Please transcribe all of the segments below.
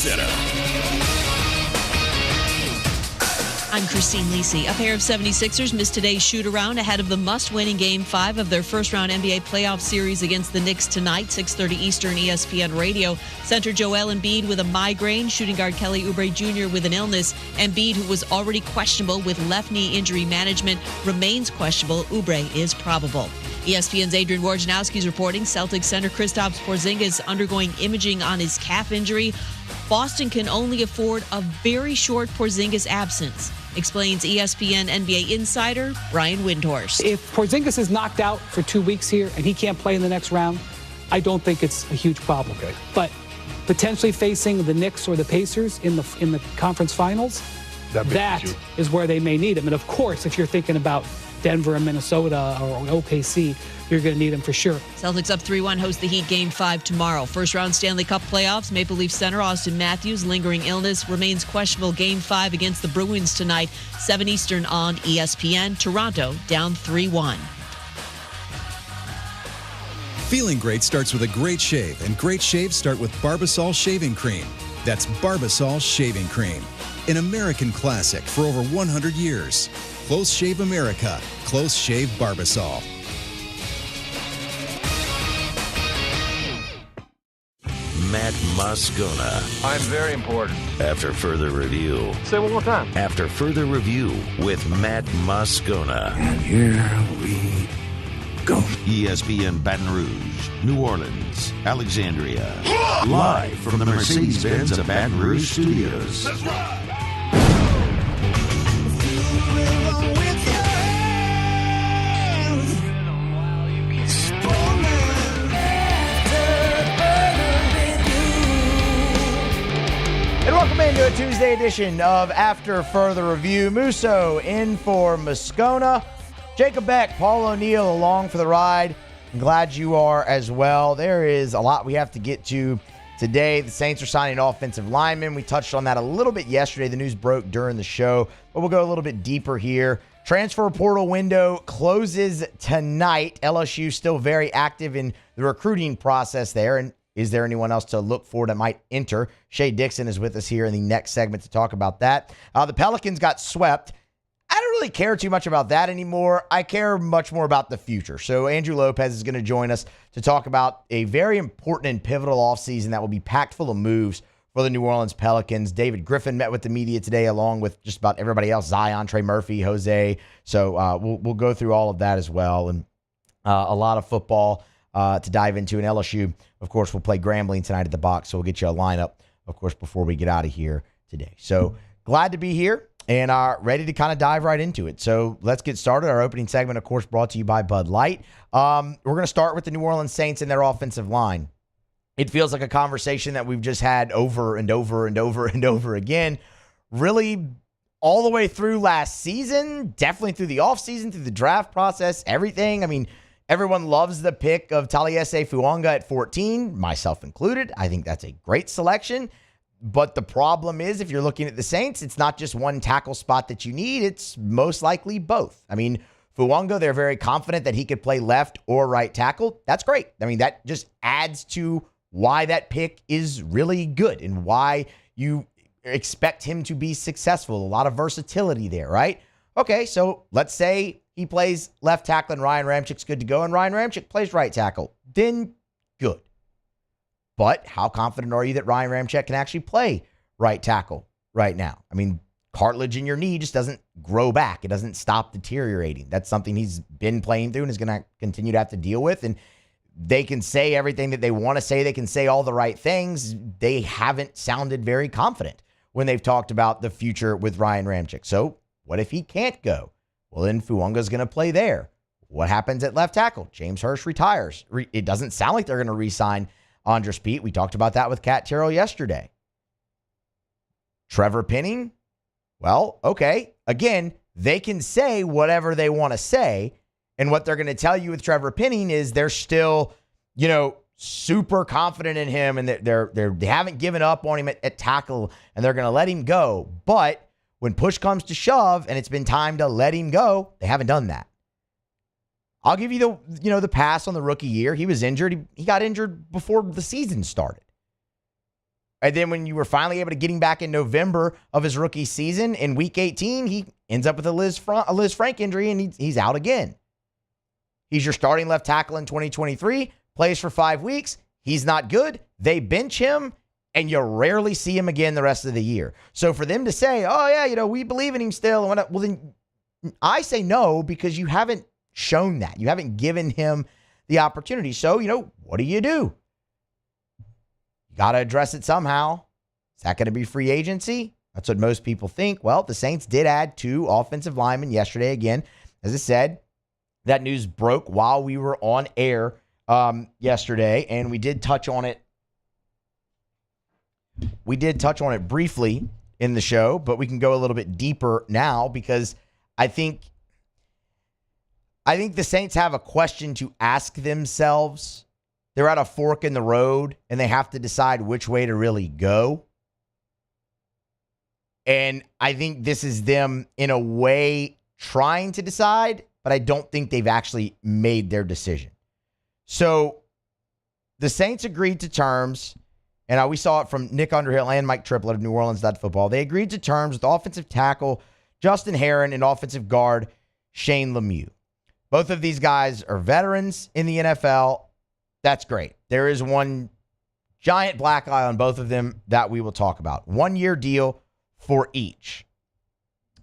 Center. I'm Christine Lisi. A pair of 76ers missed today's shoot-around ahead of the must-win in Game 5 of their first-round NBA playoff series against the Knicks tonight, 6:30 Eastern, ESPN Radio. Center Joel Embiid with a migraine, shooting guard Kelly Oubre Jr. with an illness. Embiid, who was already questionable with left knee injury management, remains questionable. Oubre is probable. ESPN's Adrian Wojnarowski is reporting Celtics center Kristaps Porzingis undergoing imaging on his calf injury. Boston can only afford a very short Porzingis absence, explains ESPN NBA insider Brian Windhorst. If Porzingis is knocked out for 2 weeks here and he can't play in the next round, I don't think it's a huge problem. Okay. But potentially facing the Knicks or the Pacers in the conference finals, that is where they may need him. And of course, if you're thinking about Denver and Minnesota or OKC, you're going to need him for sure. Celtics up 3-1 host the Heat Game 5 tomorrow. First-round Stanley Cup playoffs. Maple Leaf center Austin Matthews, lingering illness, remains questionable. Game 5 against the Bruins tonight, 7 Eastern on ESPN. Toronto down 3-1. Feeling great starts with a great shave, and great shaves start with Barbasol Shaving Cream. That's Barbasol Shaving Cream, an American classic for over 100 years. Close Shave America. Close Shave Barbasol. Matt Moscona. I'm very important. After further review. Say it one more time. After further review with Matt Moscona. And here we go. ESPN Baton Rouge, New Orleans, Alexandria. Live from the Mercedes-Benz of Baton Rouge studios. That's right. And welcome into a Tuesday edition of After Further Review. Musso in for Moscona. Jacob Beck, Paul O'Neill along for the ride. I'm glad you are as well. There is a lot we have to get to today. The Saints are signing an offensive lineman. We touched on that a little bit yesterday. The news broke during the show, but we'll go a little bit deeper here. Transfer portal window closes tonight. LSU still very active in the recruiting process there. And is there anyone else to look for that might enter? Shea Dixon is with us here in the next segment to talk about that. The Pelicans got swept. I don't really care too much about that anymore. I care much more about the future. So Andrew Lopez is going to join us to talk about a very important and pivotal offseason that will be packed full of moves for the New Orleans Pelicans. David Griffin met with the media today along with just about everybody else, Zion, Trey Murphy, Jose. So we'll go through all of that as well. And a lot of football to dive into. And LSU, of course, will play Grambling tonight at the Box. So we'll get you a lineup, of course, before we get out of here today. So glad to be here and are ready to kind of dive right into it. So let's get started. Our opening segment, of course, brought to you by Bud Light. We're going to start with the New Orleans Saints and their offensive line. It feels like a conversation that we've just had over and over and over and over again. Really all the way through last season, definitely through the offseason, through the draft process, everything. I mean, everyone loves the pick of Taliesin Fuanga at 14, myself included. I think that's a great selection. But the problem is, if you're looking at the Saints, it's not just one tackle spot that you need. It's most likely both. I mean, Fuanga, they're very confident that he could play left or right tackle. That's great. I mean, that just adds to why that pick is really good and why you expect him to be successful. A lot of versatility there, right? Okay, so let's say he plays left tackle and Ryan Ramchik's good to go, and Ryan Ramchik plays right tackle. Then good. But how confident are you that Ryan Ramchik can actually play right tackle right now? I mean, cartilage in your knee just doesn't grow back. It doesn't stop deteriorating. That's something he's been playing through and is going to continue to have to deal with. And they can say everything that they want to say. They can say all the right things. They haven't sounded very confident when they've talked about the future with Ryan Ramchik. So what if he can't go? Well, then Fuanga's going to play there. What happens at left tackle? James Hurst retires. It doesn't sound like they're going to re-sign Andres Pete. We talked about that with Cat Terrell yesterday. Trevor Penning? Well, okay. Again, they can say whatever they want to say. And what they're going to tell you with Trevor Penning is they're still, super confident in him and they haven't given up on him at tackle and they're going to let him go. But when push comes to shove and it's been time to let him go, they haven't done that. I'll give you the pass on the rookie year. He was injured. He got injured before the season started. And then when you were finally able to get him back in November of his rookie season, in week 18, he ends up with a Liz Frank injury, and he's out again. He's your starting left tackle in 2023, plays for 5 weeks. He's not good. They bench him, and you rarely see him again the rest of the year. So for them to say, oh, yeah, we believe in him still, well, then I say no, because you haven't shown that. You haven't given him the opportunity. So, what do? You got to address it somehow. Is that going to be free agency? That's what most people think. Well, the Saints did add 2 offensive linemen yesterday. Again, as I said, that news broke while we were on air yesterday, and we did touch on it. We did touch on it briefly in the show, but we can go a little bit deeper now, because I think the Saints have a question to ask themselves. They're at a fork in the road, and they have to decide which way to really go. And I think this is them, in a way, trying to decide, but I don't think they've actually made their decision. So the Saints agreed to terms, and we saw it from Nick Underhill and Mike Triplett of New Orleans Football. They agreed to terms with offensive tackle Justin Herron and offensive guard Shane Lemieux. Both of these guys are veterans in the NFL. That's great. There is one giant black eye on both of them that we will talk about. 1-year deal for each.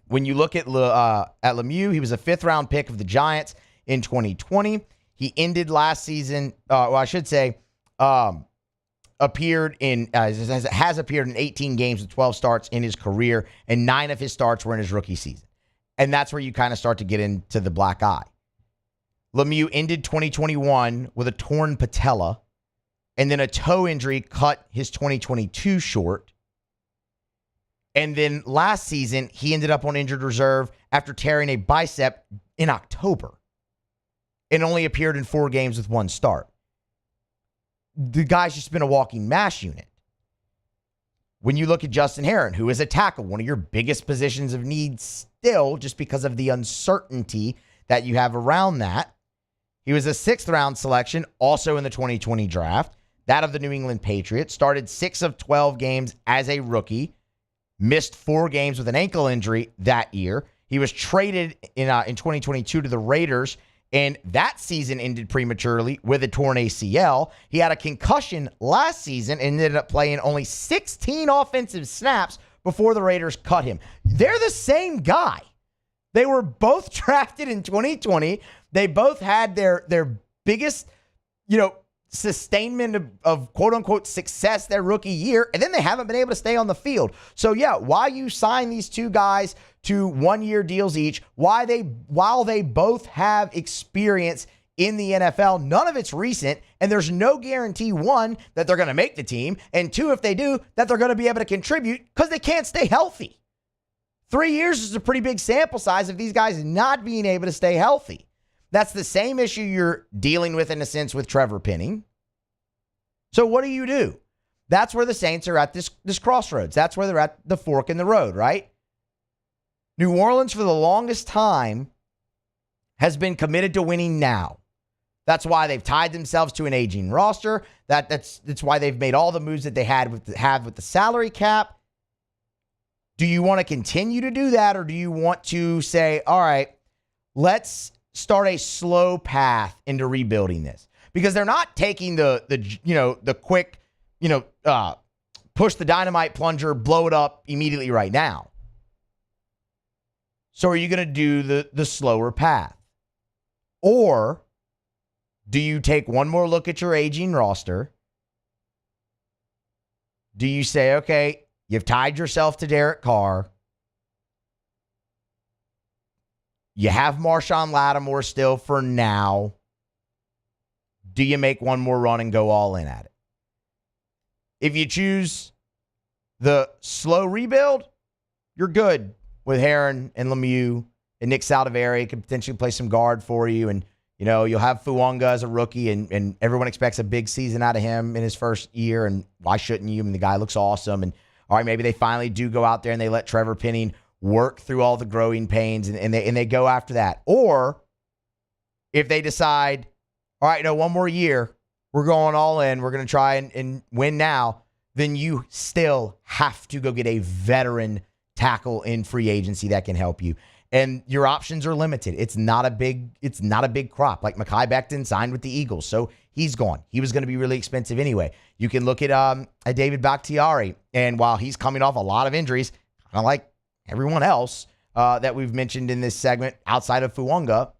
When you look at Lemieux, he was a 5th-round pick of the Giants in 2020. He ended last season, appeared in has appeared in 18 games with 12 starts in his career, and 9 of his starts were in his rookie season. And that's where you kind of start to get into the black eye. Lemieux ended 2021 with a torn patella, and then a toe injury cut his 2022 short. And then last season, he ended up on injured reserve after tearing a bicep in October, and only appeared in 4 games with 1 start. The guy's just been a walking mash unit. When you look at Justin Herron, who is a tackle, one of your biggest positions of need still, just because of the uncertainty that you have around that. He was a 6th-round selection, also in the 2020 draft, that of the New England Patriots. Started 6 of 12 games as a rookie. Missed 4 games with an ankle injury that year. He was traded in 2022 to the Raiders, and that season ended prematurely with a torn ACL. He had a concussion last season and ended up playing only 16 offensive snaps before the Raiders cut him. They're the same guy. They were both drafted in 2020. They both had their biggest, sustainment of quote-unquote success their rookie year, and then they haven't been able to stay on the field. So, yeah, why you sign these 2 guys to 1-year deals each, while they both have experience in the NFL, none of it's recent, and there's no guarantee, 1, that they're going to make the team, and 2, if they do, that they're going to be able to contribute because they can't stay healthy. 3 years is a pretty big sample size of these guys not being able to stay healthy. That's the same issue you're dealing with, in a sense, with Trevor Penning. So what do? That's where the Saints are at this crossroads. That's where they're at the fork in the road, right? New Orleans, for the longest time, has been committed to winning now. That's why they've tied themselves to an aging roster. That's why they've made all the moves that they have with the salary cap. Do you want to continue to do that, or do you want to say, all right, let's start a slow path into rebuilding this? Because they're not taking the quick, push the dynamite plunger, blow it up immediately right now. So are you going to do the slower path? Or do you take one more look at your aging roster? Do you say, okay, you've tied yourself to Derek Carr. You have Marshawn Lattimore still for now. Do you make one more run and go all in at it? If you choose the slow rebuild, you're good with Herron and Lemieux, and Nick Saldivari could potentially play some guard for you. And, you'll have Fuanga as a rookie, and everyone expects a big season out of him in his first year. And why shouldn't you? I mean, the guy looks awesome. And all right, maybe they finally do go out there and they let Trevor Penning work through all the growing pains and they go after that. Or if they decide, all right, one more year, we're going all in, we're going to try and win now, then you still have to go get a veteran tackle in free agency that can help you. And your options are limited. It's not a big crop. Like Mekhi Becton signed with the Eagles, so he's gone. He was going to be really expensive anyway. You can look at David Bakhtiari, and while he's coming off a lot of injuries, kind of like everyone else that we've mentioned in this segment outside of Fuanga,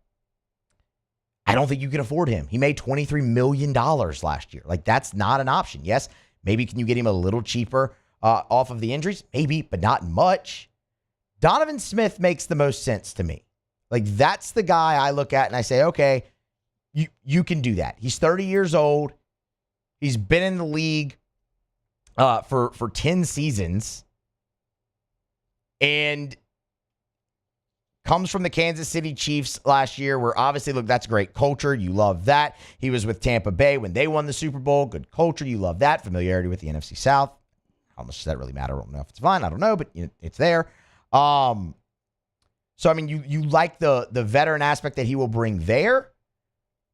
I don't think you can afford him. He made $23 million last year. Like, that's not an option. Yes, maybe can you get him a little cheaper off of the injuries? Maybe, but not much. Donovan Smith makes the most sense to me. Like, that's the guy I look at and I say, okay, you can do that. He's 30 years old. He's been in the league for 10 seasons and comes from the Kansas City Chiefs last year, where obviously, look, that's great culture. You love that. He was with Tampa Bay when they won the Super Bowl. Good culture. You love that. Familiarity with the NFC South. How much does that really matter? I don't know if it's fine. I don't know, but it's there. So, I mean, you like the veteran aspect that he will bring there.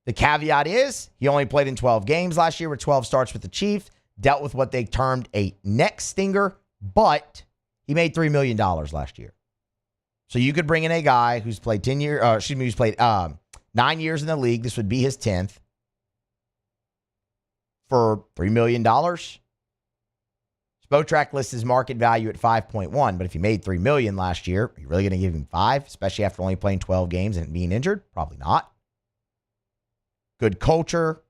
The caveat is he only played in 12 games last year with 12 starts with the Chiefs, dealt with what they termed a neck stinger, but he made $3 million last year. So you could bring in a guy who's played 9 years in the league. This would be his 10th for $3 million. Spotrac lists his market value at 5.1, but if he made $3 million last year, are you really going to give him 5, especially after only playing 12 games and being injured? Probably not. Good culture,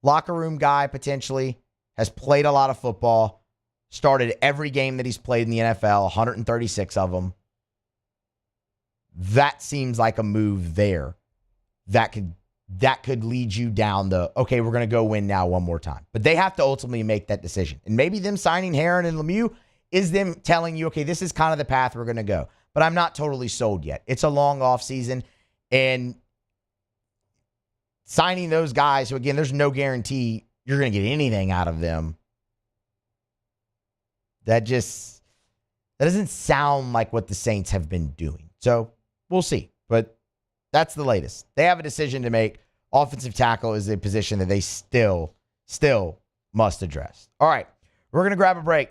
locker room guy potentially, has played a lot of football, started every game that he's played in the NFL, 136 of them. That seems like a move there that could lead you down okay, we're going to go win now one more time. But they have to ultimately make that decision. And maybe them signing Heron and Lemieux is them telling you, okay, this is kind of the path we're going to go. But I'm not totally sold yet. It's a long offseason. And signing those guys, who, again, there's no guarantee you're going to get anything out of them. That doesn't sound like what the Saints have been doing. So we'll see. But that's the latest. They have a decision to make. Offensive tackle is a position that they still must address. All right, we're going to grab a break.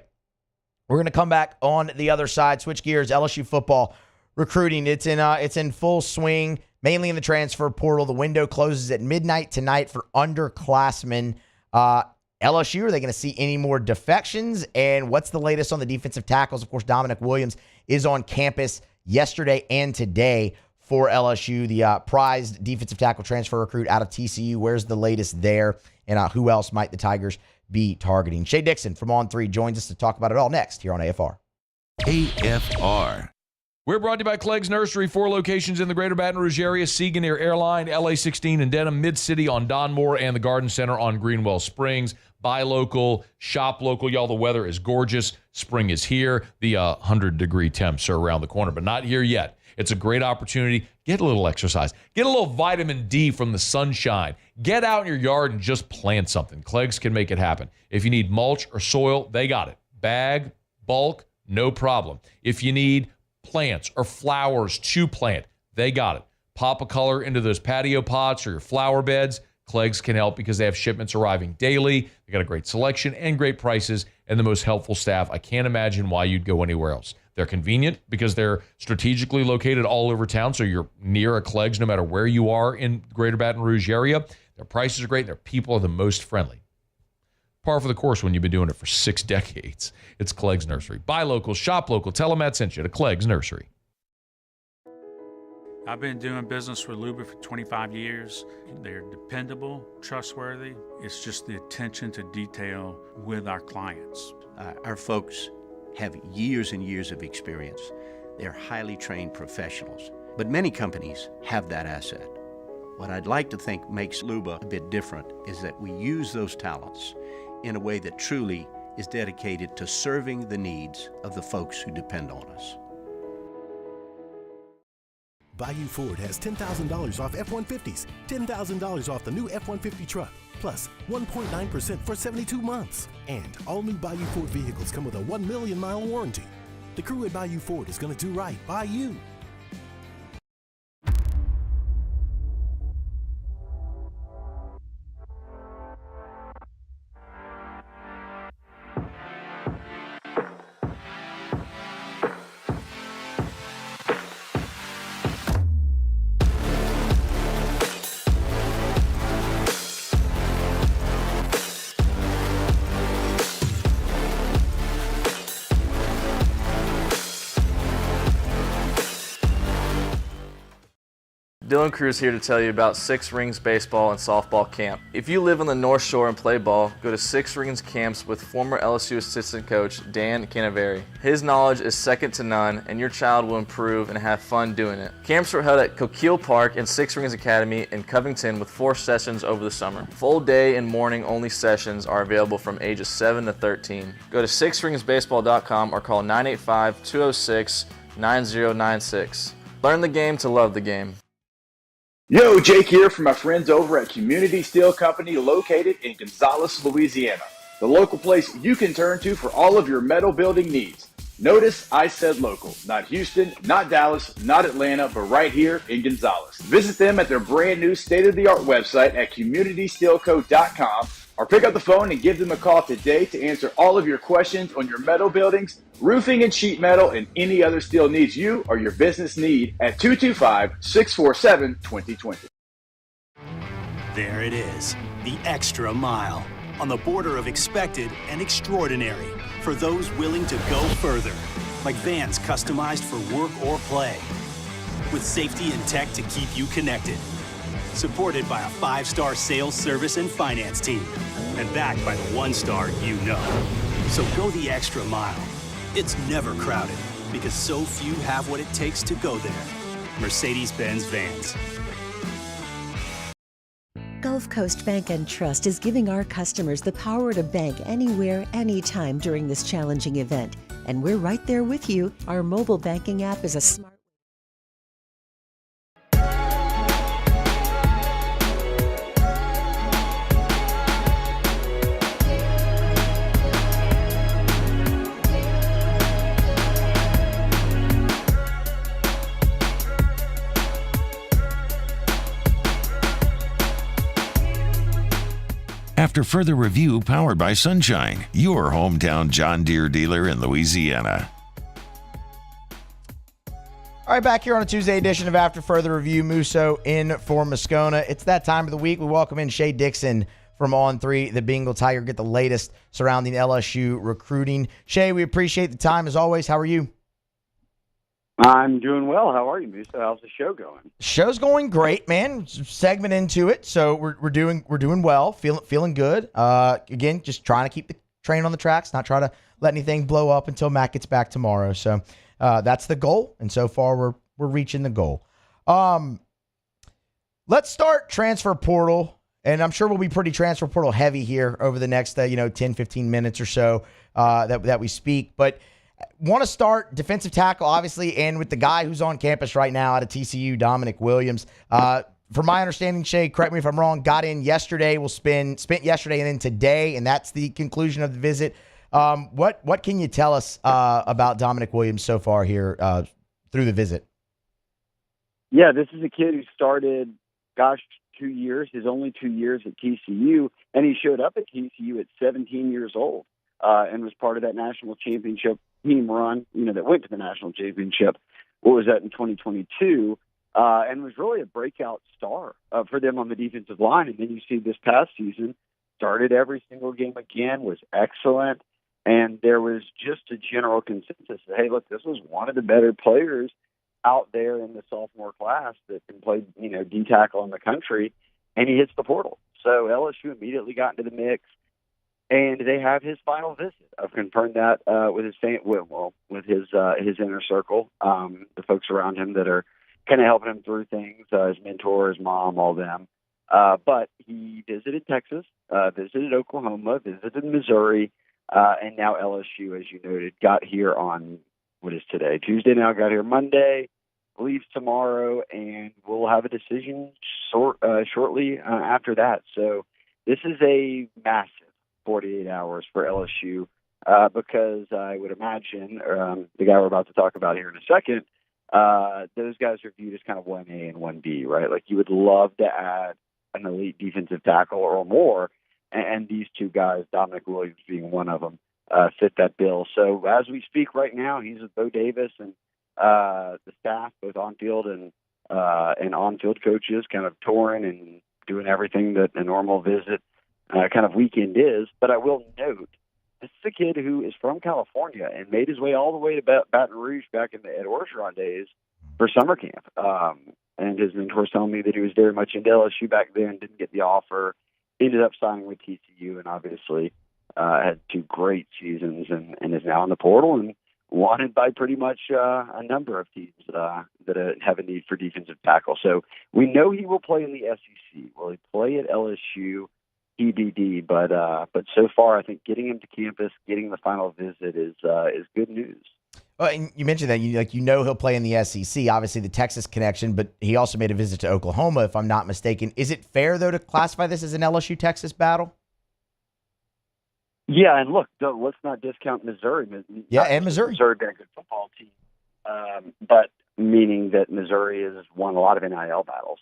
We're going to come back on the other side, switch gears. LSU football recruiting. It's in full swing, mainly in the transfer portal. The window closes at midnight tonight for underclassmen. LSU, are they going to see any more defections? And what's the latest on the defensive tackles? Of course, Dominic Williams is on campus yesterday and today for LSU, the prized defensive tackle transfer recruit out of TCU. Where's the latest there? And who else might the Tigers be targeting? Shea Dixon from On 3 joins us to talk about it all next here on AFR. AFR. We're brought to you by Clegg's Nursery, 4 locations in the greater Baton Rouge area, Siega near Airline, LA16 in Denham, Mid-City on Donmore, and the Garden Center on Greenwell Springs. Buy local, shop local. Y'all, the weather is gorgeous. Spring is here. The 100-degree temps are around the corner, but not here yet. It's a great opportunity. Get a little exercise. Get a little vitamin D from the sunshine. Get out in your yard and just plant something. Clegg's can make it happen. If you need mulch or soil, they got it. Bag, bulk, no problem. If you need plants or flowers to plant, they got it. Pop a color into those patio pots or your flower beds. Clegg's can help because they have shipments arriving daily. They got a great selection and great prices and the most helpful staff. I can't imagine why you'd go anywhere else. They're convenient because they're strategically located all over town, so you're near a Clegg's no matter where you are in the greater Baton Rouge area. Their prices are great. Their people are the most friendly. Par for the course when you've been doing it for 6 decades. It's Clegg's Nursery. Buy local, shop local. Tell them Matt sent you to Clegg's Nursery. I've been doing business with Luba for 25 years. They're dependable, trustworthy. It's just the attention to detail with our clients. Our folks have years and years of experience. They're highly trained professionals, but many companies have that asset. What I'd like to think makes Luba a bit different is that we use those talents in a way that truly is dedicated to serving the needs of the folks who depend on us. Bayou Ford has $10,000 off F-150s, $10,000 off the new F-150 truck, plus 1.9% for 72 months. And all new Bayou Ford vehicles come with a 1 million mile warranty. The crew at Bayou Ford is going to do right by you. Dylan Cruz here to tell you about Six Rings Baseball and Softball Camp. If you live on the North Shore and play ball, go to Six Rings Camps with former LSU assistant coach Dan Canaveri. His knowledge is second to none, and your child will improve and have fun doing it. Camps were held at Coquille Park and Six Rings Academy in Covington with 4 sessions over the summer. Full day and morning only sessions are available from ages 7 to 13. Go to sixringsbaseball.com or call 985-206-9096. Learn the game to love the game. Yo, Jake here from my friends over at Community Steel Company located in Gonzales, Louisiana. The local place you can turn to for all of your metal building needs. Notice I said local, not Houston, not Dallas, not Atlanta, but right here in Gonzales. Visit them at their brand new state-of-the-art website at communitysteelco.com or pick up the phone and give them a call today to answer all of your questions on your metal buildings, roofing and sheet metal, and any other steel needs you or your business need at 225-647-2020. There it is, the extra mile, on the border of expected and extraordinary for those willing to go further, like vans customized for work or play, with safety and tech to keep you connected. Supported by a 5-star sales, service, and finance team, and backed by the 1-star you know. So go the extra mile. It's never crowded, because so few have what it takes to go there. Mercedes-Benz Vans. Gulf Coast Bank and Trust is giving our customers the power to bank anywhere, anytime during this challenging event. And we're right there with you. Our mobile banking app is a smart. After further review, powered by Sunshine, your hometown John Deere dealer in Louisiana. All right, back here on a Tuesday edition of After Further Review, Musso in for Moscona. It's that time of the week. We welcome in Shea Dixon from On3, the Bengal Tiger, get the latest surrounding LSU recruiting. Shea, we appreciate the time as always. How are you? I'm doing well. How are you, Musso? How's the show going? Show's going great, man. Segment into it, so we're doing well, feeling good. Again, just trying to keep the train on the tracks, not try to let anything blow up until Matt gets back tomorrow. So that's the goal, and so far we're reaching the goal. Let's start transfer portal, and I'm sure we'll be pretty transfer portal heavy here over the next 10, 15 minutes or so that we speak, but. Want to start defensive tackle, obviously, and with the guy who's on campus right now out of TCU, Dominic Williams. From my understanding, Shea, correct me if I'm wrong, got in yesterday, spent yesterday and then today, and that's the conclusion of the visit. What can you tell us about Dominic Williams so far here through the visit? Yeah, this is a kid who started, 2 years, his only 2 years at TCU, and he showed up at TCU at 17 years old and was part of that national championship team run, that went to the national championship. What was that in 2022? And was really a breakout star for them on the defensive line. And then you see this past season, started every single game again, was excellent. And there was just a general consensus that, hey, look, this was one of the better players out there in the sophomore class that can play, D-tackle in the country. And he hits the portal. So LSU immediately got into the mix. And they have his final visit. I've confirmed that with his inner circle, the folks around him that are kind of helping him through things, his mentor, his mom, all them. But he visited Texas, visited Oklahoma, visited Missouri, and now LSU, as you noted, got here on, what is today? Tuesday now, got here Monday, leaves tomorrow, and we'll have a decision shortly after that. So this is a massive 48 hours for LSU because I would imagine the guy we're about to talk about here in a second, those guys are viewed as kind of 1A and 1B, right? Like you would love to add an elite defensive tackle or more, and these two guys, Dominic Williams being one of them, fit that bill. So as we speak right now, he's with Bo Davis and the staff, both on-field and on-field coaches, kind of touring and doing everything that a normal visit kind of weekend is. But I will note, this is a kid who is from California and made his way all the way to Baton Rouge back in the Ed Orgeron days for summer camp. and his mentors telling me that he was very much into LSU back then, didn't get the offer, ended up signing with TCU, and obviously had 2 great seasons and is now in the portal and wanted by pretty much a number of teams that have a need for defensive tackle. So we know he will play in the SEC. Will he play at LSU? TBD. But so far, I think getting him to campus, getting the final visit is good news. Well, and you mentioned that he'll play in the SEC. Obviously, the Texas connection, but he also made a visit to Oklahoma, if I'm not mistaken. Is it fair though to classify this as an LSU-Texas battle? Yeah, and look, let's not discount Missouri. And Missouri. Missouri being a good football team, but meaning that Missouri has won a lot of NIL battles.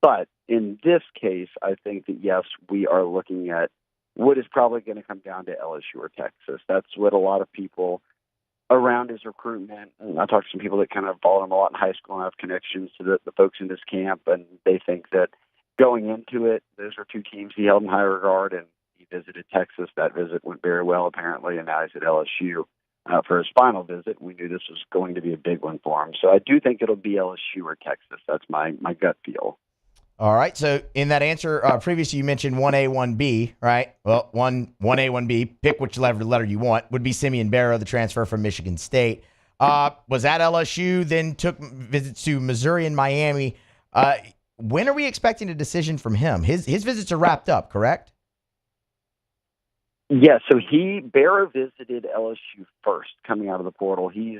But in this case, I think that, yes, we are looking at what is probably going to come down to LSU or Texas. That's what a lot of people around his recruitment, and I talked to some people that kind of followed him a lot in high school and have connections to the folks in this camp, and they think that going into it, those are 2 teams he held in high regard, and he visited Texas. That visit went very well, apparently, and now he's at LSU for his final visit. We knew this was going to be a big one for him. So I do think it'll be LSU or Texas. That's my gut feel. All right. So in that answer, previously you mentioned 1A, 1B, right? Well, 1A, 1B, pick which letter you want, would be Simeon Barrow, the transfer from Michigan State. Was at LSU, then took visits to Missouri and Miami. When are we expecting a decision from him? His visits are wrapped up, correct? Yeah, so Barrow visited LSU first coming out of the portal. He's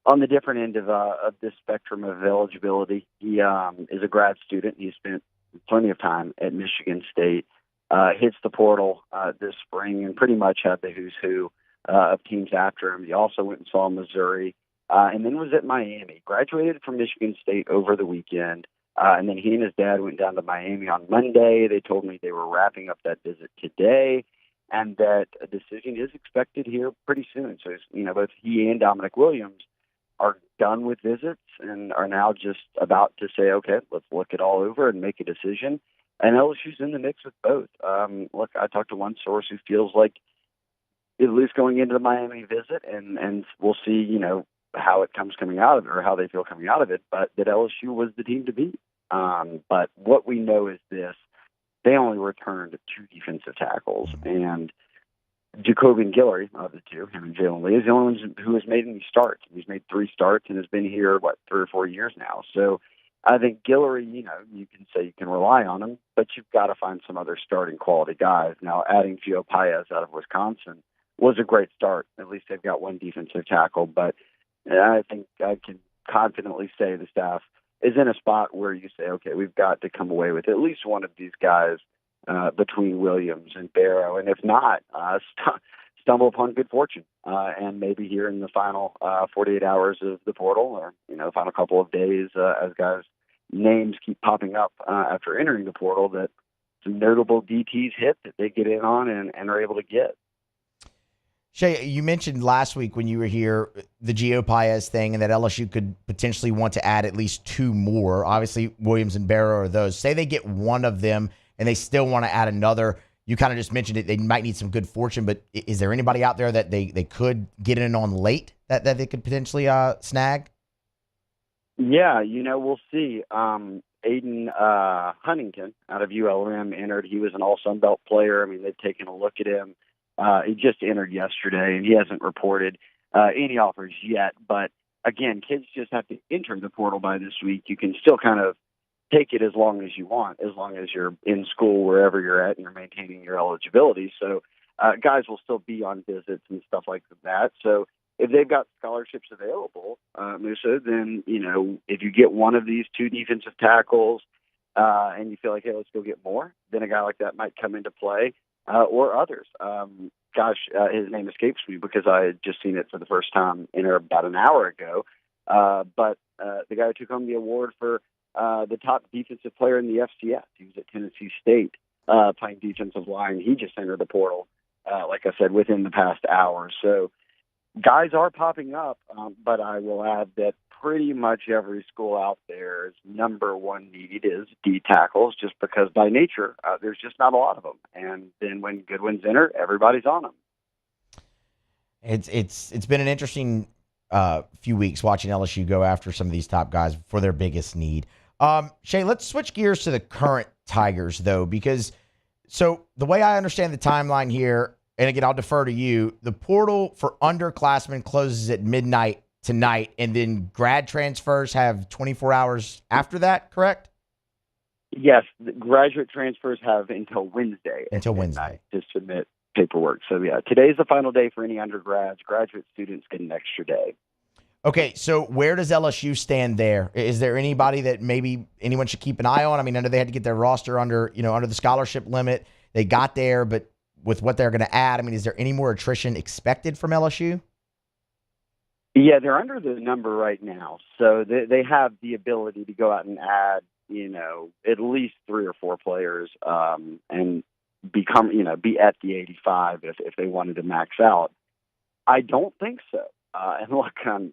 on the different end of this spectrum of eligibility. He is a grad student. He spent plenty of time at Michigan State, hits the portal this spring, and pretty much had the who's who of teams after him. He also went and saw Missouri, and then was at Miami. Graduated from Michigan State over the weekend, and then he and his dad went down to Miami on Monday. They told me they were wrapping up that visit today, and that a decision is expected here pretty soon. So, both he and Dominic Williams are done with visits and are now just about to say, okay, let's look it all over and make a decision. And LSU's in the mix with both. Look, I talked to one source who feels like, at least going into the Miami visit, and we'll see, how it comes coming out of it, or how they feel coming out of it, but that LSU was the team to beat. But what we know is this: they only returned 2 defensive tackles, and Jacobian Guillory, of the 2, him and Jalen Lee, is the only one who has made any starts. He's made 3 starts and has been here, 3 or 4 years now. So I think Guillory, you can say you can rely on him, but you've got to find some other starting quality guys. Now, adding Gio Paez out of Wisconsin was a great start. At least they've got 1 defensive tackle, but I think I can confidently say the staff is in a spot where you say, okay, we've got to come away with at least one of these guys between Williams and Barrow, and if not, stumble upon good fortune, and maybe here in the final 48 hours of the portal, or the final couple of days, as guys' names keep popping up after entering the portal, that some notable DTs hit that they get in on and are able to get. Shea, you mentioned last week when you were here the Gio Paez thing, and that LSU could potentially want to add at least 2 more. Obviously, Williams and Barrow are those. Say they get one of them and they still want to add another. You kind of just mentioned it. They might need some good fortune, but is there anybody out there that they could get in on late that they could potentially snag? Yeah, we'll see. Aiden Huntington out of ULM entered. He was an all-Sun Belt player. I mean, they've taken a look at him. He just entered yesterday, and he hasn't reported any offers yet. But, again, kids just have to enter the portal by this week. You can still kind of take it as long as you want, as long as you're in school wherever you're at and you're maintaining your eligibility. So guys will still be on visits and stuff like that. So if they've got scholarships available, Musso, then, if you get one of these 2 defensive tackles and you feel like, hey, let's go get more, then a guy like that might come into play. Or others. His name escapes me because I had just seen it for the first time about an hour ago. But the guy who took home the award for the top defensive player in the FCS, he was at Tennessee State playing defensive line. He just entered the portal, like I said, within the past hour. So guys are popping up, but I will add that pretty much every school out there's number 1 need is D tackles, just because by nature there's just not a lot of them. And then when good ones enter, everybody's on them. It's been an interesting few weeks watching LSU go after some of these top guys for their biggest need. Shea, let's switch gears to the current Tigers, though, because so the way I understand the timeline here, and again, I'll defer to you, the portal for underclassmen closes at midnight tonight, and then grad transfers have 24 hours after that, correct? Yes, the graduate transfers have until Wednesday. Until Wednesday. To submit paperwork. So, yeah, today's the final day for any undergrads. Graduate students get an extra day. Okay, so where does LSU stand there? Is there anybody that maybe anyone should keep an eye on? I mean, I know they had to get their roster under the scholarship limit. They got there, but with what they're going to add, I mean, is there any more attrition expected from LSU? Yeah, they're under the number right now. So they have the ability to go out and add, at least 3 or 4 players and become, be at the 85 if they wanted to max out. I don't think so. And look, on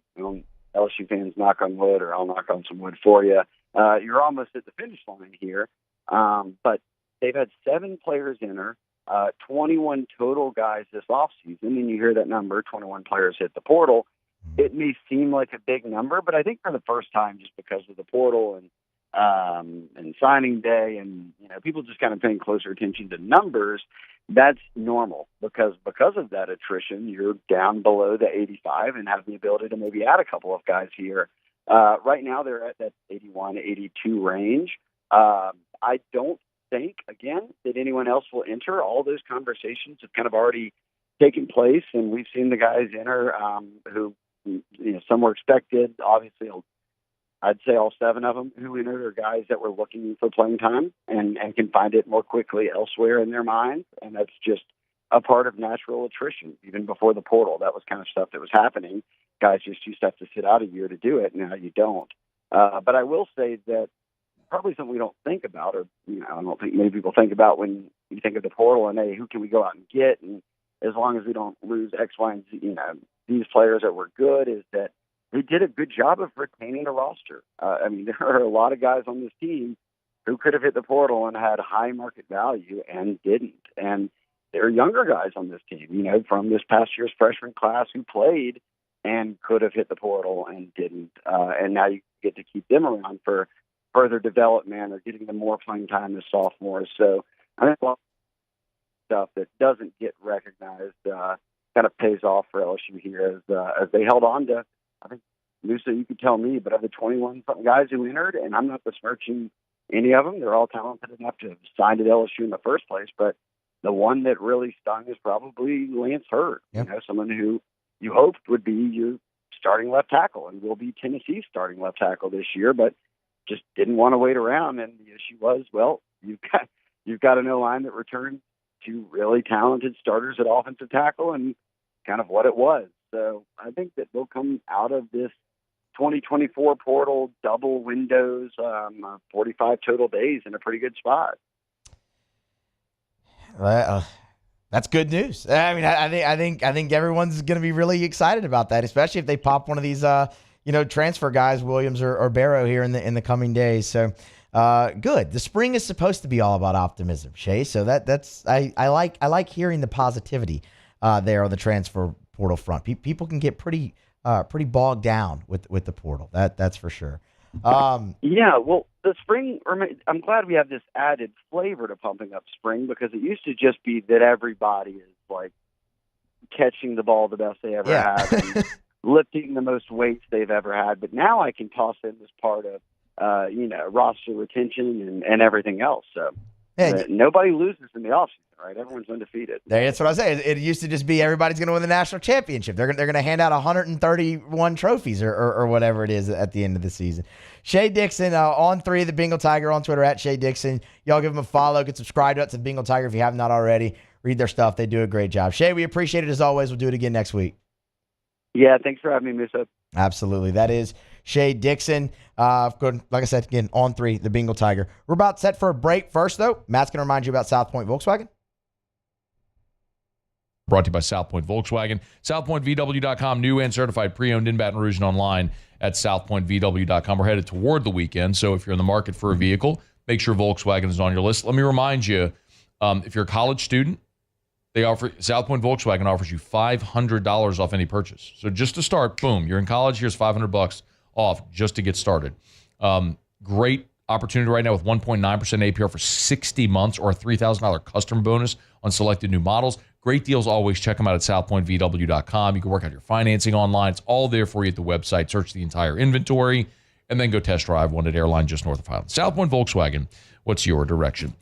LSU fans, knock on wood, or I'll knock on some wood for you. You're almost at the finish line here. But they've had 7 players enter, 21 total guys this offseason. And you hear that number, 21 players hit the portal. It may seem like a big number, but I think for the first time, just because of the portal and signing day, and people just kind of paying closer attention to numbers, that's normal because of that attrition, you're down below the 85 and have the ability to maybe add a couple of guys here. Right now, they're at that 81, 82 range. I don't think, again, that anyone else will enter. All those conversations have kind of already taken place, and we've seen the guys enter who, some were expected. Obviously, I'd say all 7 of them who entered are guys that were looking for playing time and can find it more quickly elsewhere in their minds. And that's just a part of natural attrition. Even before the portal, that was kind of stuff that was happening. Guys just used to have to sit out a year to do it. Now you don't. But I will say that probably something we don't think about, or I don't think many people think about when you think of the portal and, hey, who can we go out and get? And as long as we don't lose X, Y, and Z, these players that were good, is that they did a good job of retaining the roster. I mean, there are a lot of guys on this team who could have hit the portal and had high market value and didn't. And there are younger guys on this team, from this past year's freshman class who played and could have hit the portal and didn't. And now you get to keep them around for further development or getting them more playing time as sophomores. So I think a lot of stuff that doesn't get recognized kind of pays off for LSU here as they held on to, I think, Musso, you could tell me, but of the 21-something guys who entered, and I'm not besmirching any of them, they're all talented enough to have signed at LSU in the first place, but the one that really stung is probably Lance Hurd, someone who you hoped would be your starting left tackle and will be Tennessee's starting left tackle this year, but just didn't want to wait around. And the issue was, well, you've got an O-line that returned 2 really talented starters at offensive tackle, and kind of what it was. So I think that they'll come out of this 2024 portal, double windows, 45 total days in a pretty good spot. That's good news. I mean, I think everyone's going to be really excited about that, especially if they pop one of these, transfer guys, Williams or Barrow, here in the coming days. So good. The spring is supposed to be all about optimism, Shea. So that's I like hearing the positivity there on the transfer portal front. People can get pretty bogged down with the portal. That's for sure. Yeah, well, the spring, I'm glad we have this added flavor to pumping up spring, because it used to just be that everybody is like catching the ball the best they ever had and lifting the most weights they've ever had. But now I can toss in this part of, roster retention and everything else. So nobody loses in the offseason, right? Everyone's undefeated. That's what I say. It used to just be everybody's going to win the national championship. They're going to hand out 131 trophies or whatever it is at the end of the season. Shea Dixon on 3, the Bengal Tiger, on Twitter at Shea Dixon. Y'all give them a follow. Get subscribed to the Bengal Tiger if you have not already. Read their stuff. They do a great job. Shea, we appreciate it as always. We'll do it again next week. Yeah, thanks for having me, Musso. Absolutely. That is Shea Dixon. Good. Like I said, again, on 3, the Bengal Tiger. We're about set for a break. First, though, Matt's going to remind you about South Point Volkswagen. Brought to you by South Point Volkswagen. SouthPointVW.com, new and certified pre-owned in Baton Rouge and online at SouthPointVW.com. We're headed toward the weekend, so if you're in the market for a vehicle, make sure Volkswagen is on your list. Let me remind you, if you're a college student, South Point Volkswagen offers you $500 off any purchase. So just to start, boom, you're in college, here's $500 off just to get started. Great opportunity right now with 1.9% APR for 60 months or a $3,000 customer bonus on selected new models. Great deals always. Check them out at southpointvw.com. You can work out your financing online. It's all there for you at the website. Search the entire inventory and then go test drive one at Airline just north of Highland. South Point Volkswagen, what's your direction?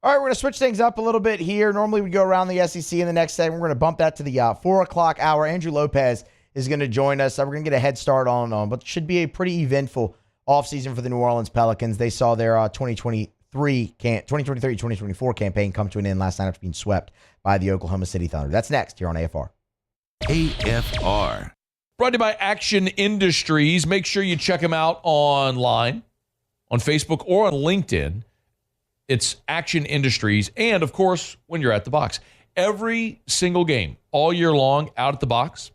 All right, we're going to switch things up a little bit here. Normally we go around the SEC in the next segment. We're going to bump that to the 4 o'clock hour. Andrew Lopez is going to join us. We're going to get a head start on but should be a pretty eventful offseason for the New Orleans Pelicans. They saw their 2023-2024 campaign come to an end last night after being swept by the Oklahoma City Thunder. That's next here on AFR. AFR. Brought to you by Action Industries. Make sure you check them out online, on Facebook, or on LinkedIn. It's Action Industries. And, of course, when you're at the box. Every single game, all year long, out at the box.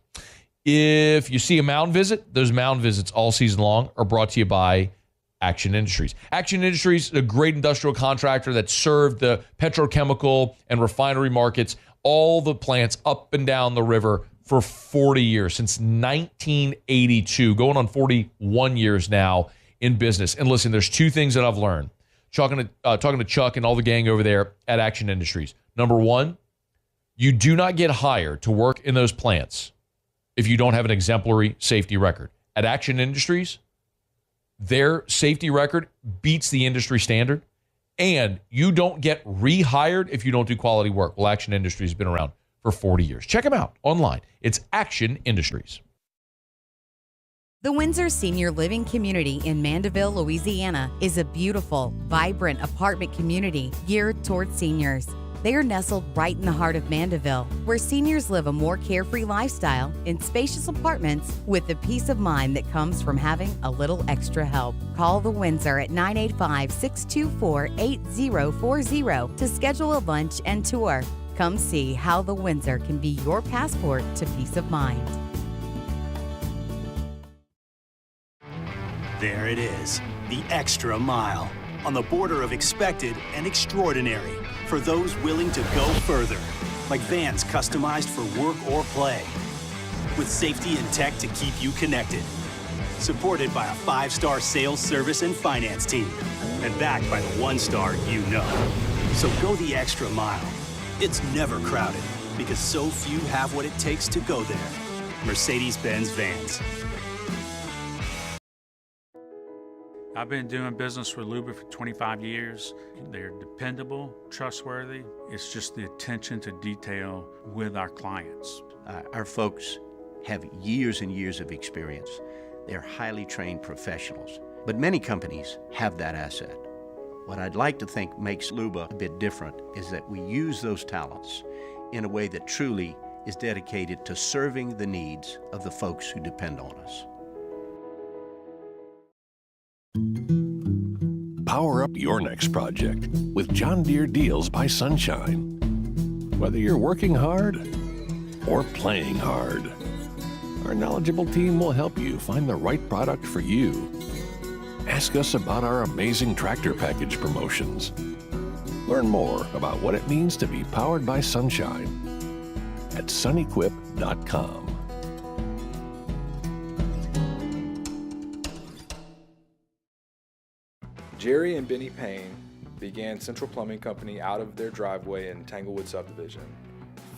If you see a mound visit, those mound visits all season long are brought to you by Action Industries. Action Industries is a great industrial contractor that served the petrochemical and refinery markets, all the plants up and down the river for 40 years, since 1982, going on 41 years now in business. And listen, there's two things that I've learned talking to Chuck and all the gang over there at Action Industries. Number one, you do not get hired to work in those plants if you don't have an exemplary safety record. At Action Industries, their safety record beats the industry standard, and you don't get rehired if you don't do quality work. Well, Action Industries has been around for 40 years. Check them out online. It's Action Industries. The Windsor Senior Living Community in Mandeville, Louisiana is a beautiful, vibrant apartment community geared toward seniors. They are nestled right in the heart of Mandeville, where seniors live a more carefree lifestyle in spacious apartments with the peace of mind that comes from having a little extra help. Call the Windsor at 985-624-8040 to schedule a lunch and tour. Come see how the Windsor can be your passport to peace of mind. There it is, the extra mile, on the border of expected and extraordinary, for those willing to go further, like vans customized for work or play, with safety and tech to keep you connected, supported by a 5-star sales, service, and finance team, and backed by the 1-star you know. So go the extra mile. It's never crowded, because so few have what it takes to go there. Mercedes-Benz Vans. I've been doing business with Luba for 25 years. They're dependable, trustworthy. It's just the attention to detail with our clients. Our folks have years and years of experience. They're highly trained professionals, but many companies have that asset. What I'd like to think makes Luba a bit different is that we use those talents in a way that truly is dedicated to serving the needs of the folks who depend on us. Power up your next project with John Deere Deals by Sunshine. Whether you're working hard or playing hard, our knowledgeable team will help you find the right product for you. Ask us about our amazing tractor package promotions. Learn more about what it means to be powered by Sunshine at sunequip.com. Jerry and Benny Payne began Central Plumbing Company out of their driveway in Tanglewood subdivision.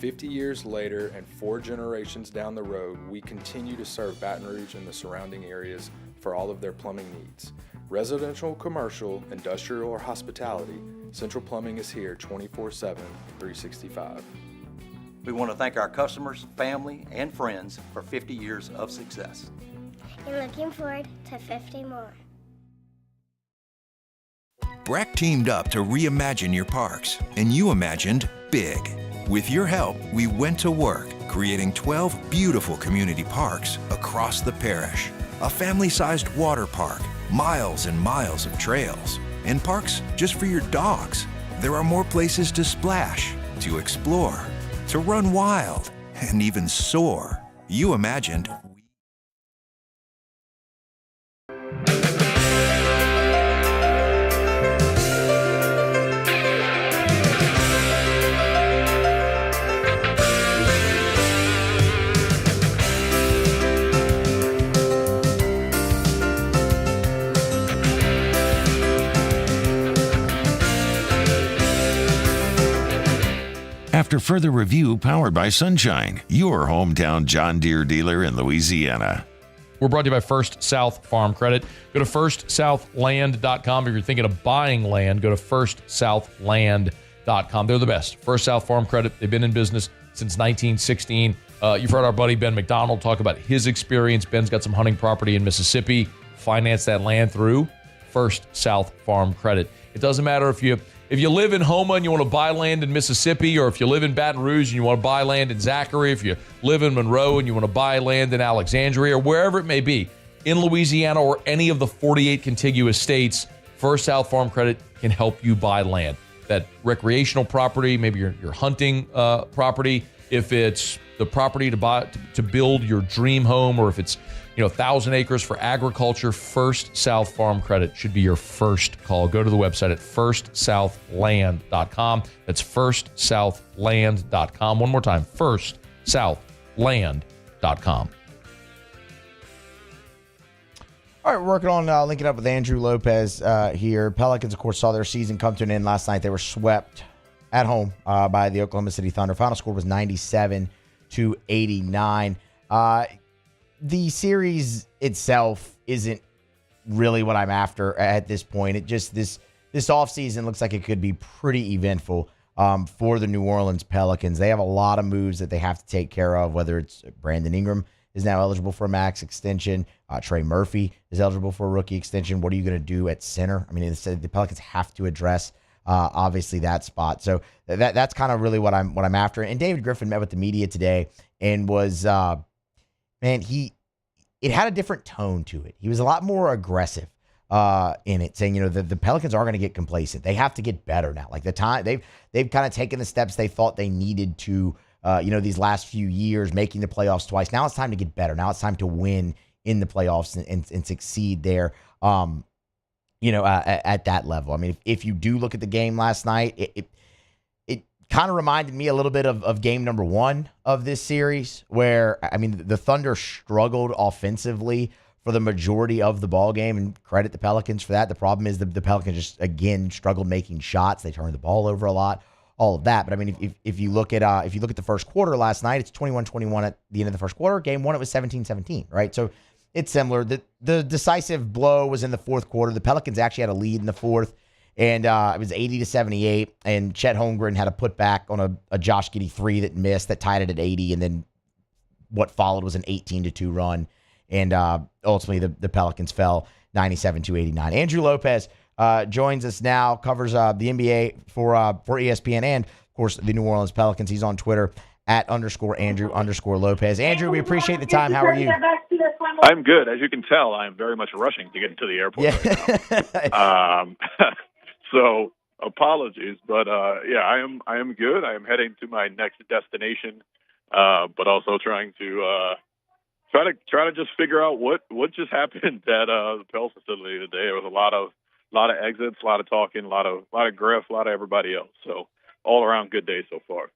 50 years later and 4 generations down the road, we continue to serve Baton Rouge and the surrounding areas for all of their plumbing needs. Residential, commercial, industrial, or hospitality, Central Plumbing is here 24/7, 365. We want to thank our customers, family, and friends for 50 years of success. And looking forward to 50 more. Breck teamed up to reimagine your parks, and you imagined big. With your help, we went to work, creating 12 beautiful community parks across the parish. A family-sized water park, miles and miles of trails, and parks just for your dogs. There are more places to splash, to explore, to run wild, and even soar. You imagined. After Further Review, powered by Sunshine, your hometown John Deere dealer in Louisiana. We're brought to you by First South Farm Credit. Go to firstsouthland.com. If you're thinking of buying land, go to firstsouthland.com. They're the best. First South Farm Credit. They've been in business since 1916. You've heard our buddy Ben McDonald talk about his experience. Ben's got some hunting property in Mississippi. Finance that land through First South Farm Credit. It doesn't matter if you live in Houma and you want to buy land in Mississippi, or if you live in Baton Rouge and you want to buy land in Zachary, if you live in Monroe and you want to buy land in Alexandria, or wherever it may be, in Louisiana or any of the 48 contiguous states, First South Farm Credit can help you buy land. That recreational property, maybe your hunting property, if it's the property to build your dream home, or if it's 1,000 acres for agriculture, First South Farm Credit should be your first call. Go to the website at firstsouthland.com. That's firstsouthland.com. One more time, firstsouthland.com. All right, we're working on linking up with Andrew Lopez here. Pelicans, of course, saw their season come to an end last night. They were swept at home by the Oklahoma City Thunder. Final score was 97-89. The series itself isn't really what I'm after at this point. It just this offseason looks like it could be pretty eventful for the New Orleans Pelicans. They have a lot of moves that they have to take care of, whether it's Brandon Ingram is now eligible for a max extension. Trey Murphy is eligible for a rookie extension. What are you going to do at center? I mean, the Pelicans have to address obviously that spot. So that's kind of really what I'm after. And David Griffin met with the media today and was it had a different tone to it. He was a lot more aggressive in it, saying, the Pelicans are going to get complacent. They have to get better now. Like the time they've kind of taken the steps they thought they needed to, these last few years, making the playoffs twice. Now it's time to get better. Now it's time to win in the playoffs and succeed there, at that level. I mean, if you do look at the game last night, it kind of reminded me a little bit of game number one of this series, where, I mean, the Thunder struggled offensively for the majority of the ball game, and credit the Pelicans for that. The problem is the Pelicans just, again, struggled making shots. They turned the ball over a lot, all of that. But I mean, if you look at the first quarter last night, it's 21-21 at the end of the first quarter. Game one, it was 17-17, right? So it's similar. The decisive blow was in the fourth quarter. The Pelicans actually had a lead in the fourth, and it was 80-78, and Chet Holmgren had a putback on a Josh Giddey three that missed, that tied it at 80, and then what followed was an 18-2 run, and ultimately the Pelicans fell 97-89. Andrew Lopez joins us now, covers the NBA for ESPN and, of course, the New Orleans Pelicans. He's on Twitter at @Andrew_Lopez. Andrew, we appreciate the time. How are you? I'm good. As you can tell, I am very much rushing to get into the airport right now. So apologies, but I am good. I am heading to my next destination, but also trying to try to just figure out what just happened at the Pels facility today. There was a lot of exits, a lot of talking, a lot of Griff, a lot of everybody else. So all around good day so far.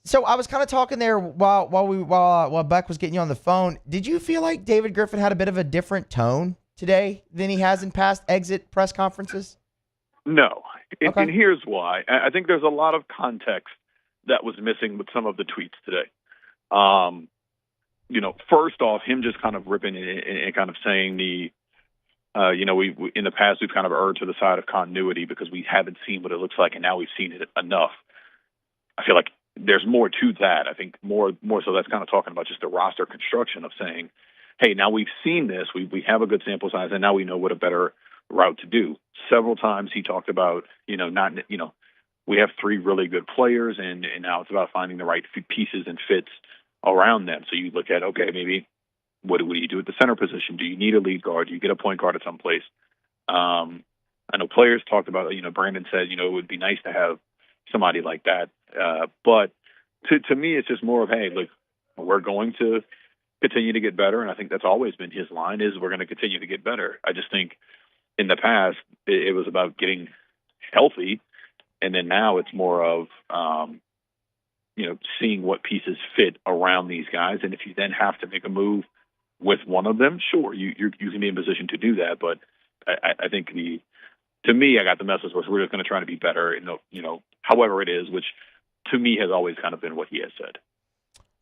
So I was kind of talking there while Beck was getting you on the phone. Did you feel like David Griffin had a bit of a different tone today than he has in past exit press conferences? No. And here's why. I think there's a lot of context that was missing with some of the tweets today. First off, him just kind of ripping and kind of saying we in the past we've kind of erred to the side of continuity because we haven't seen what it looks like, and now we've seen it enough. I feel like there's more to that. I think more so that's kind of talking about just the roster construction of saying, hey, now we've seen this, we have a good sample size, and now we know what a better route to do. Several times he talked about, we have three really good players, and now it's about finding the right pieces and fits around them. So you look at, okay, maybe what do you do at the center position? Do you need a lead guard? Do you get a point guard at some place? I know players talked about, Brandon said, it would be nice to have somebody like that. But to me, it's just more of, hey, look, we're going to continue to get better. And I think that's always been his line, is we're going to continue to get better. I just think in the past, it was about getting healthy. And then now it's more of, seeing what pieces fit around these guys. And if you then have to make a move with one of them, sure, you can be in position to do that. But I think to me, I got the message was we're just going to try to be better, however it is, which to me, has always kind of been what he has said.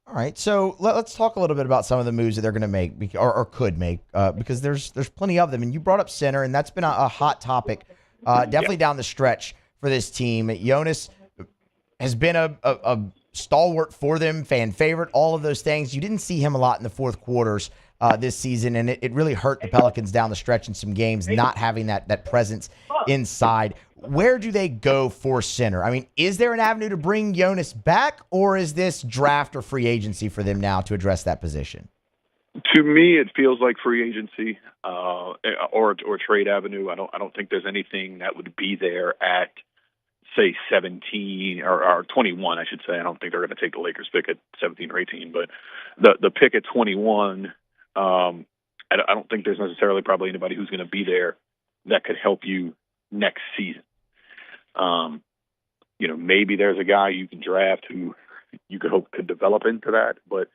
All right, so let's talk a little bit about some of the moves that they're going to make or could make because there's plenty of them. And you brought up center, and that's been a hot topic definitely down the stretch for this team. Jonas has been a stalwart for them, fan favorite, all of those things. You didn't see him a lot in the fourth quarters this season, and it really hurt the Pelicans down the stretch in some games, not having that presence inside. Where do they go for center? I mean, is there an avenue to bring Jonas back, or is this draft or free agency for them now to address that position? To me, it feels like free agency or trade avenue. I don't think there's anything that would be there at, say, 17 or 21, I should say. I don't think they're going to take the Lakers pick at 17 or 18, but the pick at 21, I don't think there's necessarily probably anybody who's going to be there that could help you next season. Maybe there's a guy you can draft who you could hope could develop into that, but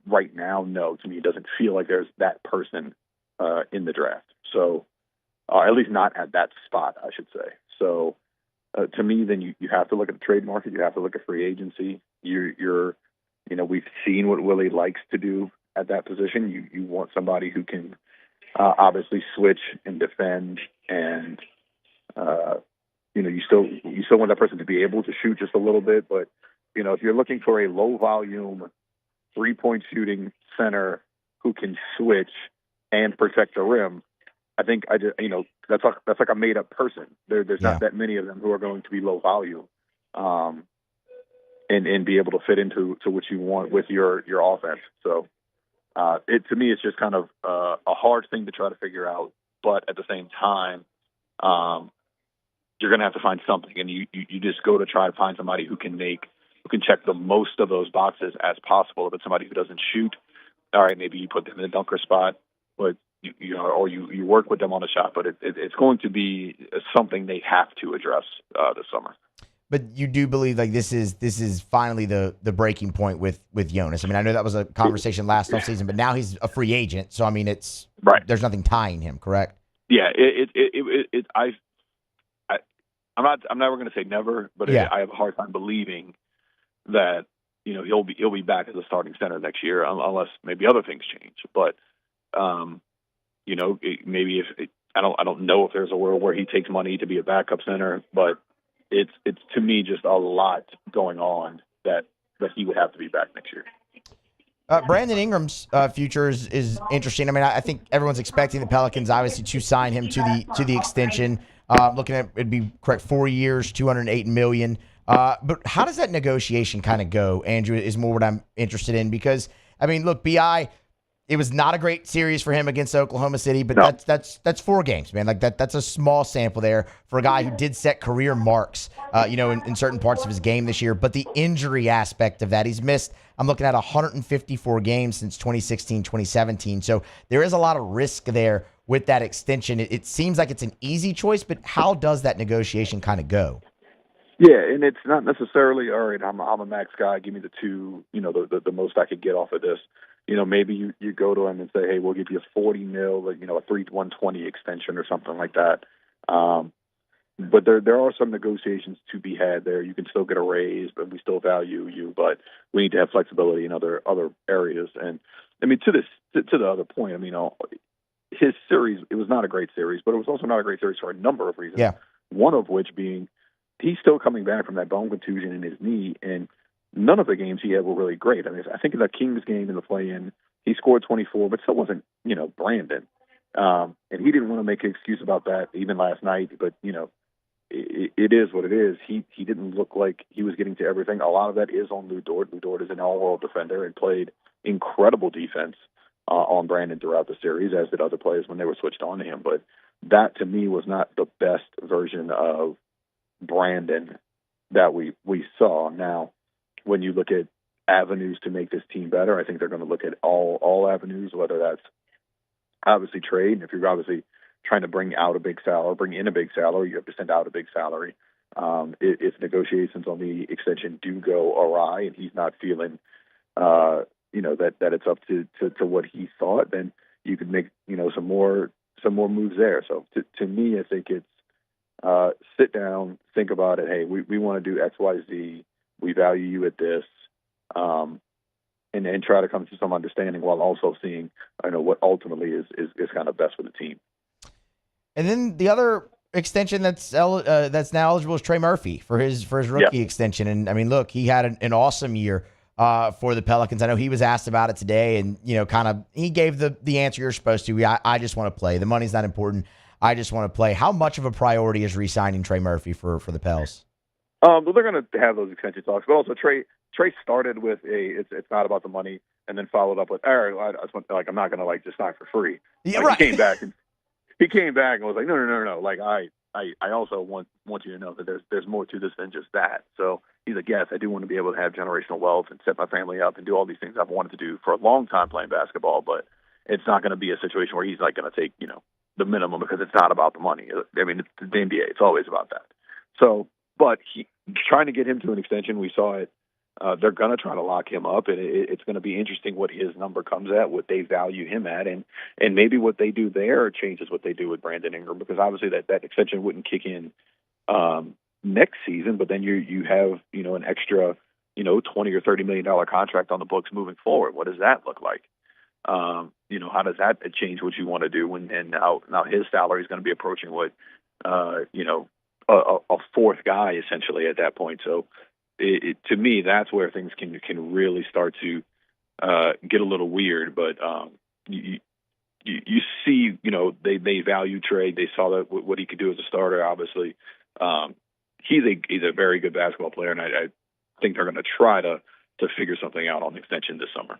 right now, no. To me, it doesn't feel like there's that person in the draft. So, at least not at that spot, I should say. So, to me, then you have to look at the trade market. You have to look at free agency. We've seen what Willie likes to do at that position. You want somebody who can obviously switch and defend, and you still want that person to be able to shoot just a little bit. But if you're looking for a low volume 3-point shooting center who can switch and protect the rim, I think that's like a made up person. There's not that many of them who are going to be low volume, and be able to fit into what you want with your offense. So to me, it's just kind of a hard thing to try to figure out. But at the same time, you're going to have to find something, and you just go to try to find somebody who can check the most of those boxes as possible. If it's somebody who doesn't shoot, all right, maybe you put them in the dunker spot, but you work with them on a shot. But it's going to be something they have to address this summer. But you do believe like this is finally the breaking point with Jonas. I mean, I know that was a conversation last offseason, but now he's a free agent, so I mean, it's right. There's nothing tying him, correct? Yeah, I'm never going to say never, but I have a hard time believing that he'll be back as a starting center next year, unless maybe other things change. But maybe if I don't know if there's a world where he takes money to be a backup center, but it's to me just a lot going on that he would have to be back next year. Brandon Ingram's future is interesting. I mean, I think everyone's expecting the Pelicans obviously to sign him to the extension. Looking at it'd be correct 4 years, $208 million. But how does that negotiation kind of go, Andrew, is more what I'm interested in, because I mean, look, BI, it was not a great series for him against Oklahoma City, but that's 4 games, man. Like that's a small sample there for a guy who did set career marks, in certain parts of his game this year. But the injury aspect of that, he's missed, I'm looking at 154 games since 2016, 2017. So there is a lot of risk there with that extension. It seems like it's an easy choice, but how does that negotiation kind of go? Yeah, and it's not necessarily, all right, I'm a max guy, give me the 2, the most I could get off of this. Maybe you go to him and say, hey, we'll give you a $40 million, a 120 extension or something like that. But there are some negotiations to be had there. You can still get a raise, but we still value you, but we need to have flexibility in other areas. And I mean, to the other point, I mean, his series, it was not a great series, but it was also not a great series for a number of reasons. Yeah. One of which being he's still coming back from that bone contusion in his knee, and none of the games he had were really great. I mean, I think in the Kings game in the play-in, he scored 24, but still wasn't, Brandon. And he didn't want to make an excuse about that even last night, but, it is what it is. He didn't look like he was getting to everything. A lot of that is on Lou Dort. Lou Dort is an all-world defender and played incredible defense on Brandon throughout the series, as did other players when they were switched on to him. But that, to me, was not the best version of Brandon that we saw. Now, when you look at avenues to make this team better, I think they're going to look at all avenues, whether that's obviously trade. And if you're obviously trying to bring in a big salary, you have to send out a big salary. If negotiations on the extension do go awry and he's not feeling, that it's up to what he thought, then you could make, some more moves there. So to me, I think it's sit down, think about it. Hey, we want to do X, Y, Z. we value you at this, and try to come to some understanding while also seeing, what ultimately is kind of best for the team. And then the other extension that's now eligible is Trey Murphy for his rookie extension. And I mean, look, he had an awesome year for the Pelicans. I know he was asked about it today, and he gave the answer you're supposed to. I just want to play. The money's not important. I just want to play. How much of a priority is re-signing Trey Murphy for the Pels? Well, they're going to have those extension talks, but also Trey started with it's not about the money, and then followed up with, I'm not going to just sign for free. Yeah, right. He came back and was like, no. Like I also want you to know that there's more to this than just that. So he's like, yes, I do want to be able to have generational wealth and set my family up and do all these things I've wanted to do for a long time playing basketball, but it's not going to be a situation where he's like going to take, the minimum, because it's not about the money. I mean, it's the NBA. It's always about that. So, but trying to get him to an extension, we saw it. They're going to try to lock him up, and it's going to be interesting what his number comes at, what they value him at, and maybe what they do there changes what they do with Brandon Ingram, because obviously that extension wouldn't kick in next season, but then you have an extra $20 or $30 million contract on the books moving forward. What does that look like? How does that change what you want to do and now his salary is going to be approaching what a fourth guy essentially at that point. So to me, that's where things can really start to get a little weird. But you see, they value Trey. They saw that what he could do as a starter. Obviously, he's a very good basketball player, and I think they're going to try to figure something out on the extension this summer.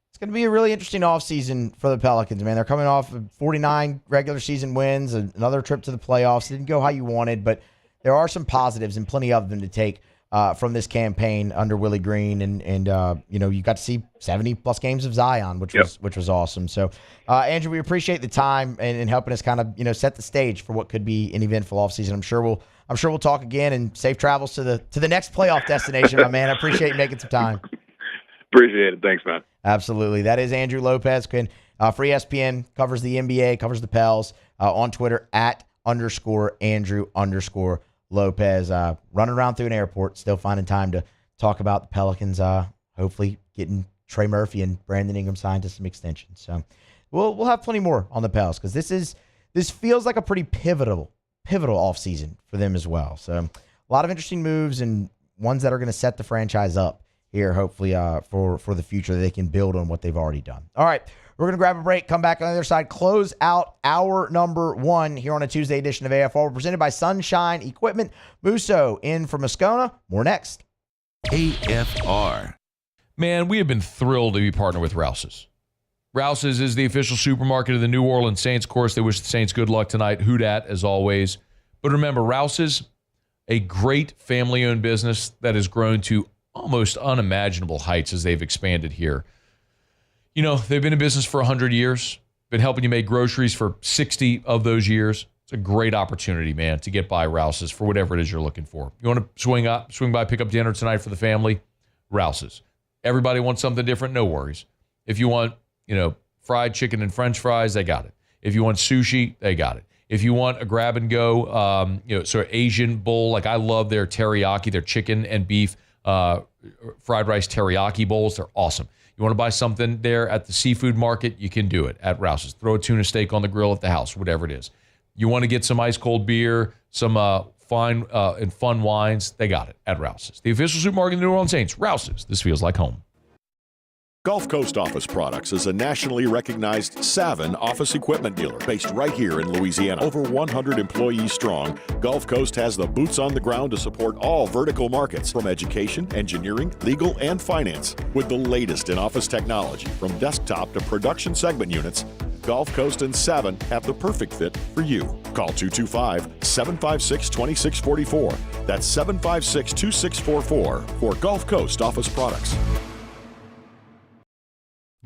It's going to be a really interesting offseason for the Pelicans, man. They're coming off of 49 regular season wins, another trip to the playoffs. It didn't go how you wanted, but there are some positives and plenty of them to take from this campaign under Willie Green. And you got to see 70-plus games of Zion, which was awesome. So, Andrew, we appreciate the time and helping us kind of, set the stage for what could be an eventful offseason. I'm sure we'll talk again, and safe travels to the next playoff destination, my man. I appreciate you making some time. Appreciate it. Thanks, man. Absolutely. That is Andrew Lopez. For ESPN, covers the NBA, covers the Pels on Twitter @_Andrew_Lopez. Running around through an airport, still finding time to talk about the Pelicans, hopefully getting Trey Murphy and Brandon Ingram signed to some extensions. So we'll have plenty more on the Pels, because this feels like a pretty pivotal offseason for them as well. So a lot of interesting moves and ones that are going to set the franchise up here, hopefully, for the future. They can build on what they've already done. All right, we're going to grab a break, come back on the other side, close out hour number 1 here on a Tuesday edition of AFR. We're presented by Sunshine Equipment. Musso in for Moscona. More next. AFR. Man, we have been thrilled to be partnered with Rouse's. Rouse's is the official supermarket of the New Orleans Saints. Of course, they wish the Saints good luck tonight. Who dat, as always. But remember, Rouse's, a great family-owned business that has grown to almost unimaginable heights as they've expanded here. They've been in business for 100 years, been helping you make groceries for 60 of those years. It's a great opportunity, man, to get by Rouse's for whatever it is you're looking for. You want to swing by, pick up dinner tonight for the family? Rouse's. Everybody wants something different? No worries. If you want, fried chicken and French fries, they got it. If you want sushi, they got it. If you want a grab and go, sort of Asian bowl, like I love their teriyaki, their chicken and beef fried rice teriyaki bowls. They're awesome. You want to buy something there at the seafood market, you can do it at Rouse's. Throw a tuna steak on the grill at the house, whatever it is. You want to get some ice cold beer, some fine and fun wines, they got it at Rouse's. The official supermarket of the New Orleans Saints, Rouse's. This feels like home. Gulf Coast Office Products is a nationally recognized Savin office equipment dealer based right here in Louisiana. Over 100 employees strong, Gulf Coast has the boots on the ground to support all vertical markets, from education, engineering, legal, and finance. With the latest in office technology, from desktop to production segment units, Gulf Coast and Savin have the perfect fit for you. Call 225-756-2644. That's 756-2644 for Gulf Coast Office Products.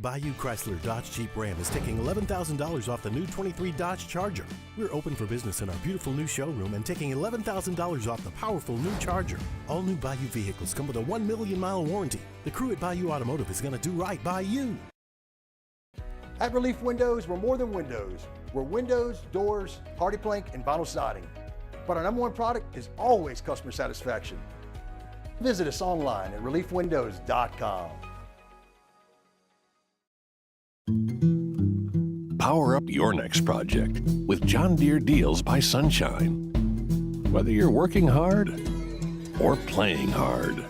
Bayou Chrysler Dodge Jeep Ram is taking $11,000 off the new 23 Dodge Charger. We're open for business in our beautiful new showroom and taking $11,000 off the powerful new Charger. All new Bayou vehicles come with a 1 million-mile warranty. The crew at Bayou Automotive is going to do right by you. At Relief Windows, we're more than windows. We're windows, doors, hardy plank, and vinyl siding. But our number one product is always customer satisfaction. Visit us online at reliefwindows.com. Power up your next project with John Deere Deals by Sunshine. Whether you're working hard or playing hard,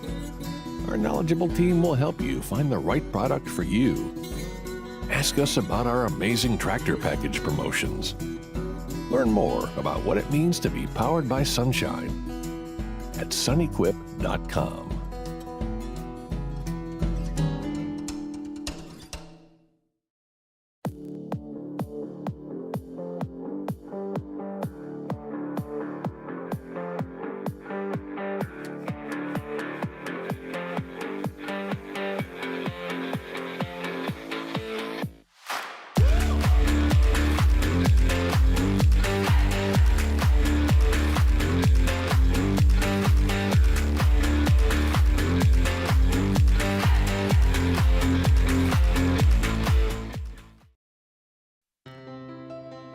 our knowledgeable team will help you find the right product for you. Ask us about our amazing tractor package promotions. Learn more about what it means to be powered by sunshine at sunequip.com.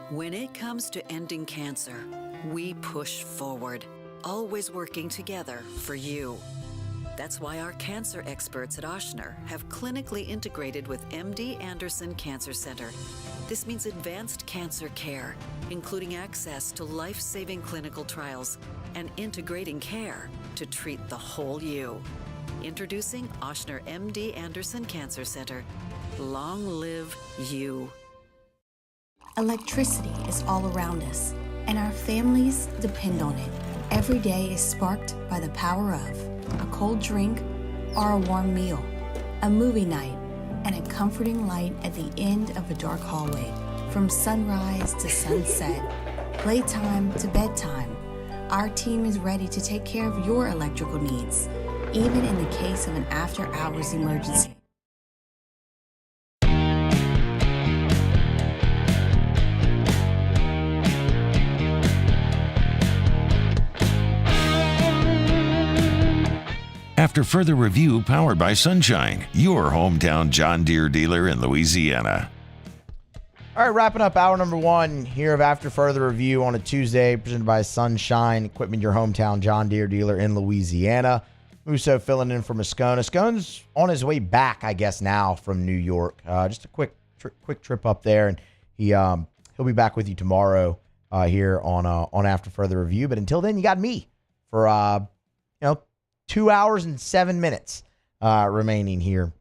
When it comes to ending cancer, we push forward, always working together for you. That's why our cancer experts at Ochsner have clinically integrated with MD Anderson Cancer Center. This means advanced cancer care, including access to life-saving clinical trials and integrating care to treat the whole you. Introducing Ochsner MD Anderson Cancer Center. Long live you. Electricity is all around us, and our families depend on it. Every day is sparked by the power of a cold drink or a warm meal, a movie night, and a comforting light at the end of a dark hallway. From sunrise to sunset, playtime to bedtime, our team is ready to take care of your electrical needs, even in the case of an after-hours emergency. After further review, powered by Sunshine, your hometown John Deere dealer in Louisiana. All right, wrapping up hour number one here of After Further Review on a Tuesday, presented by Sunshine Equipment, your hometown John Deere dealer in Louisiana. Musso filling in for Moscona. Moscona's on his way back, I guess, now from New York. Just a quick trip up there, and he'll be back with you tomorrow here on After Further Review. But until then, you got me for 2 hours and 7 minutes remaining here.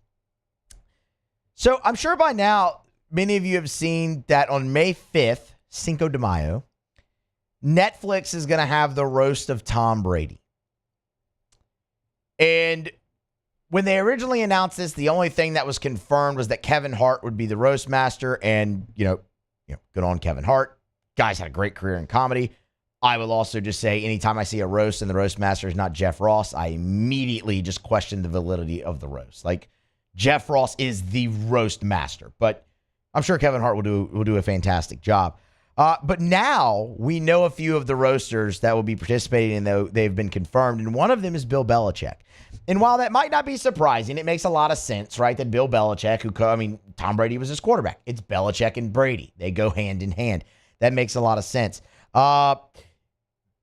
So I'm sure by now many of you have seen that on May 5th, Cinco de Mayo, Netflix is going to have the roast of Tom Brady. And when they originally announced this, the only thing that was confirmed was that Kevin Hart would be the roast master. And, good on Kevin Hart. Guy's had a great career in comedy. I will also just say anytime I see a roast and the roast master is not Jeff Ross, I immediately just question the validity of the roast. Like, Jeff Ross is the roast master, but I'm sure Kevin Hart will do a fantastic job. But now we know a few of the roasters that will be participating, and they've been confirmed, and one of them is Bill Belichick. And while that might not be surprising, it makes a lot of sense, right? That Bill Belichick, Tom Brady was his quarterback. It's Belichick and Brady. They go hand in hand. That makes a lot of sense.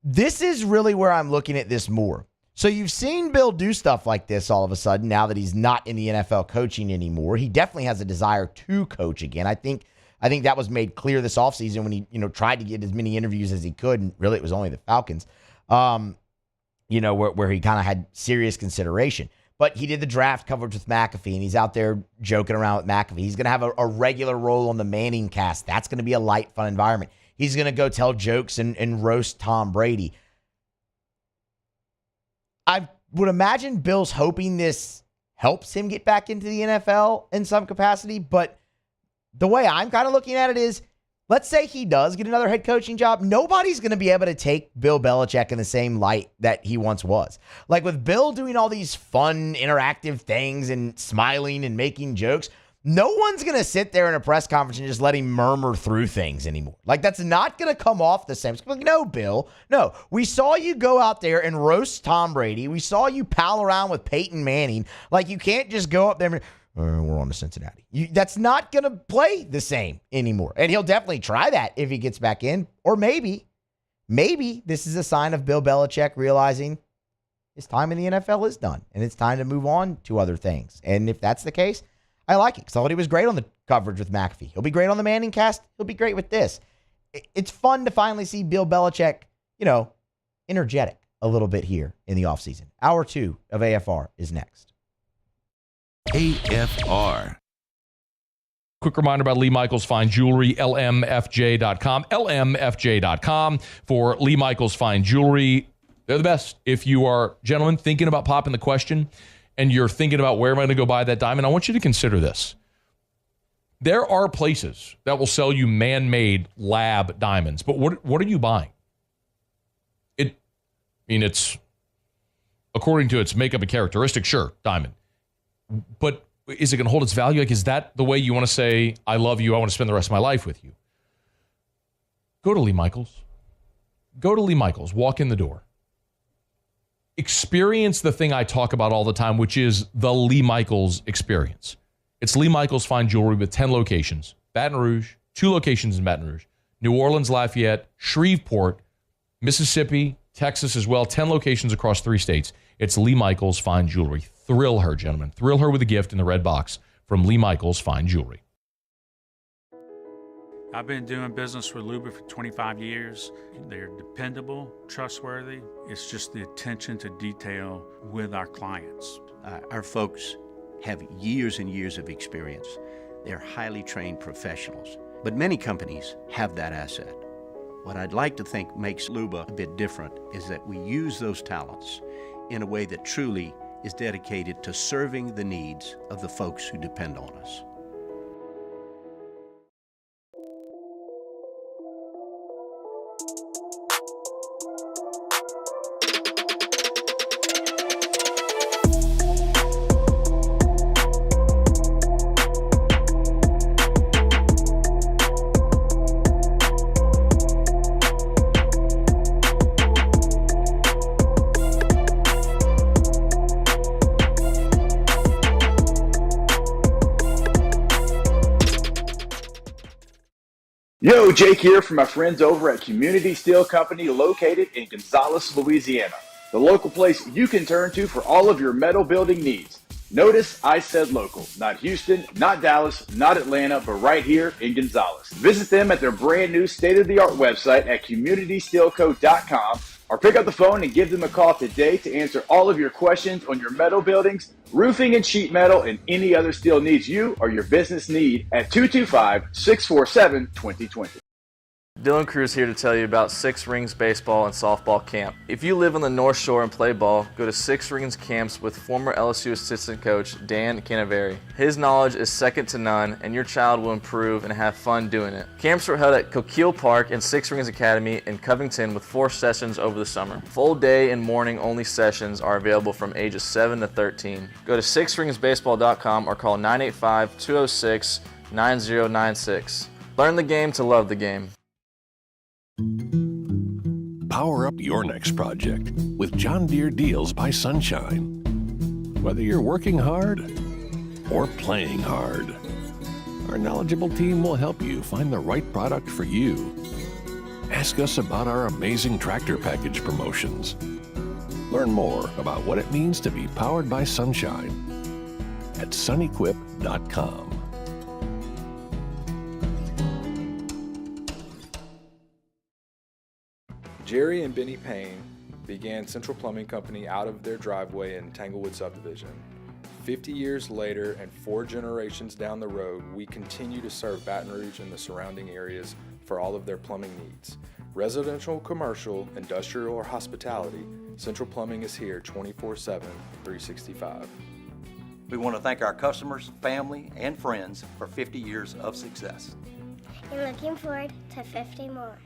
This is really where I'm looking at this more. So you've seen Bill do stuff like this all of a sudden now that he's not in the NFL coaching anymore. He definitely has a desire to coach again. I think that was made clear this offseason when he, tried to get as many interviews as he could, and really it was only the Falcons, where he kind of had serious consideration. But he did the draft coverage with McAfee, and he's out there joking around with McAfee. He's going to have a regular role on the Manning cast. That's going to be a light, fun environment. He's going to go tell jokes and roast Tom Brady. I would imagine Bill's hoping this helps him get back into the NFL in some capacity, but the way I'm kind of looking at it is, let's say he does get another head coaching job. Nobody's going to be able to take Bill Belichick in the same light that he once was. Like with Bill doing all these fun, interactive things and smiling and making jokes, no one's going to sit there in a press conference and just let him murmur through things anymore. Like, that's not going to come off the same. Like, no, Bill. No. We saw you go out there and roast Tom Brady. We saw you pal around with Peyton Manning. Like, you can't just go up there and, we're on to Cincinnati. That's not going to play the same anymore. And he'll definitely try that if he gets back in. Or maybe this is a sign of Bill Belichick realizing his time in the NFL is done, and it's time to move on to other things. And if that's the case, I like it because I thought he was great on the coverage with McAfee. He'll be great on the Manning cast. He'll be great with this. It's fun to finally see Bill Belichick, energetic a little bit here in the offseason. Hour 2 of AFR is next. AFR. Quick reminder about Lee Michaels Fine Jewelry, lmfj.com. lmfj.com for Lee Michaels Fine Jewelry. They're the best. If you are, gentlemen, thinking about popping the question and you're thinking about where am I going to go buy that diamond, I want you to consider this. There are places that will sell you man-made lab diamonds, but what are you buying? It's according to its makeup and characteristics, sure, diamond. But is it going to hold its value? Like, is that the way you want to say, I love you, I want to spend the rest of my life with you? Go to Lee Michaels. Go to Lee Michaels. Walk in the door. Experience the thing I talk about all the time, which is the Lee Michaels experience. It's Lee Michaels Fine Jewelry with 10 locations. Baton Rouge, 2 locations in Baton Rouge. New Orleans, Lafayette, Shreveport, Mississippi, Texas as well. 10 locations across 3 states. It's Lee Michaels Fine Jewelry. Thrill her, gentlemen. Thrill her with a gift in the red box from Lee Michaels Fine Jewelry. I've been doing business with Luba for 25 years. They're dependable, trustworthy. It's just the attention to detail with our clients. Our folks have years and years of experience. They're highly trained professionals. But many companies have that asset. What I'd like to think makes Luba a bit different is that we use those talents in a way that truly is dedicated to serving the needs of the folks who depend on us. Yo, Jake here from my friends over at Community Steel Company located in Gonzales, Louisiana. The local place you can turn to for all of your metal building needs. Notice I said local, not Houston, not Dallas, not Atlanta, but right here in Gonzales. Visit them at their brand new state-of-the-art website at communitysteelco.com or pick up the phone and give them a call today to answer all of your questions on your metal buildings, roofing and sheet metal, and any other steel needs you or your business need at 225-647-2020. Dylan Cruz here to tell you about Six Rings Baseball and Softball Camp. If you live on the North Shore and play ball, go to Six Rings Camps with former LSU assistant coach Dan Canaveri. His knowledge is second to none, and your child will improve and have fun doing it. Camps were held at Coquille Park and Six Rings Academy in Covington with 4 sessions over the summer. Full day and morning only sessions are available from ages 7 to 13. Go to sixringsbaseball.com or call 985-206-9096. Learn the game to love the game. Power up your next project with John Deere Deals by Sunshine. Whether you're working hard or playing hard, our knowledgeable team will help you find the right product for you. Ask us about our amazing tractor package promotions. Learn more about what it means to be powered by Sunshine at sunequip.com. Jerry and Benny Payne began Central Plumbing Company out of their driveway in Tanglewood Subdivision. 50 years later and 4 generations down the road, we continue to serve Baton Rouge and the surrounding areas for all of their plumbing needs. Residential, commercial, industrial, or hospitality, Central Plumbing is here 24/7, 365. We want to thank our customers, family, and friends for 50 years of success. And looking forward to 50 more.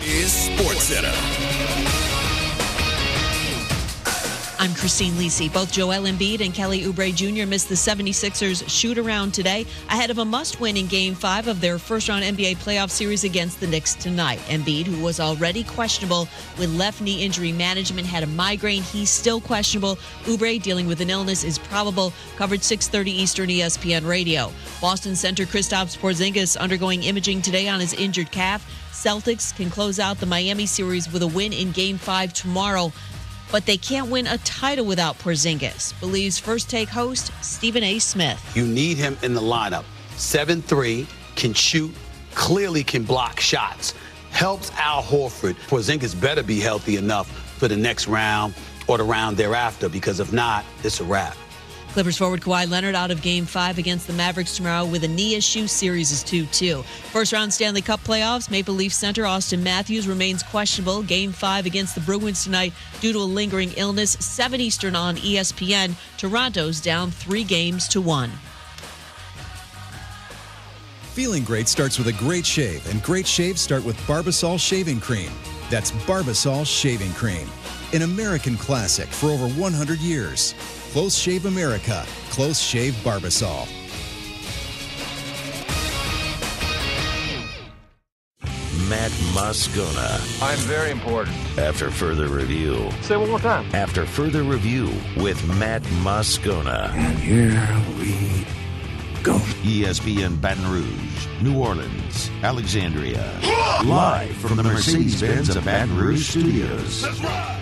Is SportsCenter. I'm Christine Lisi. Both Joel Embiid and Kelly Oubre Jr. missed the 76ers shoot-around today ahead of a must-win in Game 5 of their first-round NBA playoff series against the Knicks tonight. Embiid, who was already questionable with left knee injury management, had a migraine. He's still questionable. Oubre, dealing with an illness, is probable. Covered 6:30 Eastern ESPN Radio. Boston center Kristaps Porzingis undergoing imaging today on his injured calf. Celtics can close out the Miami series with a win in Game 5 tomorrow. But they can't win a title without Porzingis, believes First Take host Stephen A. Smith. You need him in the lineup. 7'3", can shoot, clearly can block shots. Helps Al Horford. Porzingis better be healthy enough for the next round or the round thereafter, because if not, it's a wrap. Clippers forward Kawhi Leonard out of Game 5 against the Mavericks tomorrow with a knee issue. Series is 2-2. First-round Stanley Cup playoffs. Maple Leaf center Austin Matthews remains questionable. Game 5 against the Bruins tonight due to a lingering illness. 7 Eastern on ESPN. Toronto's down 3-1. Feeling great starts with a great shave, and great shaves start with Barbasol Shaving Cream. That's Barbasol Shaving Cream, an American classic for over 100 years. Close Shave America. Close Shave Barbasol. Matt Moscona. I'm very important. After further review. Say it one more time. After further review with Matt Moscona. And here we go. ESPN Baton Rouge, New Orleans, Alexandria. Live from the Mercedes-Benz of Baton Rouge studios. That's right.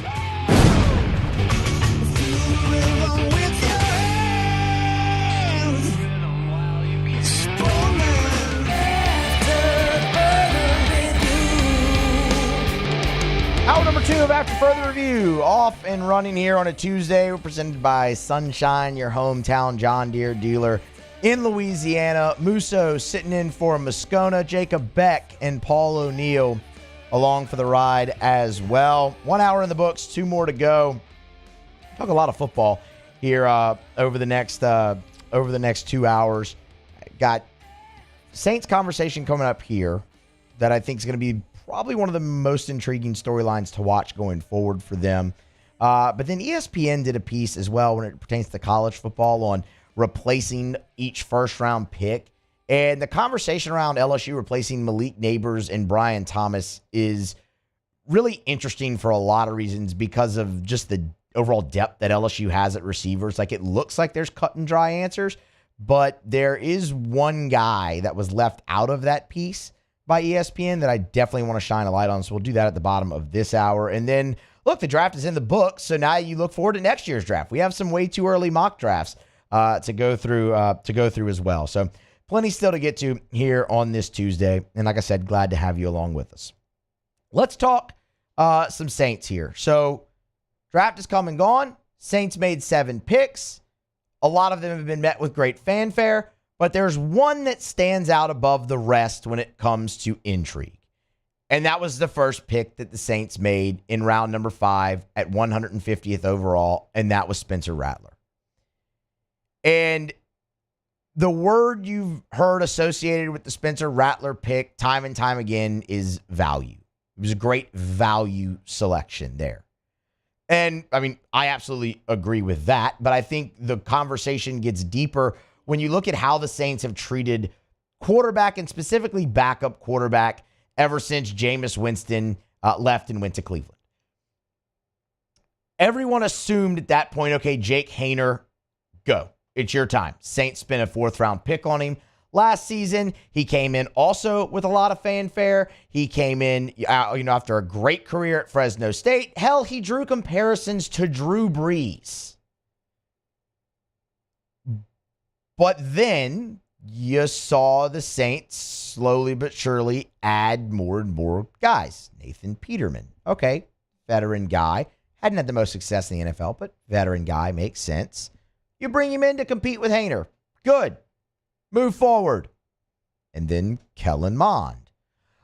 Hour number 2 of After Further Review, off and running here on a Tuesday. We're presented by Sunshine, your hometown John Deere dealer in Louisiana. Musso sitting in for Moscona, Jacob Beck, and Paul O'Neill along for the ride as well. 1 hour in the books, 2 more to go. Talk a lot of football here over the next 2 hours. Got Saints conversation coming up here that I think is going to be probably one of the most intriguing storylines to watch going forward for them. But then ESPN did a piece as well when it pertains to college football on replacing each first-round pick. And the conversation around LSU replacing Malik Neighbors and Brian Thomas is really interesting for a lot of reasons because of just the overall depth that LSU has at receivers. Like, it looks like there's cut and dry answers, but there is one guy that was left out of that piece by ESPN that I definitely want to shine a light on. So we'll do that at the bottom of this hour. And then, look, the draft is in the books, so now you look forward to next year's draft. We have some way too early mock drafts to go through as well. So plenty still to get to here on this Tuesday. And like I said, glad to have you along with us. Let's talk some Saints here. So draft is come and gone. Saints made 7 picks. A lot of them have been met with great fanfare. But there's one that stands out above the rest when it comes to intrigue. And that was the first pick that the Saints made in round number 5 at 150th overall, and that was Spencer Rattler. And the word you've heard associated with the Spencer Rattler pick time and time again is value. It was a great value selection there. And, I mean, I absolutely agree with that, but I think the conversation gets deeper when you look at how the Saints have treated quarterback and specifically backup quarterback ever since Jameis Winston left and went to Cleveland. Everyone assumed at that point, okay, Jake Haener, go. It's your time. Saints spent a 4th-round pick on him last season. He came in also with a lot of fanfare. He came in after a great career at Fresno State. Hell, he drew comparisons to Drew Brees. But then you saw the Saints slowly but surely add more and more guys. Nathan Peterman. Okay, veteran guy. Hadn't had the most success in the NFL, but veteran guy makes sense. You bring him in to compete with Haener. Good. Move forward. And then Kellen Mond.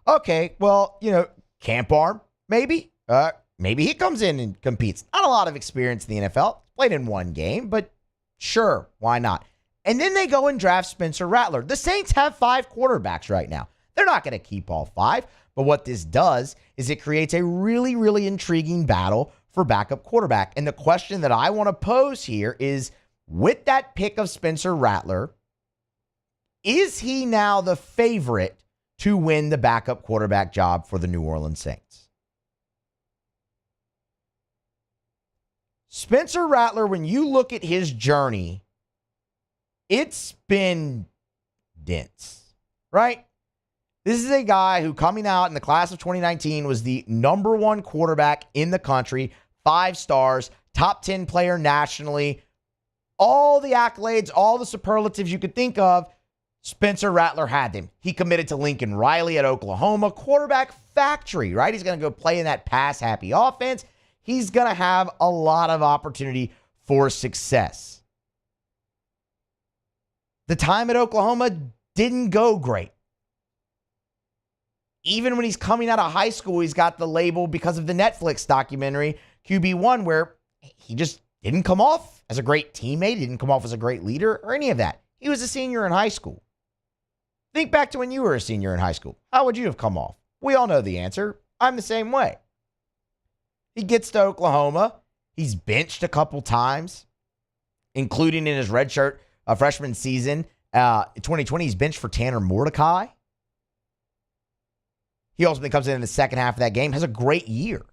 Okay, well, camp arm, maybe. Maybe he comes in and competes. Not a lot of experience in the NFL. Played in 1 game, but sure, why not? And then they go and draft Spencer Rattler. The Saints have 5 quarterbacks right now. They're not going to keep all 5. But what this does is it creates a really, really intriguing battle for backup quarterback. And the question that I want to pose here is, with that pick of Spencer Rattler, is he now the favorite to win the backup quarterback job for the New Orleans Saints? Spencer Rattler, when you look at his journey, it's been dense, right? This is a guy who, coming out in the class of 2019, was the number one quarterback in the country, 5 stars, top 10 player nationally, all the accolades, all the superlatives you could think of. Spencer Rattler had them. He committed to Lincoln Riley at Oklahoma, quarterback factory, right? He's going to go play in that pass-happy offense. He's going to have a lot of opportunity for success. The time at Oklahoma didn't go great. Even when he's coming out of high school, he's got the label, because of the Netflix documentary, QB1, where he just didn't come off as a great teammate, didn't come off as a great leader, or any of that. He was a senior in high school. Think back to when you were a senior in high school. How would you have come off? We all know the answer. I'm the same way. He gets to Oklahoma. He's benched a couple times, including in his redshirt freshman season. In 2020, he's benched for Tanner Mordecai. He ultimately comes in the second half of that game, has a great year.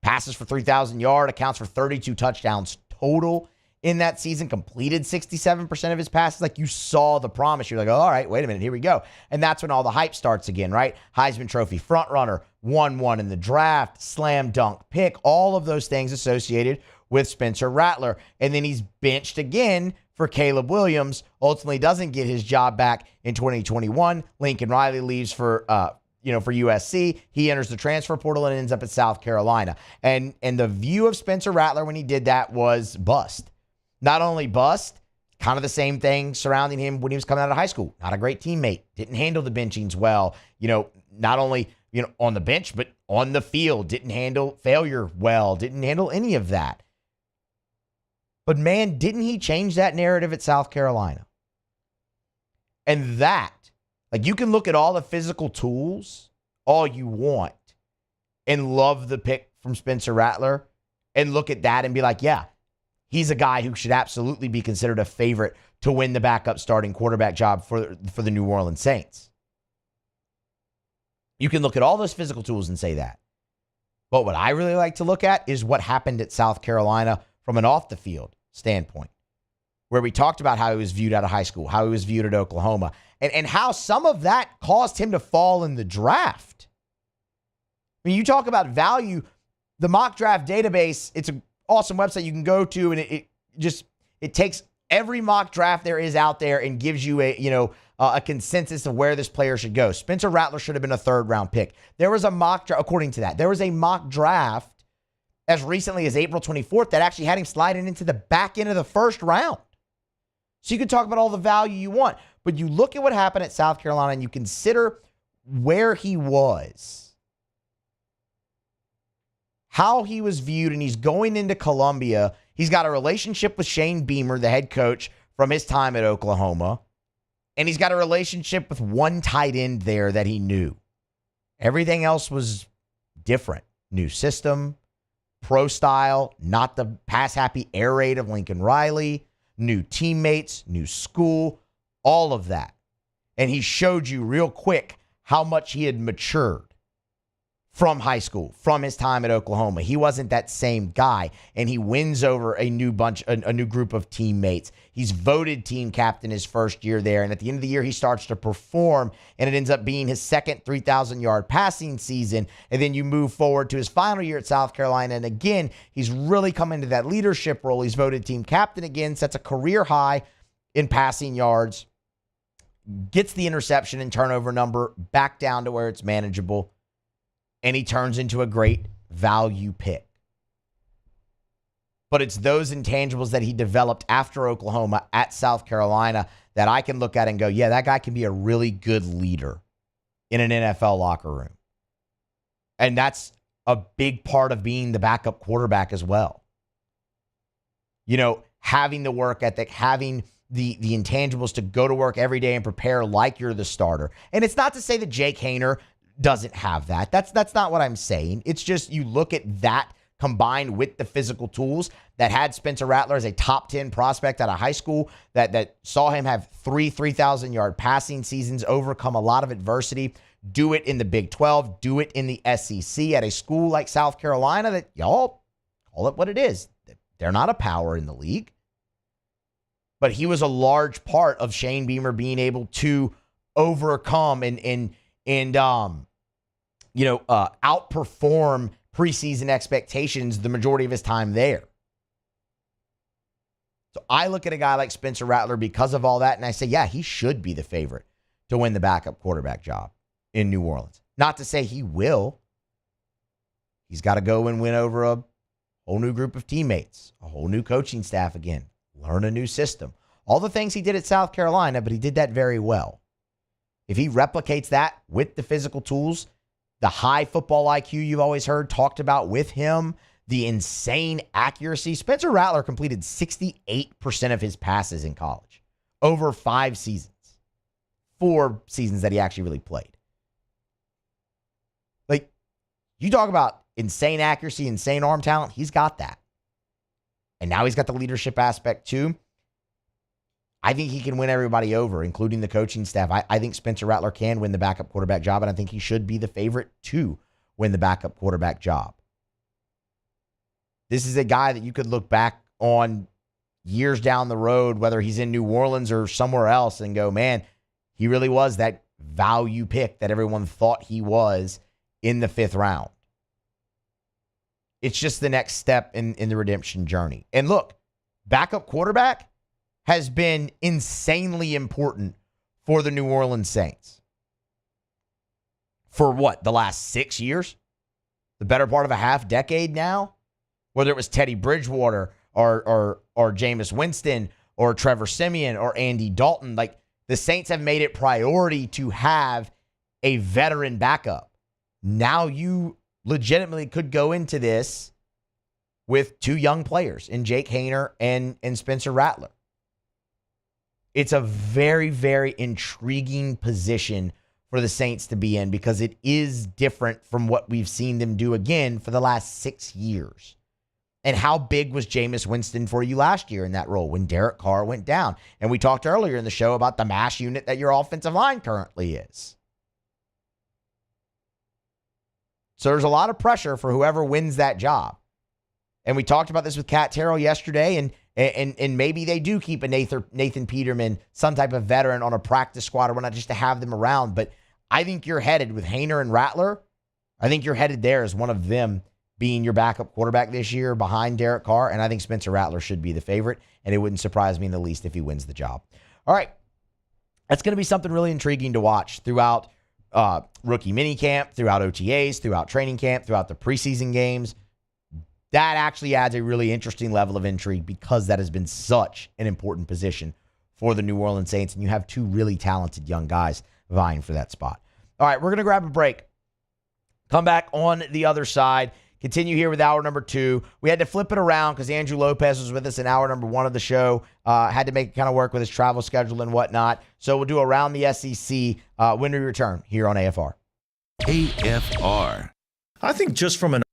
Passes for 3,000 yards, accounts for 32 touchdowns total in that season, completed 67% of his passes. Like, you saw the promise. You're like, oh, all right, wait a minute, here we go. And that's when all the hype starts again, right? Heisman Trophy frontrunner, 1-1 in the draft, slam dunk pick, all of those things associated with Spencer Rattler. And then he's benched again for Caleb Williams, ultimately doesn't get his job back in 2021. Lincoln Riley leaves for USC. He enters the transfer portal and ends up at South Carolina. And the view of Spencer Rattler when he did that was bust. Not only bust, kind of the same thing surrounding him when he was coming out of high school. Not a great teammate. Didn't handle the benchings well. Not only, on the bench, but on the field. Didn't handle failure well. Didn't handle any of that. But man, didn't he change that narrative at South Carolina? And that, like, you can look at all the physical tools all you want and love the pick from Spencer Rattler and look at that and be like, yeah, he's a guy who should absolutely be considered a favorite to win the backup starting quarterback job for the New Orleans Saints. You can look at all those physical tools and say that. But what I really like to look at is what happened at South Carolina from an off-the-field standpoint, where we talked about how he was viewed out of high school, how he was viewed at Oklahoma, and how some of that caused him to fall in the draft. When you talk about value, the mock draft database, it's an awesome website you can go to, and it takes every mock draft there is out there and gives you a consensus of where this player should go. Spencer Rattler should have been a 3rd-round pick. There was a mock draft, according to that, there was a mock draft as recently as April 24th that actually had him sliding into the back end of the 1st round. So you can talk about all the value you want, but you look at what happened at South Carolina and you consider where he was, how he was viewed, and he's going into Columbia. He's got a relationship with Shane Beamer, the head coach from his time at Oklahoma, and he's got a relationship with one tight end there that he knew. Everything else was different. New system, pro style, not the pass-happy air raid of Lincoln Riley, new teammates, new school, all of that. And he showed you real quick how much he had matured from high school, from his time at Oklahoma. He wasn't that same guy, and he wins over a new group of teammates. He's voted team captain his first year there, and at the end of the year, he starts to perform, and it ends up being his second 3,000-yard passing season, and then you move forward to his final year at South Carolina, and again, he's really come into that leadership role. He's voted team captain again, sets a career high in passing yards, gets the interception and turnover number back down to where it's manageable, and he turns into a great value pick. But it's those intangibles that he developed after Oklahoma at South Carolina that I can look at and go, yeah, that guy can be a really good leader in an NFL locker room. And that's a big part of being the backup quarterback as well. Having the work ethic, having the intangibles to go to work every day and prepare like you're the starter. And it's not to say that Jake Haener doesn't have that. That's not what I'm saying. It's just you look at that combined with the physical tools that had Spencer Rattler as a top 10 prospect out of high school, that saw him have 3,000-yard passing seasons, overcome a lot of adversity, do it in the Big 12, do it in the SEC at a school like South Carolina that y'all call it what it is. They're not a power in the league. But he was a large part of Shane Beamer being able to overcome and outperform preseason expectations the majority of his time there. So I look at a guy like Spencer Rattler because of all that, and I say, yeah, he should be the favorite to win the backup quarterback job in New Orleans. Not to say he will. He's got to go and win over a whole new group of teammates, a whole new coaching staff again, learn a new system. All the things he did at South Carolina, but he did that very well. If he replicates that with the physical tools, the high football IQ you've always heard talked about with him, the insane accuracy. Spencer Rattler completed 68% of his passes in college over 5 seasons. 4 seasons that he actually really played. Like, you talk about insane accuracy, insane arm talent, he's got that. And now he's got the leadership aspect too. I think he can win everybody over, including the coaching staff. I think Spencer Rattler can win the backup quarterback job, and I think he should be the favorite to win the backup quarterback job. This is a guy that you could look back on years down the road, whether he's in New Orleans or somewhere else, and go, man, he really was that value pick that everyone thought he was in the 5th round. It's just the next step in the redemption journey. And look, backup quarterback has been insanely important for the New Orleans Saints. For what, the last 6 years? The better part of a half decade now? Whether it was Teddy Bridgewater or Jameis Winston or Trevor Siemian or Andy Dalton, like, the Saints have made it priority to have a veteran backup. Now you legitimately could go into this with 2 young players in Jake Haener and Spencer Rattler. It's a very, very intriguing position for the Saints to be in because it is different from what we've seen them do again for the last 6 years. And how big was Jameis Winston for you last year in that role when Derek Carr went down? And we talked earlier in the show about the mash unit that your offensive line currently is. So there's a lot of pressure for whoever wins that job. And we talked about this with Cat Terrell yesterday, and maybe they do keep a Nathan Peterman, some type of veteran, on a practice squad or whatnot just to have them around. But I think you're headed with Haener and Rattler. I think you're headed there as one of them being your backup quarterback this year behind Derek Carr. And I think Spencer Rattler should be the favorite. And it wouldn't surprise me in the least if he wins the job. All right. That's going to be something really intriguing to watch throughout rookie minicamp, throughout OTAs, throughout training camp, throughout the preseason games. That actually adds a really interesting level of intrigue because that has been such an important position for the New Orleans Saints, and you have 2 really talented young guys vying for that spot. All right, we're going to grab a break. Come back on the other side. Continue here with hour number 2. We had to flip it around because Andrew Lopez was with us in hour number 1 of the show. Had to make it kind of work with his travel schedule and whatnot. So we'll do Around the SEC when we return here on AFR. AFR. I think just from an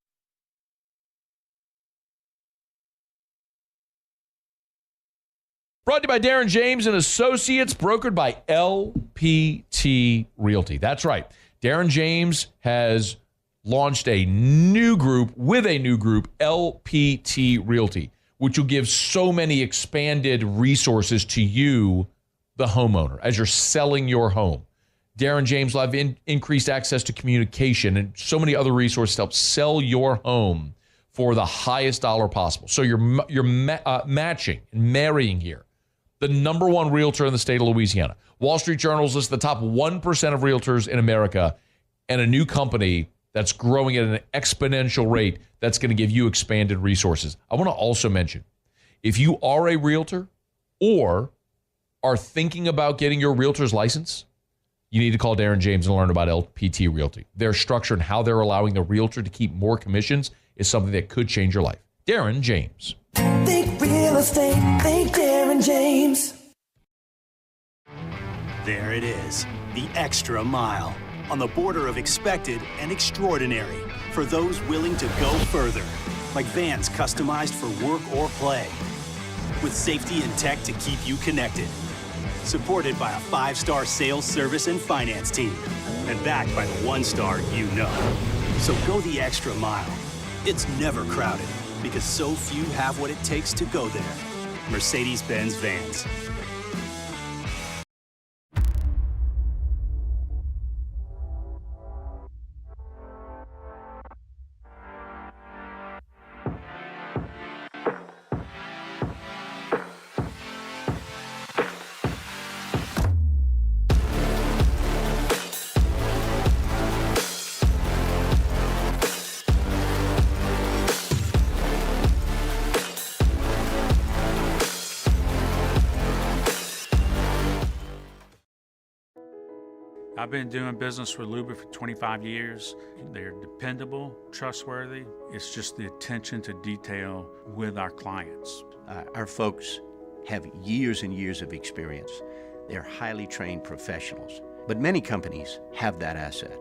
Brought to you by Darren James and Associates, brokered by LPT Realty. That's right. Darren James has launched a new group, LPT Realty, which will give so many expanded resources to you, the homeowner, as you're selling your home. Darren James will have increased access to communication and so many other resources to help sell your home for the highest dollar possible. So you're matching and marrying here the number 1 realtor in the state of Louisiana. Wall Street Journal's lists the top 1% of realtors in America, and a new company that's growing at an exponential rate that's going to give you expanded resources. I want to also mention, if you are a realtor or are thinking about getting your realtor's license, you need to call Darren James and learn about LPT Realty. Their structure and how they're allowing the realtor to keep more commissions is something that could change your life. Darren James. Think real estate, think Darren James. There it is, the extra mile, on the border of expected and extraordinary, for those willing to go further. like vans customized for work or play, with safety and tech to keep you connected. Supported by a 5-star sales, service, and finance team, and backed by the 1-star you know. So go the extra mile. It's never crowded, because so few have what it takes to go there. Mercedes-Benz Vans. I've been doing business with Luba for 25 years. They're dependable, trustworthy. It's just the attention to detail with our clients. Our folks have years and years of experience. They're highly trained professionals, but many companies have that asset.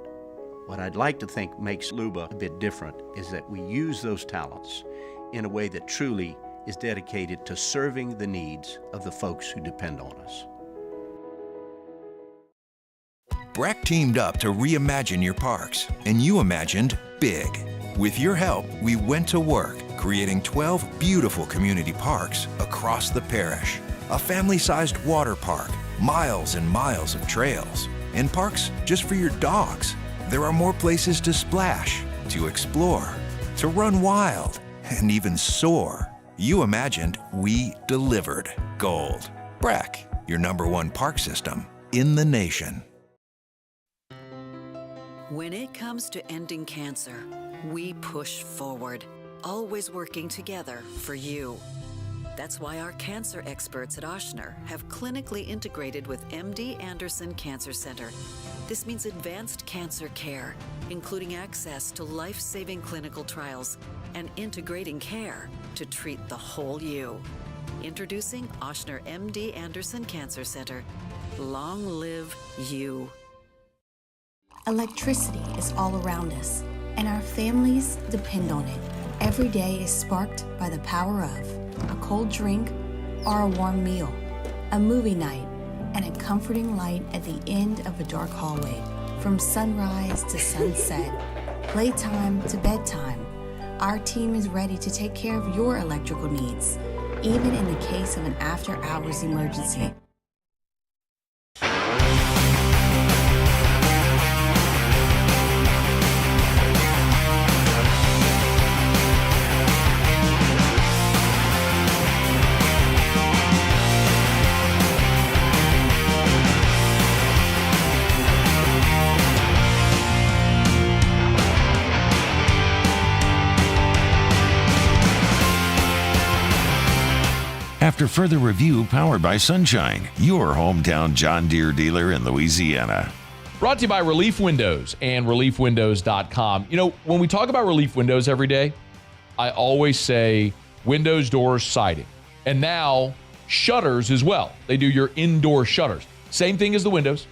What I'd like to think makes Luba a bit different is that we use those talents in a way that truly is dedicated to serving the needs of the folks who depend on us. Breck teamed up to reimagine your parks, and you imagined big. With your help, we went to work, creating 12 beautiful community parks across the parish. A family-sized water park, miles and miles of trails, and parks just for your dogs. There are more places to splash, to explore, to run wild, and even soar. You imagined, we delivered. Gold. Breck, your #1 park system in the nation. When it comes to ending cancer, we push forward, always working together for you. That's why our cancer experts at Ochsner have clinically integrated with MD Anderson Cancer Center. This means advanced cancer care, including access to life-saving clinical trials and integrating care to treat the whole you. Introducing Ochsner MD Anderson Cancer Center. Long live you. Electricity is all around us, and our families depend on it. Every day is sparked by the power of a cold drink or a warm meal, a movie night, and a comforting light at the end of a dark hallway. From sunrise to sunset, playtime to bedtime, our team is ready to take care of your electrical needs, even in the case of an after-hours emergency. After further review, powered by Sunshine, your hometown John Deere dealer in Louisiana. Brought to you by Relief Windows and ReliefWindows.com. You know, when we talk about Relief Windows every day, I always say windows, doors, siding. And now shutters as well. They do your indoor shutters. Same thing as the windows.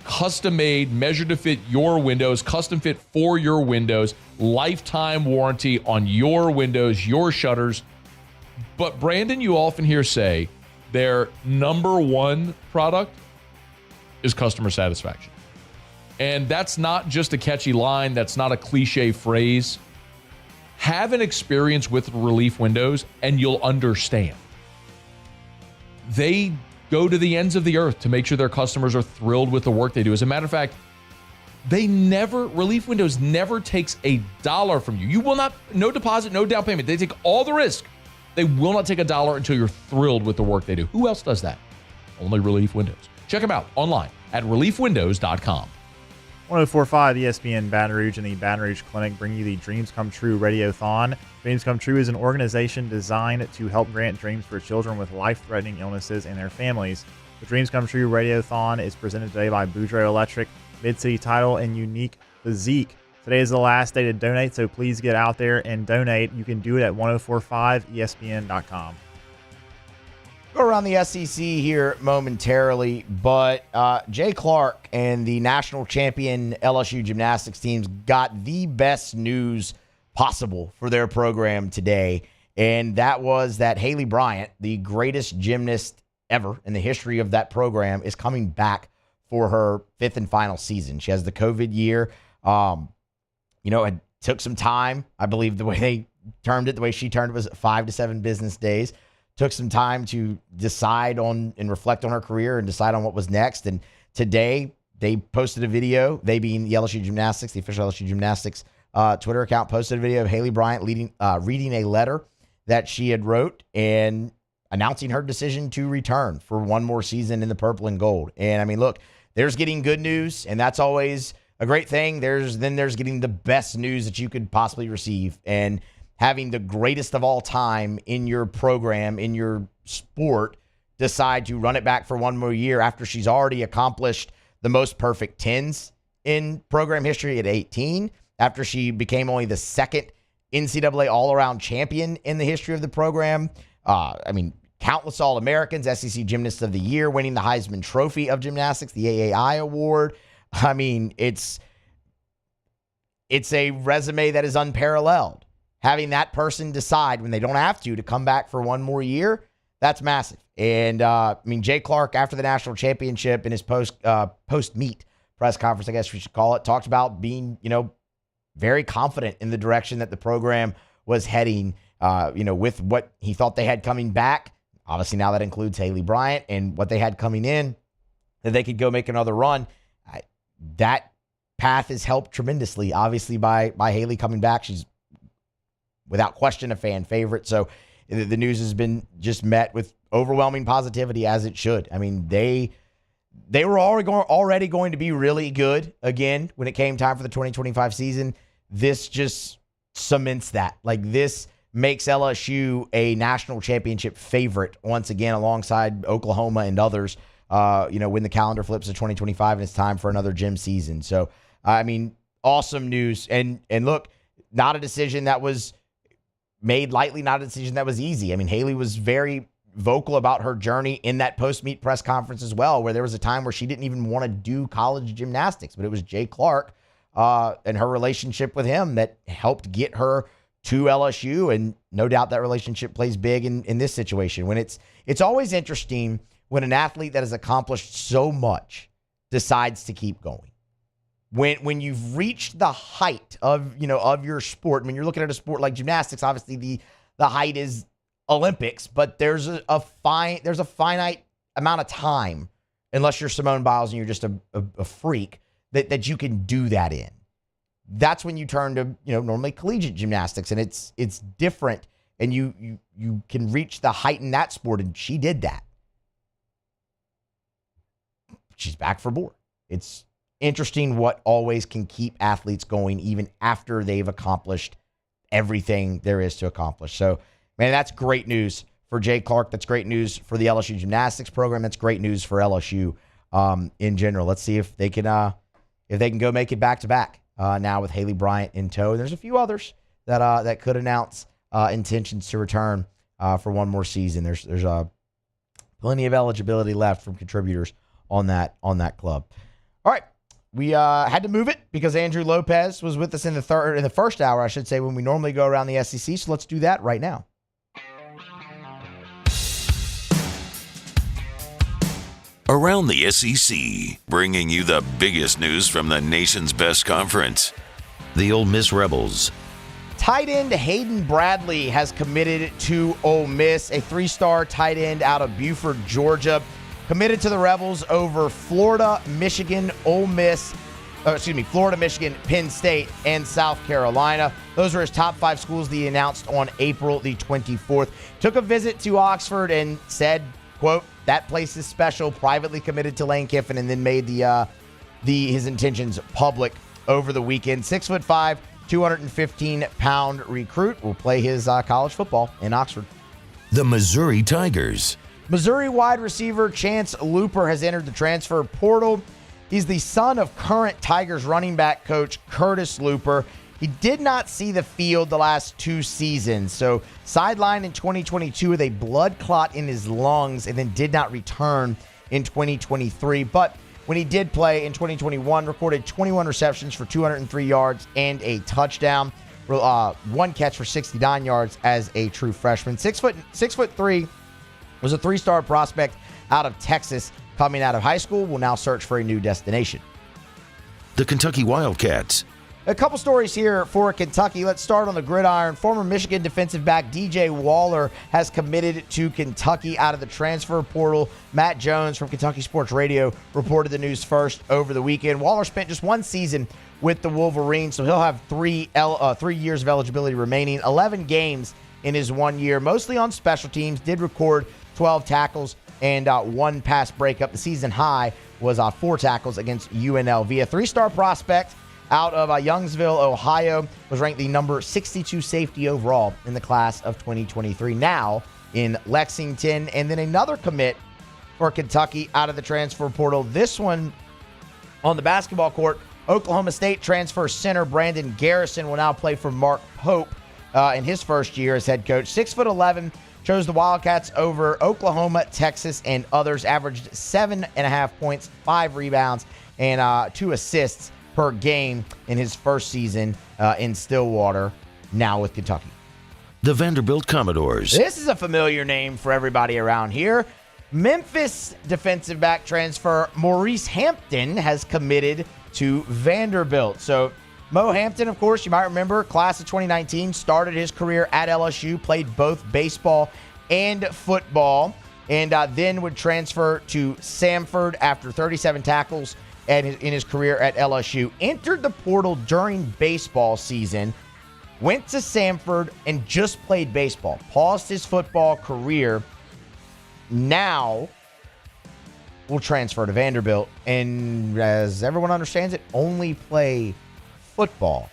Custom made, measured to fit your windows, custom fit for your windows, lifetime warranty on your windows, your shutters. But Brandon, you often hear say their #1 product is customer satisfaction. And that's not just a catchy line. That's not a cliche phrase. Have an experience with Relief Windows and you'll understand. They go to the ends of the earth to make sure their customers are thrilled with the work they do. As a matter of fact, Relief Windows never takes a dollar from you. You will not, no deposit, no down payment. They take all the risk. They will not take a dollar until you're thrilled with the work they do. Who else does that? Only Relief Windows. Check them out online at ReliefWindows.com. 104.5 ESPN Baton Rouge and the Baton Rouge Clinic bring you the Dreams Come True Radiothon. Dreams Come True is an organization designed to help grant dreams for children with life-threatening illnesses and their families. The Dreams Come True Radiothon is presented today by Boudreaux Electric, Mid-City Title, and Unique Physique. Today is the last day to donate, so please get out there and donate. You can do it at 1045ESPN.com. Go around the SEC here momentarily, but Jay Clark and the national champion LSU gymnastics teams got the best news possible for their program today. And that was that Haley Bryant, the greatest gymnast ever in the history of that program, is coming back for her 5th and final season. She has the COVID year. It took some time. I believe the way they termed it, the way she termed it, was 5 to 7 business days. Took some time to decide on and reflect on her career and decide on what was next. And today they posted a video, they being the LSU Gymnastics, the official LSU Gymnastics Twitter account, posted a video of Haley Bryant reading a letter that she had wrote and announcing her decision to return for one more season in the purple and gold. And I mean, look, there's getting good news, and that's always a great thing. There's getting the best news that you could possibly receive, and having the greatest of all time in your program, in your sport, decide to run it back for one more year after she's already accomplished the most perfect 10s in program history at 18, after she became only the second NCAA all-around champion in the history of the program. Countless All-Americans, SEC Gymnast of the Year, winning the Heisman Trophy of Gymnastics, the AAI Award. I mean, it's a resume that is unparalleled. Having that person decide when they don't have to come back for one more year, that's massive. And, Jay Clark, after the national championship in his post-meet press conference, I guess we should call it, talked about being, very confident in the direction that the program was heading, with what he thought they had coming back. Obviously, now that includes Haley Bryant, and what they had coming in, that they could go make another run. That path is helped tremendously, obviously, by Haley coming back. She's, without question, a fan favorite. So the news has been just met with overwhelming positivity, as it should. I mean, they were already going to be really good again when it came time for the 2025 season. This just cements that. Like, this makes LSU a national championship favorite once again, alongside Oklahoma and others, when the calendar flips to 2025 and it's time for another gym season. So, awesome news. And look, not a decision that was made lightly, not a decision that was easy. I mean, Haley was very vocal about her journey in that post-meet press conference as well, where there was a time where she didn't even want to do college gymnastics, but it was Jay Clark and her relationship with him that helped get her to LSU. And no doubt that relationship plays big in this situation. When it's always interesting when an athlete that has accomplished so much decides to keep going. When you've reached the height of your sport, when you're looking at a sport like gymnastics, obviously the height is Olympics, but there's a finite amount of time, unless you're Simone Biles and you're just a freak, that you can do that in. That's when you turn to normally collegiate gymnastics, and it's different, and you can reach the height in that sport, and she did that. She's back for more. It's interesting what always can keep athletes going even after they've accomplished everything there is to accomplish. So, man, that's great news for Jay Clark. That's great news for the LSU gymnastics program. That's great news for LSU in general. Let's see if they can go make it back-to-back now with Haley Bryant in tow. And there's a few others that could announce intentions to return for one more season. There's plenty of eligibility left from contributors on that club. All right. We had to move it because Andrew Lopez was with us in the first hour, I should say, when we normally go around the SEC. So let's do that right now. Around the SEC, bringing you the biggest news from the nation's best conference. The Ole Miss Rebels. Tight end Hayden Bradley has committed to Ole Miss, a 3-star tight end out of Buford, Georgia. Committed to the Rebels over Florida, Michigan, Penn State, and South Carolina. Those were his top 5 schools that he announced on April the 24th. Took a visit to Oxford and said, quote, "That place is special," privately committed to Lane Kiffin, and then made his intentions public over the weekend. 6'5", 215-pound recruit will play his college football in Oxford. The Missouri Tigers. Missouri wide receiver Chance Looper has entered the transfer portal. He's the son of current Tigers running back coach Curtis Looper. He did not see the field the last 2 seasons, so sidelined in 2022 with a blood clot in his lungs and then did not return in 2023. But when he did play in 2021, recorded 21 receptions for 203 yards and a touchdown. one catch for 69 yards as a true freshman. 6'3", was a 3-star prospect out of Texas coming out of high school, will now search for a new destination. The Kentucky Wildcats. A couple stories here for Kentucky. Let's start on the gridiron. Former Michigan defensive back DJ Waller has committed to Kentucky out of the transfer portal. Matt Jones from Kentucky Sports Radio reported the news first over the weekend. Waller spent just one season with the Wolverines, so he'll have 3 years of eligibility remaining, 11 games in his 1 year, mostly on special teams, did record 12 tackles and 1 pass breakup. The season high was 4 tackles against UNLV. A 3-star prospect out of Youngsville, Ohio, was ranked the number 62 safety overall in the class of 2023, now in Lexington. And then another commit for Kentucky out of the transfer portal. This one on the basketball court. Oklahoma State transfer center Brandon Garrison will now play for Mark Pope in his first year as head coach. 6'11", chose the Wildcats over Oklahoma, Texas, and others. Averaged 7.5 points, 5 rebounds, and 2 assists per game in his first season in Stillwater, now with Kentucky. The Vanderbilt Commodores. This is a familiar name for everybody around here. Memphis defensive back transfer Maurice Hampton has committed to Vanderbilt. So Mo Hampton, of course, you might remember, class of 2019, started his career at LSU, played both baseball and football, and then would transfer to Samford after 37 tackles in his career at LSU. Entered the portal during baseball season, went to Samford and just played baseball. Paused his football career. Now will transfer to Vanderbilt, and as everyone understands it, only play football.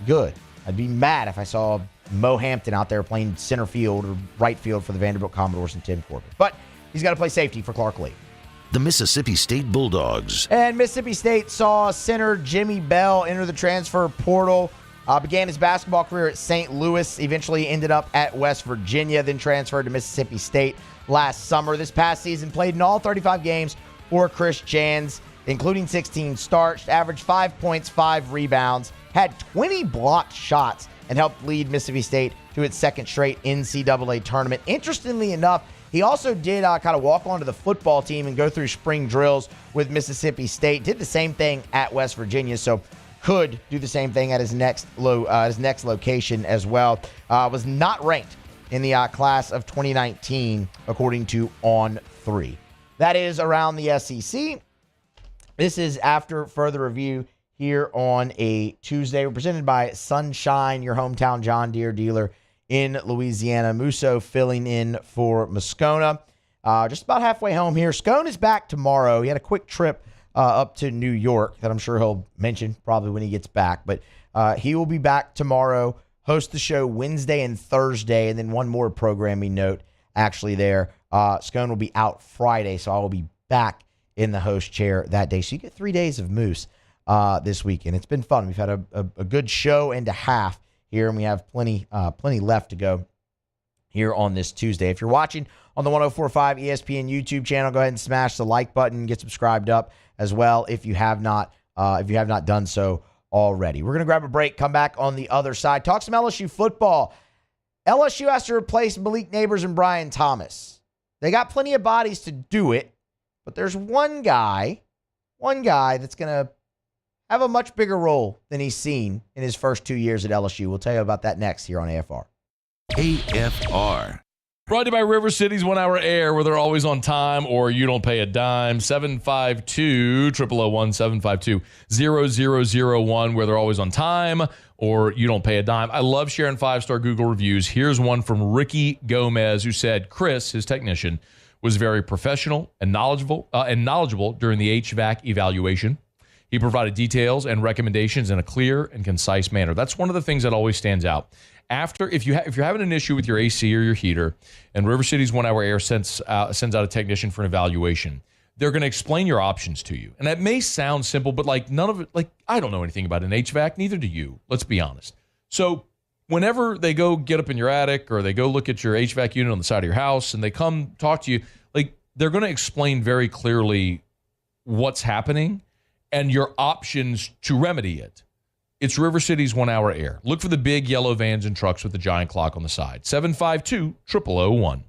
Good. I'd be mad if I saw Mo Hampton out there playing center field or right field for the Vanderbilt Commodores in Tim Corbett. But he's got to play safety for Clark Lee. The Mississippi State Bulldogs. And Mississippi State saw center Jimmy Bell enter the transfer portal. Began his basketball career at St. Louis, eventually ended up at West Virginia, then transferred to Mississippi State last summer. This past season, played in all 35 games for Chris Jans, including 16 starts, averaged 5 points, 5 rebounds, had 20 blocked shots, and helped lead Mississippi State to its second straight NCAA tournament. Interestingly enough, he also did kind of walk onto the football team and go through spring drills with Mississippi State. Did the same thing at West Virginia, so could do the same thing at his next location as well. Was not ranked in the class of 2019, according to On3. That is around the SEC. This is after further review here on a Tuesday. We're presented by Sunshine, your hometown John Deere dealer in Louisiana. Musso filling in for Moscona. Just about halfway home here. Scone is back tomorrow. He had a quick trip up to New York that I'm sure he'll mention probably when he gets back. But he will be back tomorrow, host the show Wednesday and Thursday, and then one more programming note actually there. Scone will be out Friday, so I will be back in the host chair that day. So you get 3 days of Moose this weekend. It's been fun. We've had a good show and a half here, and we have plenty left to go here on this Tuesday. If you're watching on the 104.5 ESPN YouTube channel, go ahead and smash the like button, get subscribed up as well if you have not done so already. We're going to grab a break, come back on the other side, talk some LSU football. LSU has to replace Malik Neighbors and Brian Thomas. They got plenty of bodies to do it, but there's one guy that's going to have a much bigger role than he's seen in his first 2 years at LSU. We'll tell you about that next here on AFR. AFR. Brought to you by River City's 1 Hour Air, where they're always on time or you don't pay a dime. 752-0001-752-0001, where they're always on time or you don't pay a dime. I love sharing 5-star Google reviews. Here's one from Ricky Gomez, who said Chris, his technician, was very professional and knowledgeable during the HVAC evaluation. He provided details and recommendations in a clear and concise manner. That's one of the things that always stands out. If you're having an issue with your AC or your heater, and River City's 1 Hour Air sends out a technician for an evaluation, they're going to explain your options to you. And that may sound simple, but none of it, I don't know anything about an HVAC, neither do you. Let's be honest. So whenever they go get up in your attic or they go look at your HVAC unit on the side of your house and they come talk to you, they're going to explain very clearly what's happening and your options to remedy it. It's River City's 1 Hour Air. Look for the big yellow vans and trucks with the giant clock on the side. 752-0001.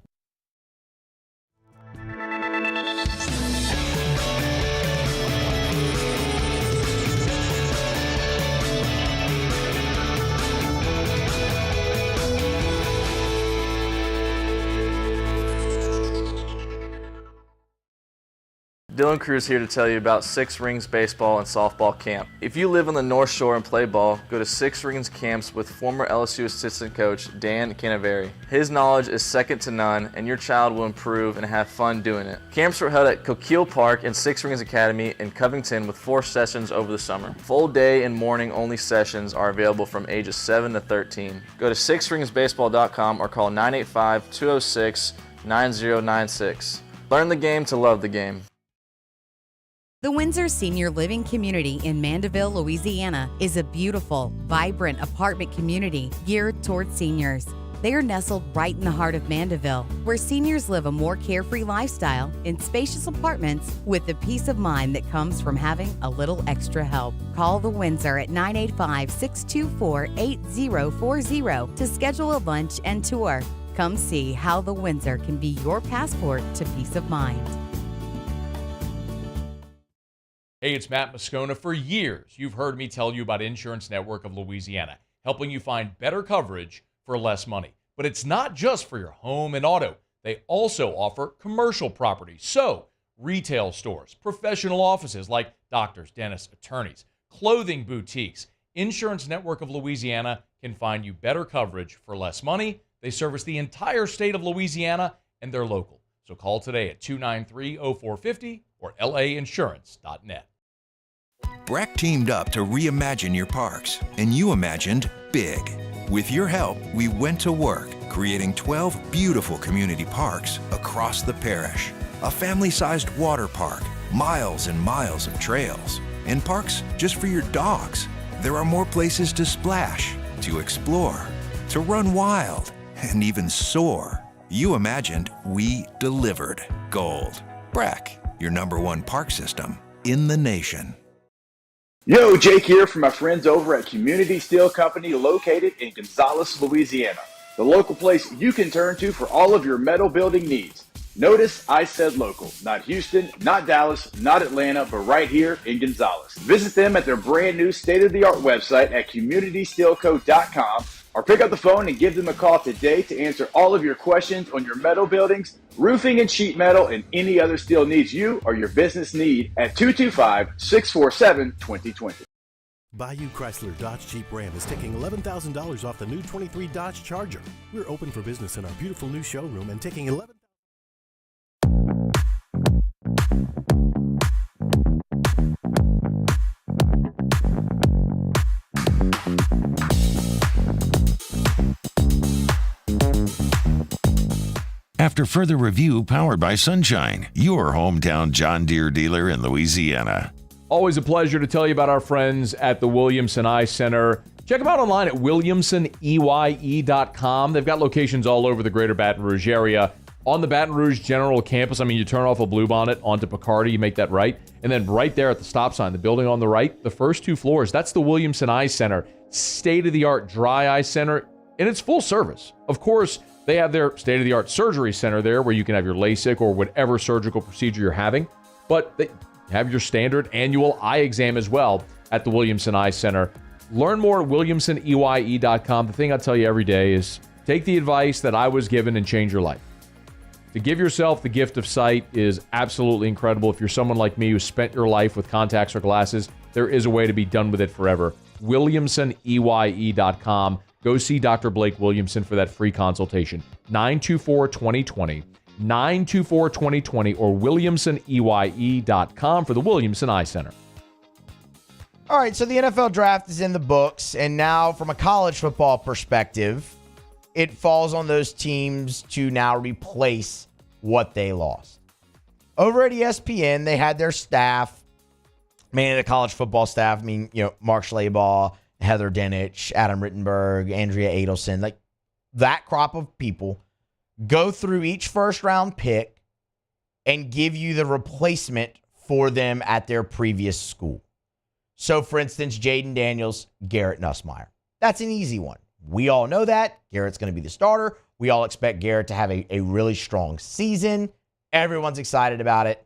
Dylan Cruz here to tell you about Six Rings Baseball and Softball Camp. If you live on the North Shore and play ball, go to Six Rings Camps with former LSU assistant coach Dan Canaveri. His knowledge is second to none, and your child will improve and have fun doing it. Camps were held at Coquille Park and Six Rings Academy in Covington with 4 sessions over the summer. Full day and morning only sessions are available from ages 7 to 13. Go to sixringsbaseball.com or call 985-206-9096. Learn the game to love the game. The Windsor Senior Living Community in Mandeville, Louisiana is a beautiful, vibrant apartment community geared towards seniors. They are nestled right in the heart of Mandeville, where seniors live a more carefree lifestyle in spacious apartments with the peace of mind that comes from having a little extra help. Call the Windsor at 985-624-8040 to schedule a lunch and tour. Come see how the Windsor can be your passport to peace of mind. Hey, it's Matt Moscona. For years, you've heard me tell you about Insurance Network of Louisiana, helping you find better coverage for less money. But it's not just for your home and auto. They also offer commercial property. So, retail stores, professional offices like doctors, dentists, attorneys, clothing boutiques. Insurance Network of Louisiana can find you better coverage for less money. They service the entire state of Louisiana, and they're local. So call today at 293-0450 or lainsurance.net. Breck teamed up to reimagine your parks, and you imagined big. With your help, we went to work, creating 12 beautiful community parks across the parish. A family-sized water park, miles and miles of trails, and parks just for your dogs. There are more places to splash, to explore, to run wild, and even soar. You imagined, we delivered. Gold. Breck, your #1 park system in the nation. Yo, Jake here from my friends over at Community Steel Company located in Gonzales, Louisiana. The local place you can turn to for all of your metal building needs. Notice I said local, not Houston, not Dallas, not Atlanta, but right here in Gonzales. Visit them at their brand new state-of-the-art website at communitysteelco.com or pick up the phone and give them a call today to answer all of your questions on your metal buildings, roofing and sheet metal, and any other steel needs you or your business need at 225-647-2020. Bayou Chrysler Dodge Jeep Ram is taking $11,000 off the new 23 Dodge Charger. We're open for business in our beautiful new showroom and taking After further review, powered by Sunshine, your hometown John Deere dealer in Louisiana. Always a pleasure to tell you about our friends at the Williamson Eye Center. Check them out online at williamsoneye.com. They've got locations all over the greater Baton Rouge area. On the Baton Rouge General Campus, you turn off a Bluebonnet onto Picardy, you make that right. And then right there at the stop sign, the building on the right, the first 2 floors, that's the Williamson Eye Center. State-of-the-art dry eye center, and it's full service. Of course, they have their state-of-the-art surgery center there where you can have your LASIK or whatever surgical procedure you're having. But they have your standard annual eye exam as well at the Williamson Eye Center. Learn more at williamsoneye.com. The thing I tell you every day is take the advice that I was given and change your life. To give yourself the gift of sight is absolutely incredible. If you're someone like me who spent your life with contacts or glasses, there is a way to be done with it forever. williamsoneye.com. Go see Dr. Blake Williamson for that free consultation. 924-2020, 924-2020, or williamsoneye.com for the Williamson Eye Center. All right, so the NFL draft is in the books, and now from a college football perspective, it falls on those teams to now replace what they lost. Over at ESPN, they had their staff, mainly the college football staff. Mark Schlabach, Heather Dinich, Adam Rittenberg, Andrea Adelson, like that crop of people go through each first-round pick and give you the replacement for them at their previous school. So, for instance, Jaden Daniels, Garrett Nussmeier. That's an easy one. We all know that. Garrett's going to be the starter. We all expect Garrett to have a really strong season. Everyone's excited about it.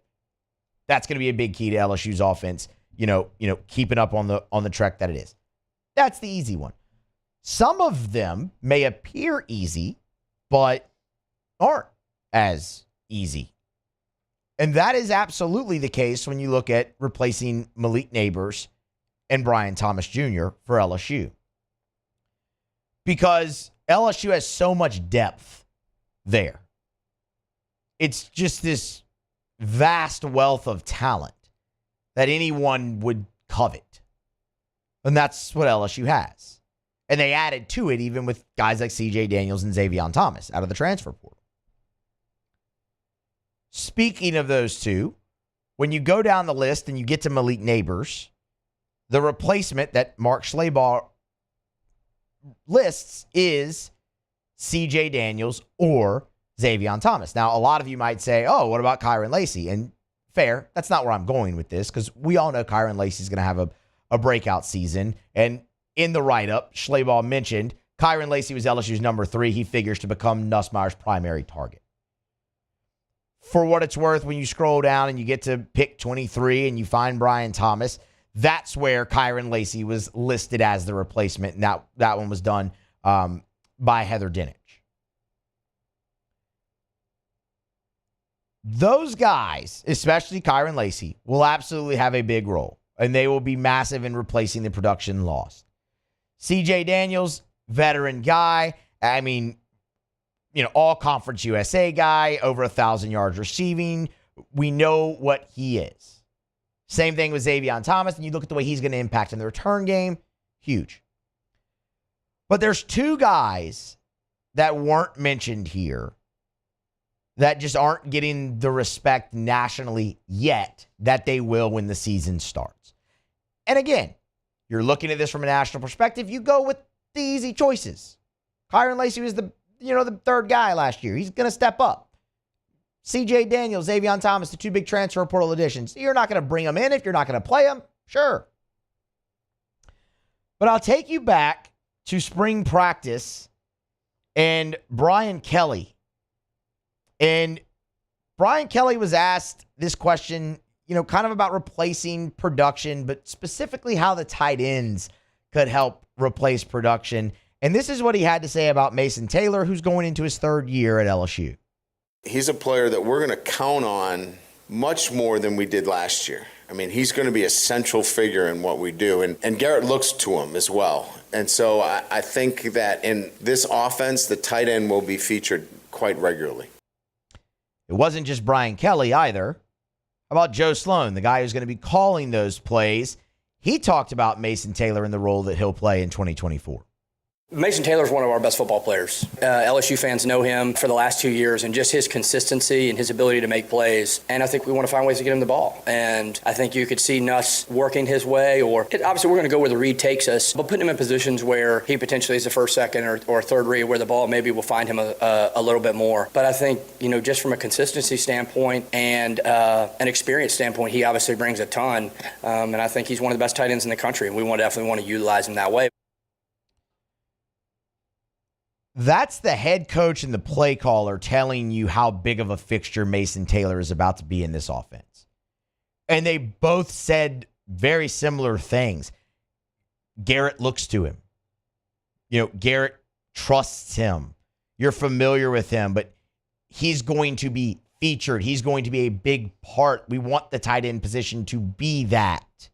That's going to be a big key to LSU's offense, keeping up on the trek that it is. That's the easy one. Some of them may appear easy, but aren't as easy. And that is absolutely the case when you look at replacing Malik Neighbors and Brian Thomas Jr. for LSU. Because LSU has so much depth there. It's just this vast wealth of talent that anyone would covet. And that's what LSU has. And they added to it even with guys like CJ Daniels and Xavier Thomas out of the transfer portal. Speaking of those two, when you go down the list and you get to Malik Neighbors, the replacement that Mark Schlabach lists is CJ Daniels or Xavier Thomas. Now, a lot of you might say, oh, what about Kyron Lacey? And fair, that's not where I'm going with this because we all know Kyron Lacey is going to have a breakout season. And in the write-up, Schlabach mentioned Kyron Lacey was LSU's number 3. He figures to become Nussmeier's primary target. For what it's worth, when you scroll down and you get to pick 23 and you find Brian Thomas, that's where Kyron Lacey was listed as the replacement. And that one was done by Heather Dinich. Those guys, especially Kyron Lacey, will absolutely have a big role. And they will be massive in replacing the production lost. CJ Daniels, veteran guy. I mean, all Conference USA guy, over 1,000 yards receiving. We know what he is. Same thing with Xavier Thomas, and you look at the way he's going to impact in the return game, huge. But there's two guys that weren't mentioned here that just aren't getting the respect nationally yet that they will when the season starts. And again, you're looking at this from a national perspective, you go with the easy choices. Kyron Lacey was the third guy last year. He's going to step up. CJ Daniels, Xavier Thomas, the two big transfer portal additions. You're not going to bring them in if you're not going to play them. Sure. But I'll take you back to spring practice and Brian Kelly. And Brian Kelly was asked this question, kind of about replacing production, but specifically how the tight ends could help replace production. And this is what he had to say about Mason Taylor, who's going into his third year at LSU. He's a player that we're going to count on much more than we did last year. I mean, he's going to be a central figure in what we do. And Garrett looks to him as well. And so I think that in this offense, the tight end will be featured quite regularly. It wasn't just Brian Kelly either. How about Joe Sloan, the guy who's going to be calling those plays? He talked about Mason Taylor and the role that he'll play in 2024. Mason Taylor is one of our best football players. LSU fans know him for the last 2 years and just his consistency and his ability to make plays. And I think we want to find ways to get him the ball. And I think you could see Nuss working his way, or obviously we're going to go where the read takes us, but putting him in positions where he potentially is the first, second, or third read, where the ball maybe will find him a little bit more. But I think, just from a consistency standpoint and an experience standpoint, he obviously brings a ton. And I think he's one of the best tight ends in the country, and we definitely want to utilize him that way. That's the head coach and the play caller telling you how big of a fixture Mason Taylor is about to be in this offense. And they both said very similar things. Garrett looks to him. Garrett trusts him. You're familiar with him, but he's going to be featured. He's going to be a big part. We want the tight end position to be that.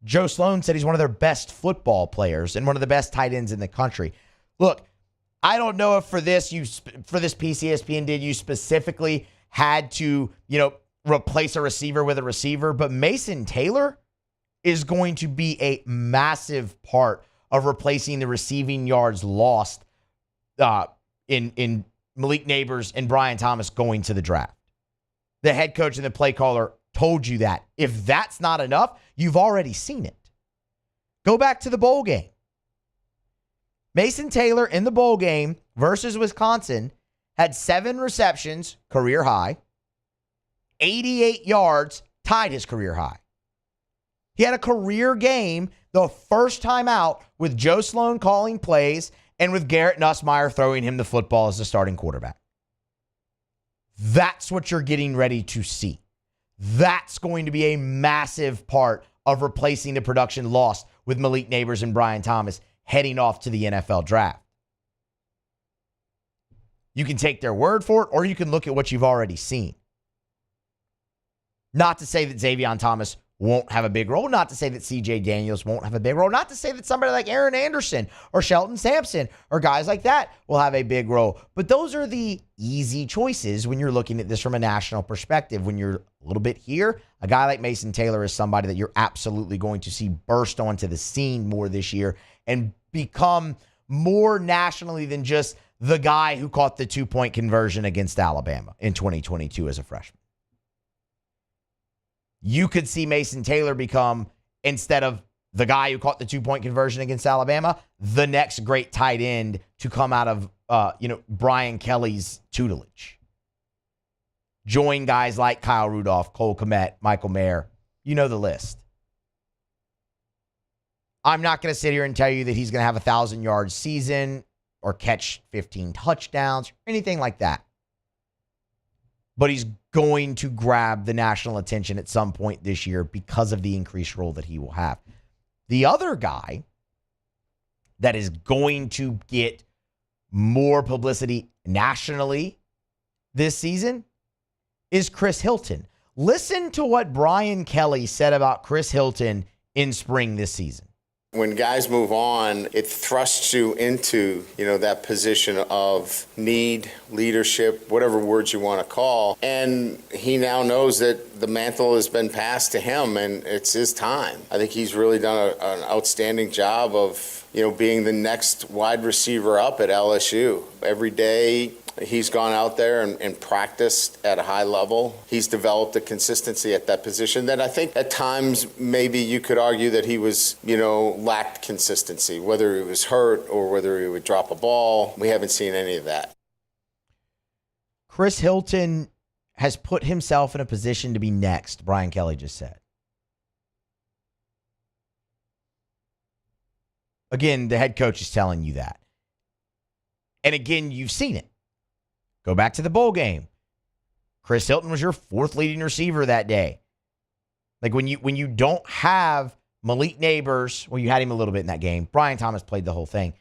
Joe Sloan said he's one of their best football players and one of the best tight ends in the country. Look, I don't know if for this piece ESPN did, you specifically had to, replace a receiver with a receiver, but Mason Taylor is going to be a massive part of replacing the receiving yards lost in Malik Neighbors and Brian Thomas going to the draft. The head coach and the play caller told you that. If that's not enough, you've already seen it. Go back to the bowl game. Mason Taylor in the bowl game versus Wisconsin had 7 receptions, career high, 88 yards, tied his career high. He had a career game the first time out with Joe Sloan calling plays and with Garrett Nussmeier throwing him the football as the starting quarterback. That's what you're getting ready to see. That's going to be a massive part of replacing the production lost with Malik Nabers and Brian Thomas heading off to the NFL draft. You can take their word for it, or you can look at what you've already seen. Not to say that Xavier Thomas won't have a big role. Not to say that C.J. Daniels won't have a big role. Not to say that somebody like Aaron Anderson or Shelton Sampson or guys like that will have a big role. But those are the easy choices when you're looking at this from a national perspective. When you're a little bit here, a guy like Mason Taylor is somebody that you're absolutely going to see burst onto the scene more this year and become more nationally than just the guy who caught the 2-point conversion against Alabama in 2022 as a freshman. You could see Mason Taylor become, instead of the guy who caught the 2-point conversion against Alabama, the next great tight end to come out of, Brian Kelly's tutelage. Join guys like Kyle Rudolph, Cole Kmet, Michael Mayer. You know the list. I'm not going to sit here and tell you that he's going to have a 1,000-yard season or catch 15 touchdowns or anything like that. But he's going to grab the national attention at some point this year because of the increased role that he will have. The other guy that is going to get more publicity nationally this season is Chris Hilton. Listen to what Brian Kelly said about Chris Hilton in spring this season. When guys move on, it thrusts you into, that position of need, leadership, whatever words you want to call. And he now knows that the mantle has been passed to him and it's his time. I think he's really done an outstanding job of, being the next wide receiver up at LSU. Every day he's gone out there and practiced at a high level. He's developed a consistency at that position that I think at times maybe you could argue that he was, lacked consistency, whether he was hurt or whether he would drop a ball. We haven't seen any of that. Chris Hilton has put himself in a position to be next, Brian Kelly just said. Again, the head coach is telling you that. And again, you've seen it. Go back to the bowl game. Chris Hilton was your fourth leading receiver that day. Like when you don't have Malik Nabers, well, you had him a little bit in that game. Brian Thomas played the whole thing.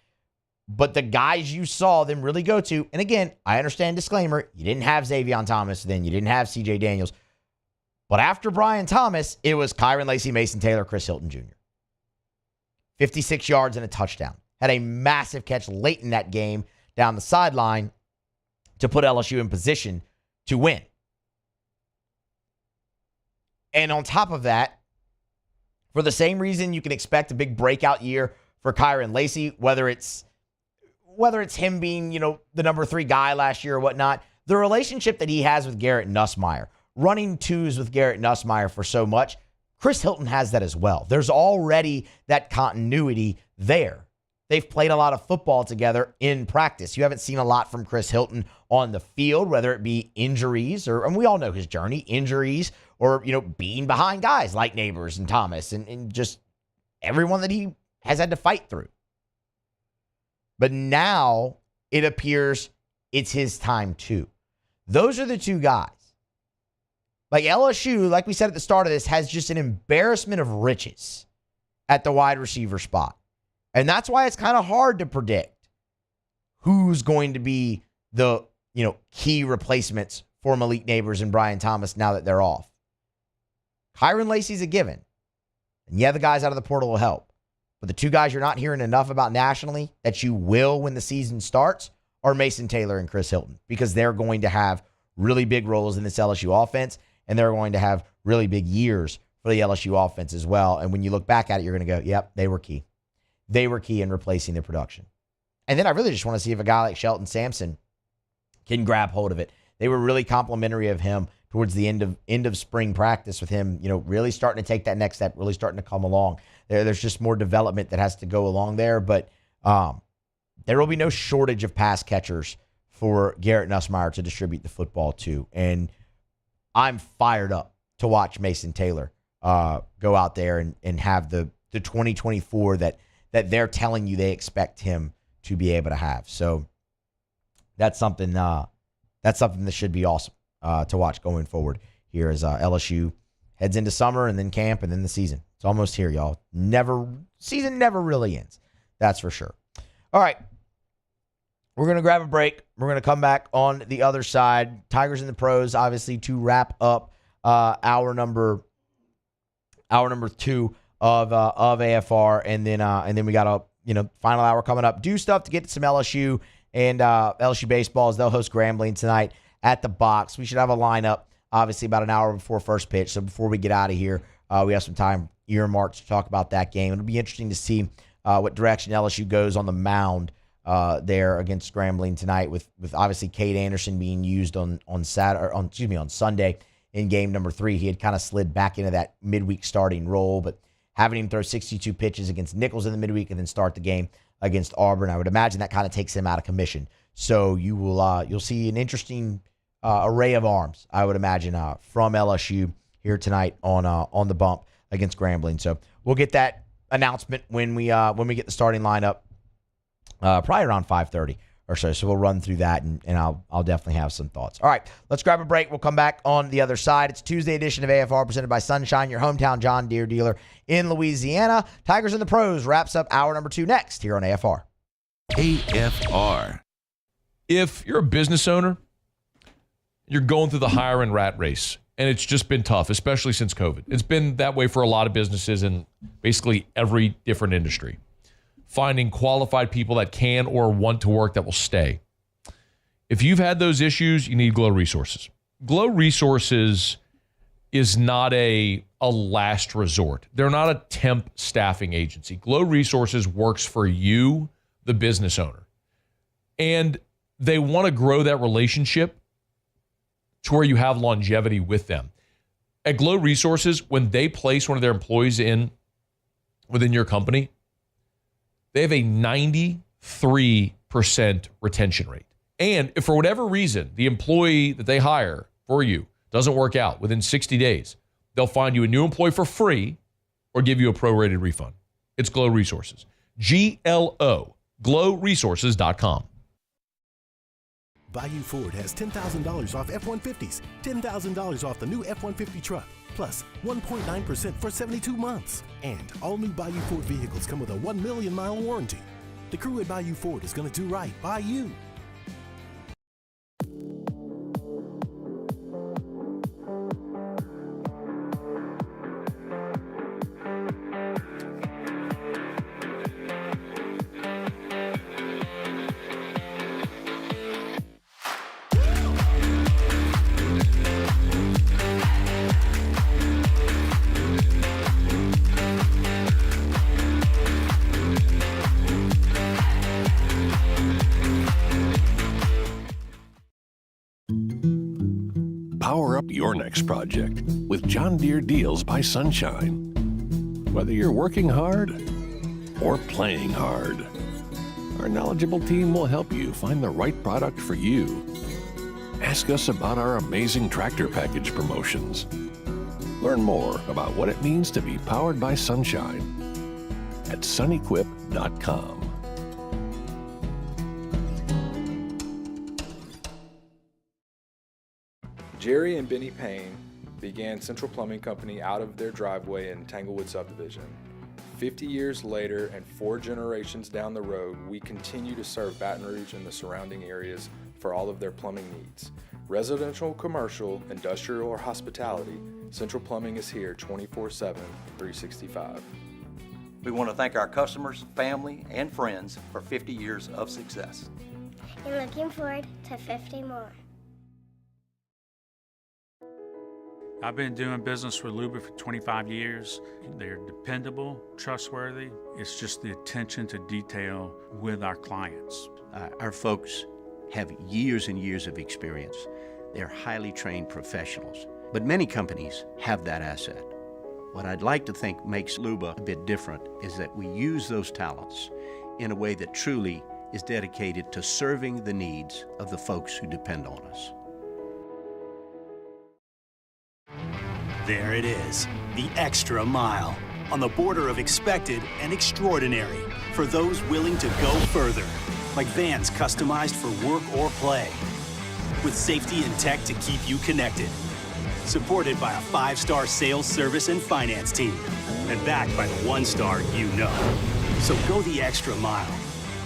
But the guys you saw them really go to, and again, I understand, disclaimer, you didn't have Xavier Thomas then, you didn't have C.J. Daniels. But after Brian Thomas, it was Kyron Lacy, Mason Taylor, Chris Hilton Jr. 56 yards and a touchdown. Had a massive catch late in that game down the sideline to put LSU in position to win. And on top of that, for the same reason you can expect a big breakout year for Kyron Lacy, whether it's him being, the number 3 guy last year or whatnot, the relationship that he has with Garrett Nussmeier, running twos with Garrett Nussmeier for so much, Chris Hilton has that as well. There's already that continuity there. They've played a lot of football together in practice. You haven't seen a lot from Chris Hilton on the field, whether it be injuries and we all know his journey, injuries or, being behind guys like Nabers and Thomas and just everyone that he has had to fight through. But now it appears it's his time too. Those are the two guys. Like LSU, like we said at the start of this, has just an embarrassment of riches at the wide receiver spot. And that's why it's kind of hard to predict who's going to be the, key replacements for Malik Nabers and Brian Thomas now that they're off. Kyron Lacy's a given. And yeah, the guys out of the portal will help. But the two guys you're not hearing enough about nationally that you will when the season starts are Mason Taylor and Chris Hilton, because they're going to have really big roles in this LSU offense, and they're going to have really big years for the LSU offense as well. And when you look back at it, you're going to go, yep, they were key. They were key in replacing the production. And then I really just want to see if a guy like Shelton Sampson can grab hold of it. They were really complimentary of him towards the end of spring practice with him, really starting to take that next step, really starting to come along. There's just more development that has to go along there. But there will be no shortage of pass catchers for Garrett Nussmeier to distribute the football to. And I'm fired up to watch Mason Taylor go out there and have the 2024 that they're telling you they expect him to be able to have. So that's something that should be awesome to watch going forward here as LSU heads into summer and then camp and then the season. It's almost here, y'all. Season never really ends. That's for sure. All right. We're going to grab a break. We're going to come back on the other side. Tigers and the Pros, obviously, to wrap up hour number 2 of AFR, and then we got a final hour coming up. Do stuff to get to some LSU and LSU baseball as they'll host Grambling tonight at the Box. We should have a lineup, obviously, about an hour before first pitch. So before we get out of here, we have some time earmarked to talk about that game. It'll be interesting to see what direction LSU goes on the mound there against Grambling tonight, with obviously Cade Anderson being used on Sunday in game number 3. He had kind of slid back into that midweek starting role, but having him throw 62 pitches against Nichols in the midweek and then start the game against Auburn, I would imagine that kind of takes him out of commission. So you'll see an interesting array of arms, I would imagine, from LSU here tonight on the bump against Grambling. So we'll get that announcement when we get the starting lineup, probably around 5:30 or so. So we'll run through that, and I'll definitely have some thoughts. All right, let's grab a break. We'll come back on the other side. It's Tuesday edition of AFR presented by Sunshine, your hometown John Deere dealer in Louisiana. Tigers and the Pros wraps up hour number 2 next here on AFR. AFR. If you're a business owner, you're going through the hiring rat race, and it's just been tough, especially since COVID. It's been that way for a lot of businesses in basically every different industry. Finding qualified people that can or want to work that will stay. If you've had those issues, you need Glow Resources. Glow Resources is not a last resort. They're not a temp staffing agency. Glow Resources works for you, the business owner. And they want to grow that relationship to where you have longevity with them. At Glow Resources, when they place one of their employees within your company, they have a 93% retention rate. And if for whatever reason the employee that they hire for you doesn't work out within 60 days, they'll find you a new employee for free or give you a prorated refund. It's Glow Resources. GLO, glowresources.com. Bayou Ford has $10,000 off F-150s, $10,000 off the new F-150 truck, plus 1.9% for 72 months. And all new Bayou Ford vehicles come with a 1 million mile warranty. The crew at Bayou Ford is going to do right by you. Power up your next project with John Deere Deals by Sunshine. Whether you're working hard or playing hard, our knowledgeable team will help you find the right product for you. Ask us about our amazing tractor package promotions. Learn more about what it means to be powered by Sunshine at sunequip.com. Jerry and Benny Payne began Central Plumbing Company out of their driveway in Tanglewood Subdivision. 50 years later and 4 generations down the road, we continue to serve Baton Rouge and the surrounding areas for all of their plumbing needs. Residential, commercial, industrial, or hospitality, Central Plumbing is here 24/7, 365. We want to thank our customers, family, and friends for 50 years of success. And looking forward to 50 more. I've been doing business with Luba for 25 years. They're dependable, trustworthy. It's just the attention to detail with our clients. Our folks have years and years of experience. They're highly trained professionals, but many companies have that asset. What I'd like to think makes Luba a bit different is that we use those talents in a way that truly is dedicated to serving the needs of the folks who depend on us. There it is, the extra mile, on the border of expected and extraordinary for those willing to go further, like vans customized for work or play, with safety and tech to keep you connected, supported by a 5-star sales service and finance team, and backed by the 1-star you know. So go the extra mile.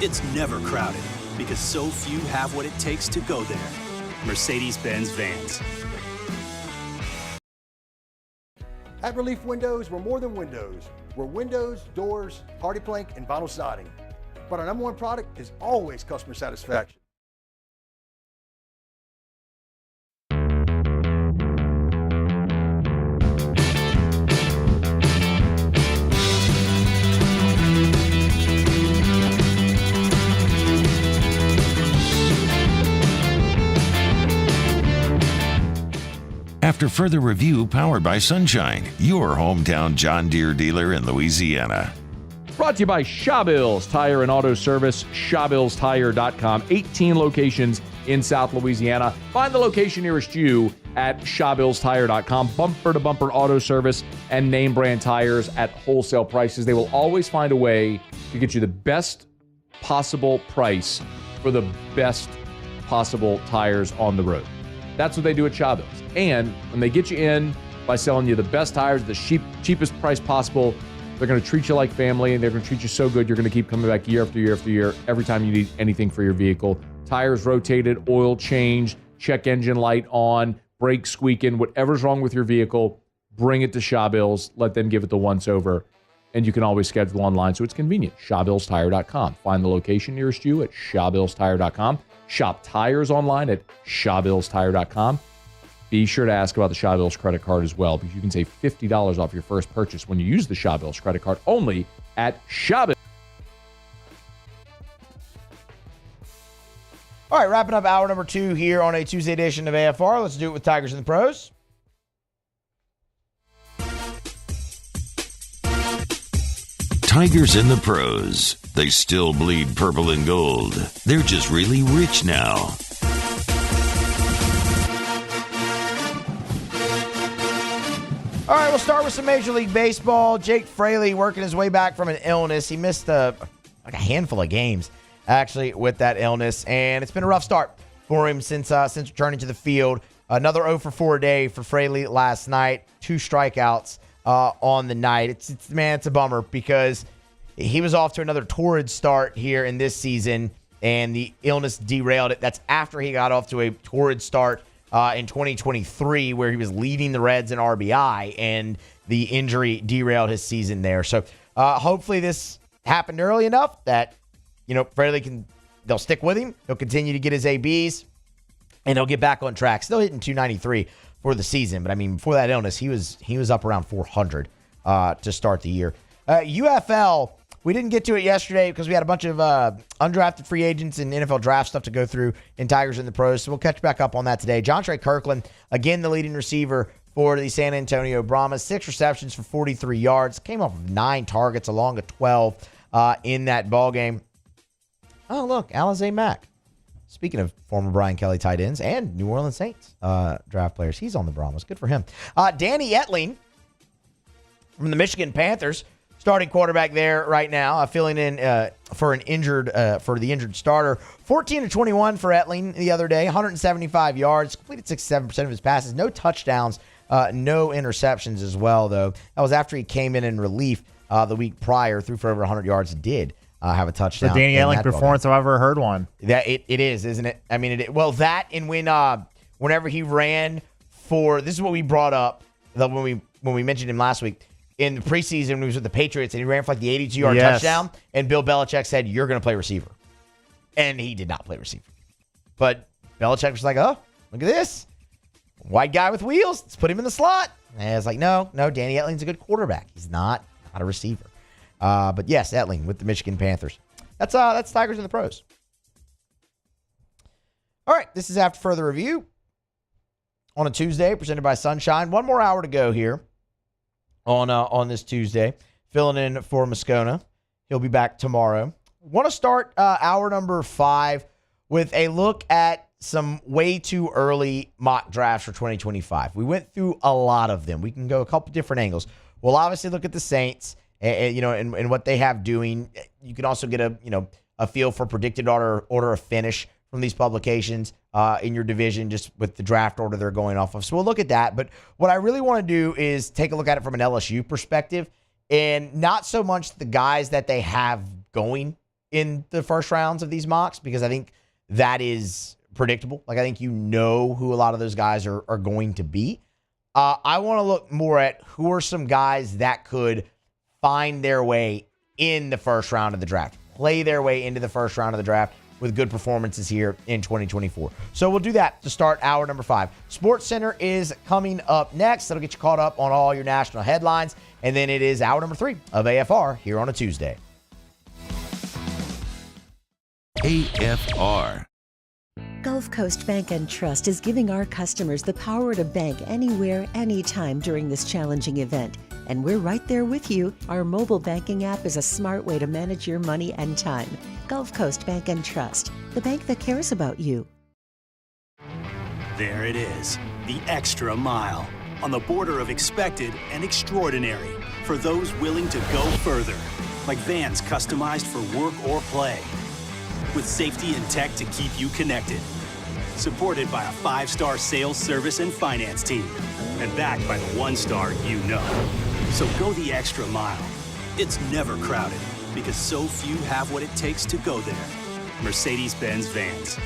It's never crowded because so few have what it takes to go there. Mercedes-Benz Vans. At Relief Windows, we're more than windows. We're windows, doors, hardy plank, and vinyl siding. But our number one product is always customer satisfaction. After further review, powered by Sunshine, your hometown John Deere dealer in Louisiana. Brought to you by Shawbills Tire and Auto Service, ShawbillsTire.com. 18 locations in South Louisiana. Find the location nearest you at ShawbillsTire.com. Bumper-to-bumper auto service and name brand tires at wholesale prices. They will always find a way to get you the best possible price for the best possible tires on the road. That's what they do at Shawbills. And when they get you in by selling you the best tires, the cheapest price possible, they're going to treat you like family, and they're going to treat you so good, you're going to keep coming back year after year after year, every time you need anything for your vehicle. Tires rotated, oil changed, check engine light on, brakes squeaking, whatever's wrong with your vehicle, bring it to Shawbills. Let them give it the once-over, and you can always schedule online, so it's convenient. ShawbillsTire.com. Find the location nearest you at ShawbillsTire.com. Shop tires online at ShawbillsTire.com. Be sure to ask about the Shawbills credit card as well, because you can save $50 off your first purchase when you use the Shawbills credit card only at Shawbills. All right, wrapping up hour number 2 here on a Tuesday edition of AFR. Let's do it with Tigers and the Pros. Tigers and the Pros. They still bleed purple and gold. They're just really rich now. All right, we'll start with some Major League Baseball. Jake Fraley working his way back from an illness. He missed a handful of games, actually, with that illness, and it's been a rough start for him since returning to the field. Another 0 for 4 day for Fraley last night. 2 strikeouts on the night. It's a bummer because he was off to another torrid start here in this season, and the illness derailed it. That's after he got off to a torrid start in 2023, where he was leading the Reds in RBI, and the injury derailed his season there. So hopefully this happened early enough that, Fraley they'll stick with him. He'll continue to get his ABs, and he'll get back on track. Still hitting 293 for the season, but before that illness, he was up around 400 to start the year. UFL, we didn't get to it yesterday because we had a bunch of undrafted free agents and NFL draft stuff to go through in Tigers and the Pros, so we'll catch back up on that today. John Trey Kirkland, again the leading receiver for the San Antonio Brahmas, 6 receptions for 43 yards, came off of 9 targets along with 12 in that ball game. Oh, look, Alizé Mack. Speaking of former Brian Kelly tight ends and New Orleans Saints draft players, he's on the Brahmas. Good for him. Danny Etling from the Michigan Panthers, starting quarterback there right now, filling in for the injured starter. 14-21 for Etling the other day, 175 yards, completed 67% of his passes, no touchdowns, no interceptions as well, though. That was after he came in relief the week prior, threw for over 100 yards, did have a touchdown. The Danny Etling performance, if I've ever heard one. That it is, isn't it? That and whenever he ran for, this is what we brought up when we mentioned him last week. In the preseason, when he was with the Patriots, and he ran for the 82-yard touchdown, and Bill Belichick said, "You're going to play receiver." And he did not play receiver. But Belichick was like, "Oh, look at this. White guy with wheels. Let's put him in the slot." And I was like, no, Danny Etling's a good quarterback. He's not a receiver. But yes, Etling with the Michigan Panthers. That's Tigers and the Pros. All right, this is After Further Review on a Tuesday, presented by Sunshine. One more hour to go here on this Tuesday, filling in for Moscona. He'll be back tomorrow. Want to start hour number 5 with a look at some way too early mock drafts for 2025. We went through a lot of them. We can go a couple different angles. We'll obviously look at the Saints and what they have doing. You can also get a feel for predicted order of finish from these publications in your division, just with the draft order they're going off of. So we'll look at that. But what I really want to do is take a look at it from an LSU perspective, and not so much the guys that they have going in the first rounds of these mocks, because I think that is predictable. Like, I think you know who a lot of those guys are going to be. I want to look more at who are some guys that could find their way in the first round of the draft, play their way into the first round of the draft with good performances here in 2024. So we'll do that to start hour number 5. SportsCenter is coming up next. That'll get you caught up on all your national headlines. And then it is hour number 3 of AFR here on a Tuesday. AFR. Gulf Coast Bank and Trust is giving our customers the power to bank anywhere, anytime during this challenging event. And we're right there with you. Our mobile banking app is a smart way to manage your money and time. Gulf Coast Bank and Trust, the bank that cares about you. There it is, the extra mile, on the border of expected and extraordinary, for those willing to go further, like vans customized for work or play, with safety and tech to keep you connected, supported by a 5-star sales service and finance team, and backed by the 1-star you know. So go the extra mile. It's never crowded, because so few have what it takes to go there. Mercedes-Benz Vans.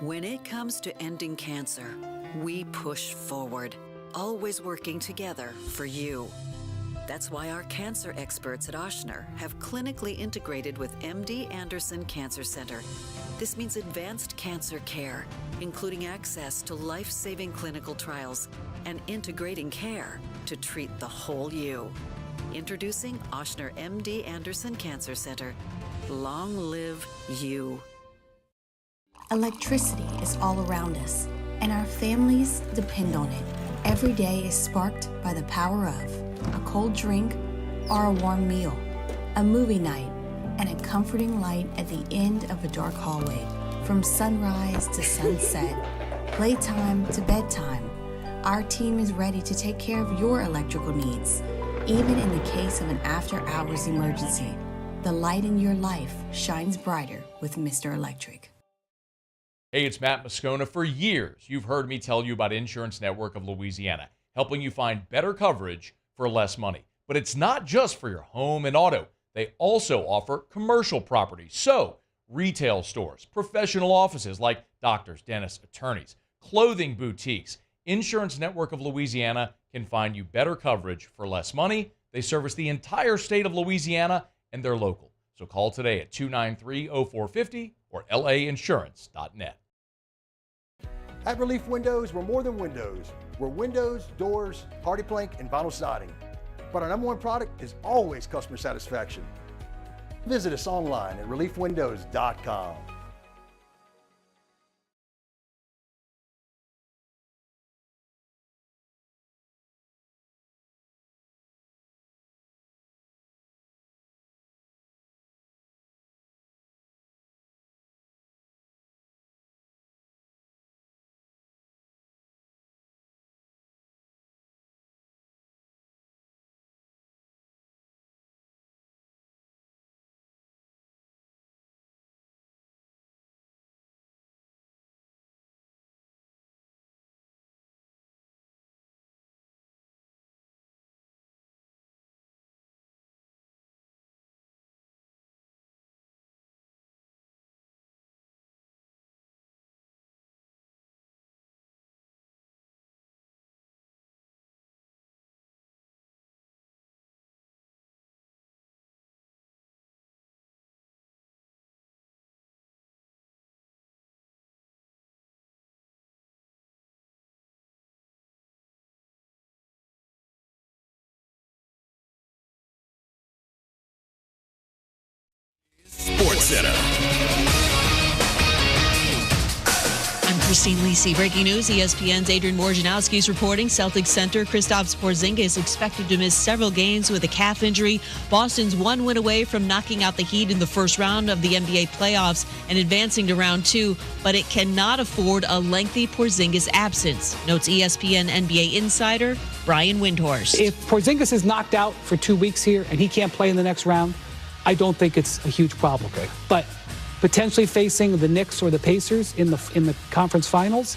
When it comes to ending cancer, we push forward, always working together for you. That's why our cancer experts at Ochsner have clinically integrated with MD Anderson Cancer Center. This means advanced cancer care, including access to life-saving clinical trials and integrating care to treat the whole you. Introducing Ochsner MD Anderson Cancer Center. Long live you. Electricity is all around us, and our families depend on it. Every day is sparked by the power of a cold drink or a warm meal, a movie night, and a comforting light at the end of a dark hallway. From sunrise to sunset, playtime to bedtime, our team is ready to take care of your electrical needs. Even in the case of an after-hours emergency, the light in your life shines brighter with Mr. Electric. Hey, it's Matt Moscona. For years, you've heard me tell you about Insurance Network of Louisiana, helping you find better coverage for less money. But it's not just for your home and auto. They also offer commercial property. So, retail stores, professional offices like doctors, dentists, attorneys, clothing boutiques. Insurance Network of Louisiana can find you better coverage for less money. They service the entire state of Louisiana, and they're local. So call today at 293-0450 or lainsurance.net. At Relief Windows, we're more than windows. We're windows, doors, hardy plank, and vinyl siding. But our number one product is always customer satisfaction. Visit us online at reliefwindows.com. Sports Center. I'm Christine Lisi. Breaking news, ESPN's Adrian Wojnarowski is reporting Celtics center Kristaps Porzingis expected to miss several games with a calf injury. Boston's one win away from knocking out the Heat in the first round of the NBA playoffs and advancing to round 2, but it cannot afford a lengthy Porzingis absence, notes ESPN NBA insider Brian Windhorst. If Porzingis is knocked out for 2 weeks here and he can't play in the next round, I don't think it's a huge problem. Okay. But potentially facing the Knicks or the Pacers in the conference finals,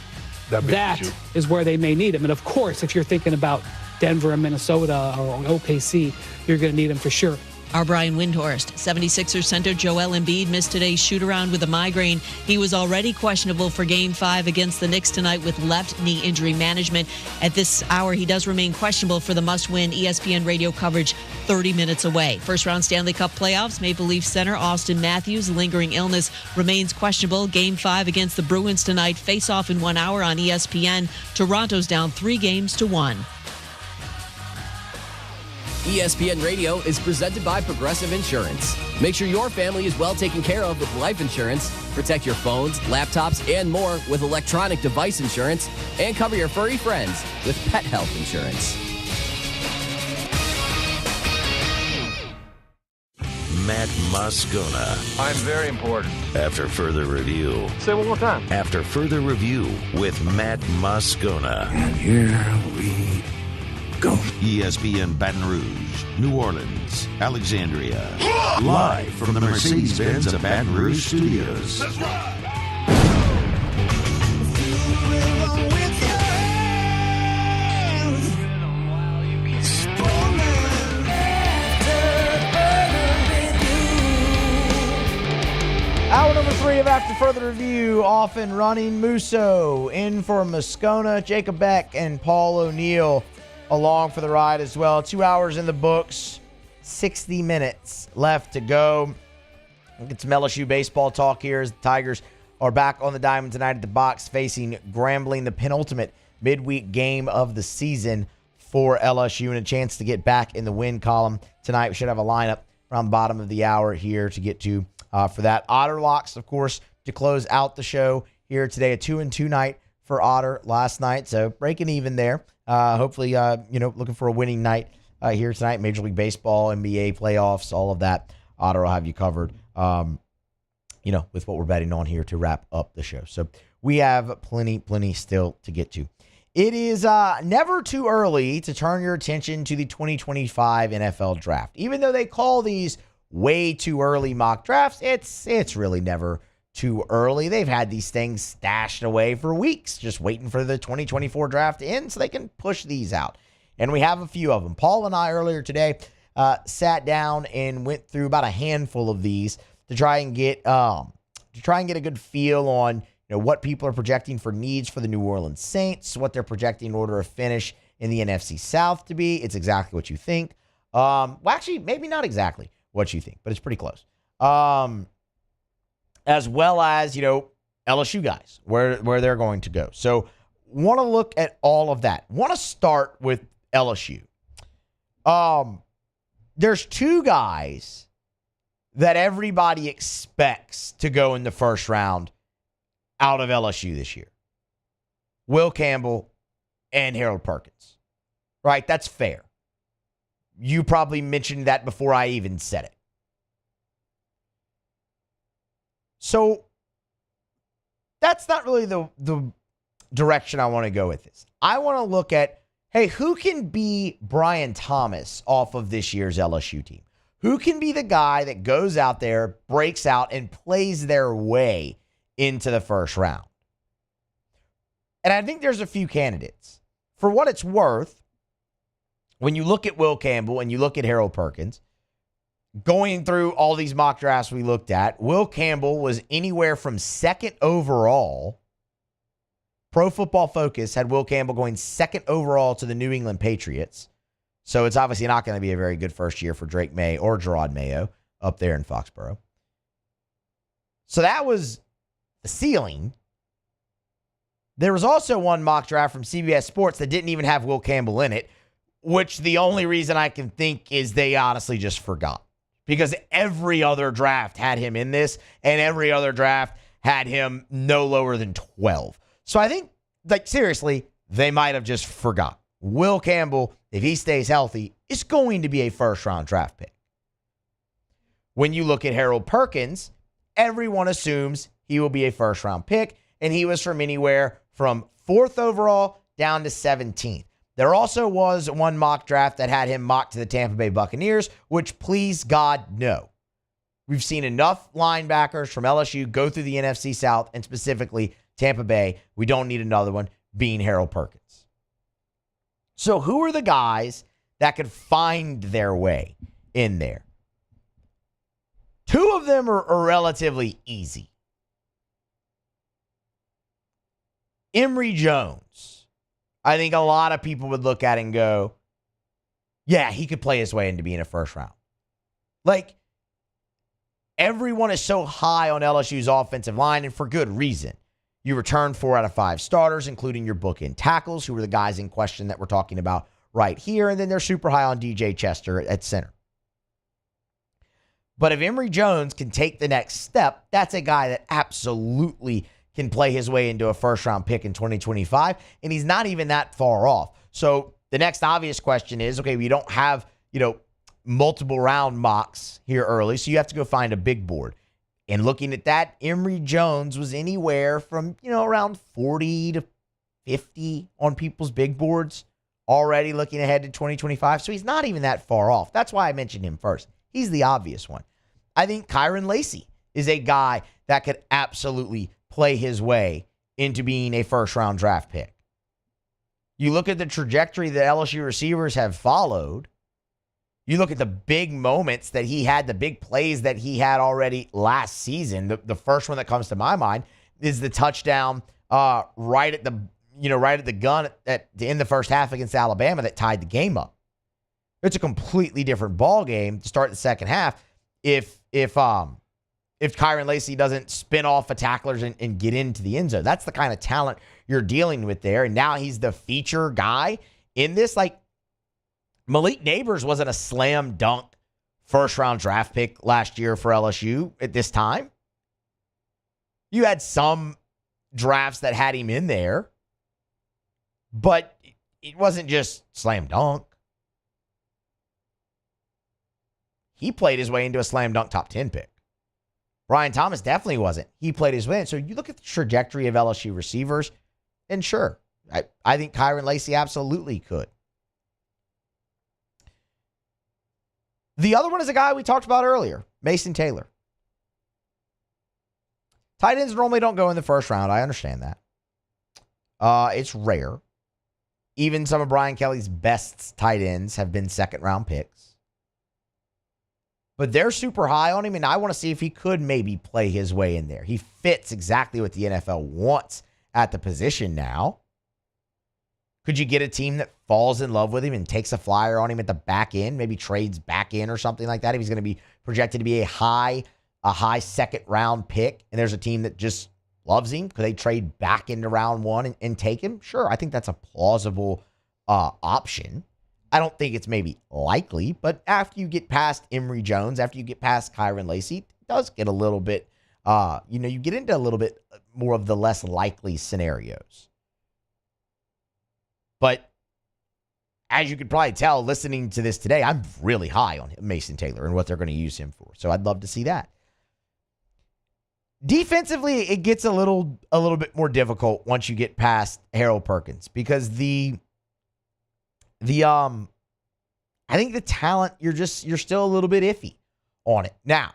that is where they may need him. And of course, if you're thinking about Denver and Minnesota or OKC, you're going to need him for sure. Our Brian Windhorst. 76ers center Joel Embiid missed today's shoot-around with a migraine. He was already questionable for Game 5 against the Knicks tonight with left knee injury management. At this hour, he does remain questionable for the must-win ESPN radio coverage 30 minutes away. First-round Stanley Cup playoffs, Maple Leaf center Austin Matthews' lingering illness remains questionable. Game 5 against the Bruins tonight. Face-off in 1 hour on ESPN. Toronto's down 3-1. ESPN Radio is presented by Progressive Insurance. Make sure your family is well taken care of with life insurance. Protect your phones, laptops, and more with electronic device insurance. And cover your furry friends with pet health insurance. Matt Moscona. I'm very important. After further review. Say it one more time. After further review with Matt Moscona. And here we go. ESPN Baton Rouge, New Orleans, Alexandria. Live from the Mercedes-Benz of Baton Rouge studios. That's right. Hour number 3 of After Further Review, off and running. Musso in for Moscona, Jacob Beck and Paul O'Neill along for the ride as well. 2 hours in the books, 60 minutes left to go. We'll get some LSU baseball talk here as the Tigers are back on the diamond tonight at the box facing Grambling, the penultimate midweek game of the season for LSU, and a chance to get back in the win column tonight. We should have a lineup around the bottom of the hour here to get to for that. Otter Locks, of course, to close out the show here today. A 2-2 night for Otter last night, so breaking even there. Hopefully, looking for a winning night here tonight. Major League Baseball, NBA playoffs, all of that. Otter will have you covered, with what we're betting on here to wrap up the show. So we have plenty still to get to. It is never too early to turn your attention to the 2025 NFL Draft. Even though they call these way too early mock drafts, it's really never too early. They've had these things stashed away for weeks, just waiting for the 2024 draft to end so they can push these out. And we have a few of them. Paul and I earlier today sat down and went through about a handful of these to try and get a good feel on what people are projecting for needs for the New Orleans Saints, what they're projecting in order of finish in the NFC South to be. It's exactly what you think. Actually, maybe not exactly what you think, but it's pretty close. As well as, LSU guys, where they're going to go. So want to look at all of that. Want to start with LSU. There's 2 guys that everybody expects to go in the first round out of LSU this year. Will Campbell and Harold Perkins. Right? That's fair. You probably mentioned that before I even said it. So that's not really the direction I want to go with this. I want to look at, hey, who can be Brian Thomas off of this year's LSU team? Who can be the guy that goes out there, breaks out, and plays their way into the first round? And I think there's a few candidates. For what it's worth, when you look at Will Campbell and you look at Harold Perkins, going through all these mock drafts we looked at, Will Campbell was anywhere from 2nd overall. Pro Football Focus had Will Campbell going 2nd overall to the New England Patriots. So it's obviously not going to be a very good first year for Drake May or Gerard Mayo up there in Foxborough. So that was the ceiling. There was also one mock draft from CBS Sports that didn't even have Will Campbell in it, which the only reason I can think is they honestly just forgot. because every other draft had him in this, and every other draft had him no lower than 12. So I think, seriously, they might have just forgot. Will Campbell, if he stays healthy, is going to be a first-round draft pick. When you look at Harold Perkins, everyone assumes he will be a first-round pick, and he was from anywhere from 4th overall down to 17th. There also was one mock draft that had him mocked to the Tampa Bay Buccaneers, which, please God, no. We've seen enough linebackers from LSU go through the NFC South, and specifically Tampa Bay. We don't need another one, being Harold Perkins. So who are the guys that could find their way in there? 2 of them are relatively easy. Emory Jones. I think a lot of people would look at it and go, yeah, he could play his way into being a first round. Everyone is so high on LSU's offensive line, and for good reason. You returned 4 out of 5 starters, including your bookend tackles, who were the guys in question that we're talking about right here, and then they're super high on DJ Chester at center. But if Emory Jones can take the next step, that's a guy that absolutely can play his way into a first-round pick in 2025, and he's not even that far off. So the next obvious question is, okay, we don't have, multiple round mocks here early, so you have to go find a big board. And looking at that, Emory Jones was anywhere from, around 40 to 50 on people's big boards already looking ahead to 2025, so he's not even that far off. That's why I mentioned him first. He's the obvious one. I think Kyron Lacey is a guy that could absolutely play his way into being a first-round draft pick. You look at the trajectory that LSU receivers have followed. You look at the big moments that he had, the big plays that he had already last season. The first one that comes to my mind is the touchdown right at the gun in the first half against Alabama that tied the game up. It's a completely different ball game to start the second half if Kyron Lacey doesn't spin off of tacklers and get into the end zone. That's the kind of talent you're dealing with there. And now he's the feature guy in this. Malik Neighbors wasn't a slam dunk first-round draft pick last year for LSU at this time. You had some drafts that had him in there, but it wasn't just slam dunk. He played his way into a slam dunk top 10 pick. Brian Thomas definitely wasn't. He played his way in. So you look at the trajectory of LSU receivers, and sure, I think Kyron Lacey absolutely could. The other one is a guy we talked about earlier, Mason Taylor. Tight ends normally don't go in the first round. I understand that. It's rare. Even some of Brian Kelly's best tight ends have been second-round picks. But they're super high on him, and I want to see if he could maybe play his way in there. He fits exactly what the NFL wants at the position now. Could you get a team that falls in love with him and takes a flyer on him at the back end, maybe trades back in or something like that if he's going to be projected to be a high second-round pick, and there's a team that just loves him? Could they trade back into round 1 and take him? Sure, I think that's a plausible option. I don't think it's maybe likely, but after you get past Emory Jones, after you get past Kyron Lacey, it does get a little bit, you get into a little bit more of the less likely scenarios. But as you could probably tell, listening to this today, I'm really high on Mason Taylor and what they're going to use him for. So I'd love to see that. Defensively, it gets a little bit more difficult once you get past Harold Perkins because I think the talent, you're still a little bit iffy on it. Now,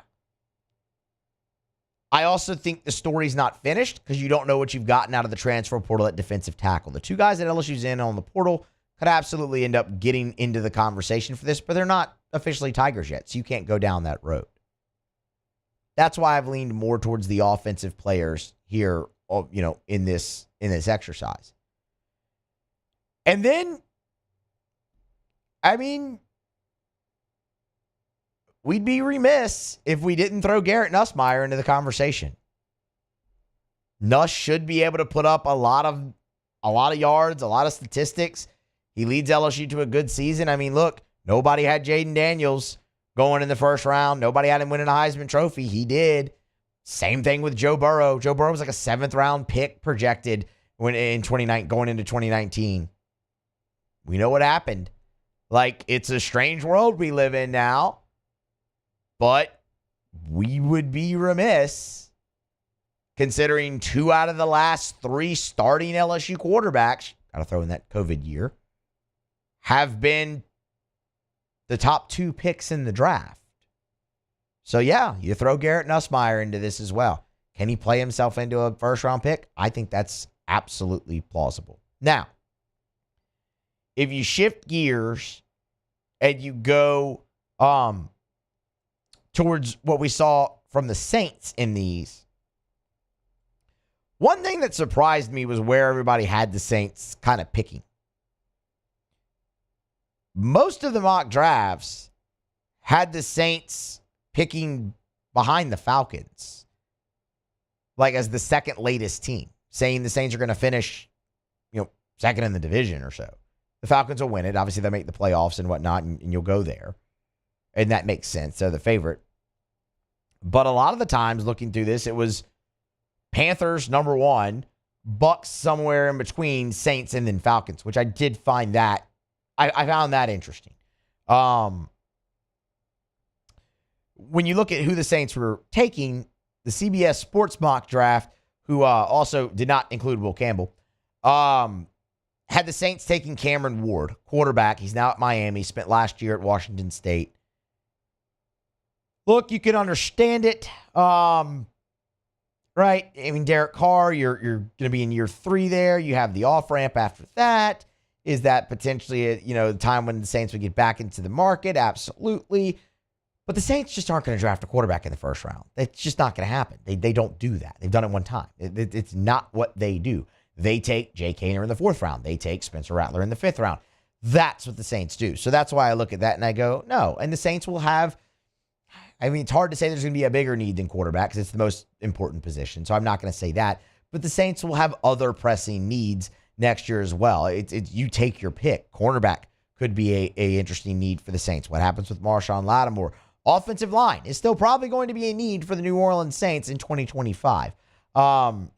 I also think the story's not finished because you don't know what you've gotten out of the transfer portal at defensive tackle. The 2 guys that LSU's in on the portal could absolutely end up getting into the conversation for this, but they're not officially Tigers yet, so you can't go down that road. That's why I've leaned more towards the offensive players here, in this exercise. And then, we'd be remiss if we didn't throw Garrett Nussmeier into the conversation. Nuss should be able to put up a lot of yards, a lot of statistics. He leads LSU to a good season. Look, nobody had Jaden Daniels going in the first round. Nobody had him winning a Heisman Trophy. He did. Same thing with Joe Burrow. Joe Burrow was like a 7th-round pick projected going into 2019. We know what happened. Like, it's a strange world we live in now, but we would be remiss considering 2 out of the last 3 starting LSU quarterbacks, got to throw in that COVID year, have been the top 2 picks in the draft. So, yeah, you throw Garrett Nussmeier into this as well. Can he play himself into a first-round pick? I think that's absolutely plausible. Now, if you shift gears and you go towards what we saw from the Saints in these, one thing that surprised me was where everybody had the Saints kind of picking. Most of the mock drafts had the Saints picking behind the Falcons, like as the second latest team, saying the Saints are going to finish, second in the division or so. The Falcons will win it. Obviously, they'll make the playoffs and whatnot, and you'll go there. And that makes sense. They're the favorite. But a lot of the times, looking through this, it was Panthers, number 1, Bucks somewhere in between, Saints, and then Falcons, which I did find that. I found that interesting. When you look at who the Saints were taking, the CBS Sports mock draft, who also did not include Will Campbell, had the Saints taking Cameron Ward, quarterback. He's now at Miami, spent last year at Washington State. Look, you can understand it, right? I mean, Derek Carr, you're going to be in year 3 there. You have the off-ramp after that. Is that potentially, the time when the Saints would get back into the market? Absolutely. But the Saints just aren't going to draft a quarterback in the first round. It's just not going to happen. They don't do that. They've done it one time. It's not what they do. They take Jay Kaner in the 4th round. They take Spencer Rattler in the 5th round. That's what the Saints do. So that's why I look at that and I go, no. And the Saints will have, it's hard to say there's going to be a bigger need than quarterback because it's the most important position. So I'm not going to say that. But the Saints will have other pressing needs next year as well. You take your pick. Cornerback could be a interesting need for the Saints. What happens with Marshawn Lattimore? Offensive line is still probably going to be a need for the New Orleans Saints in 2025. And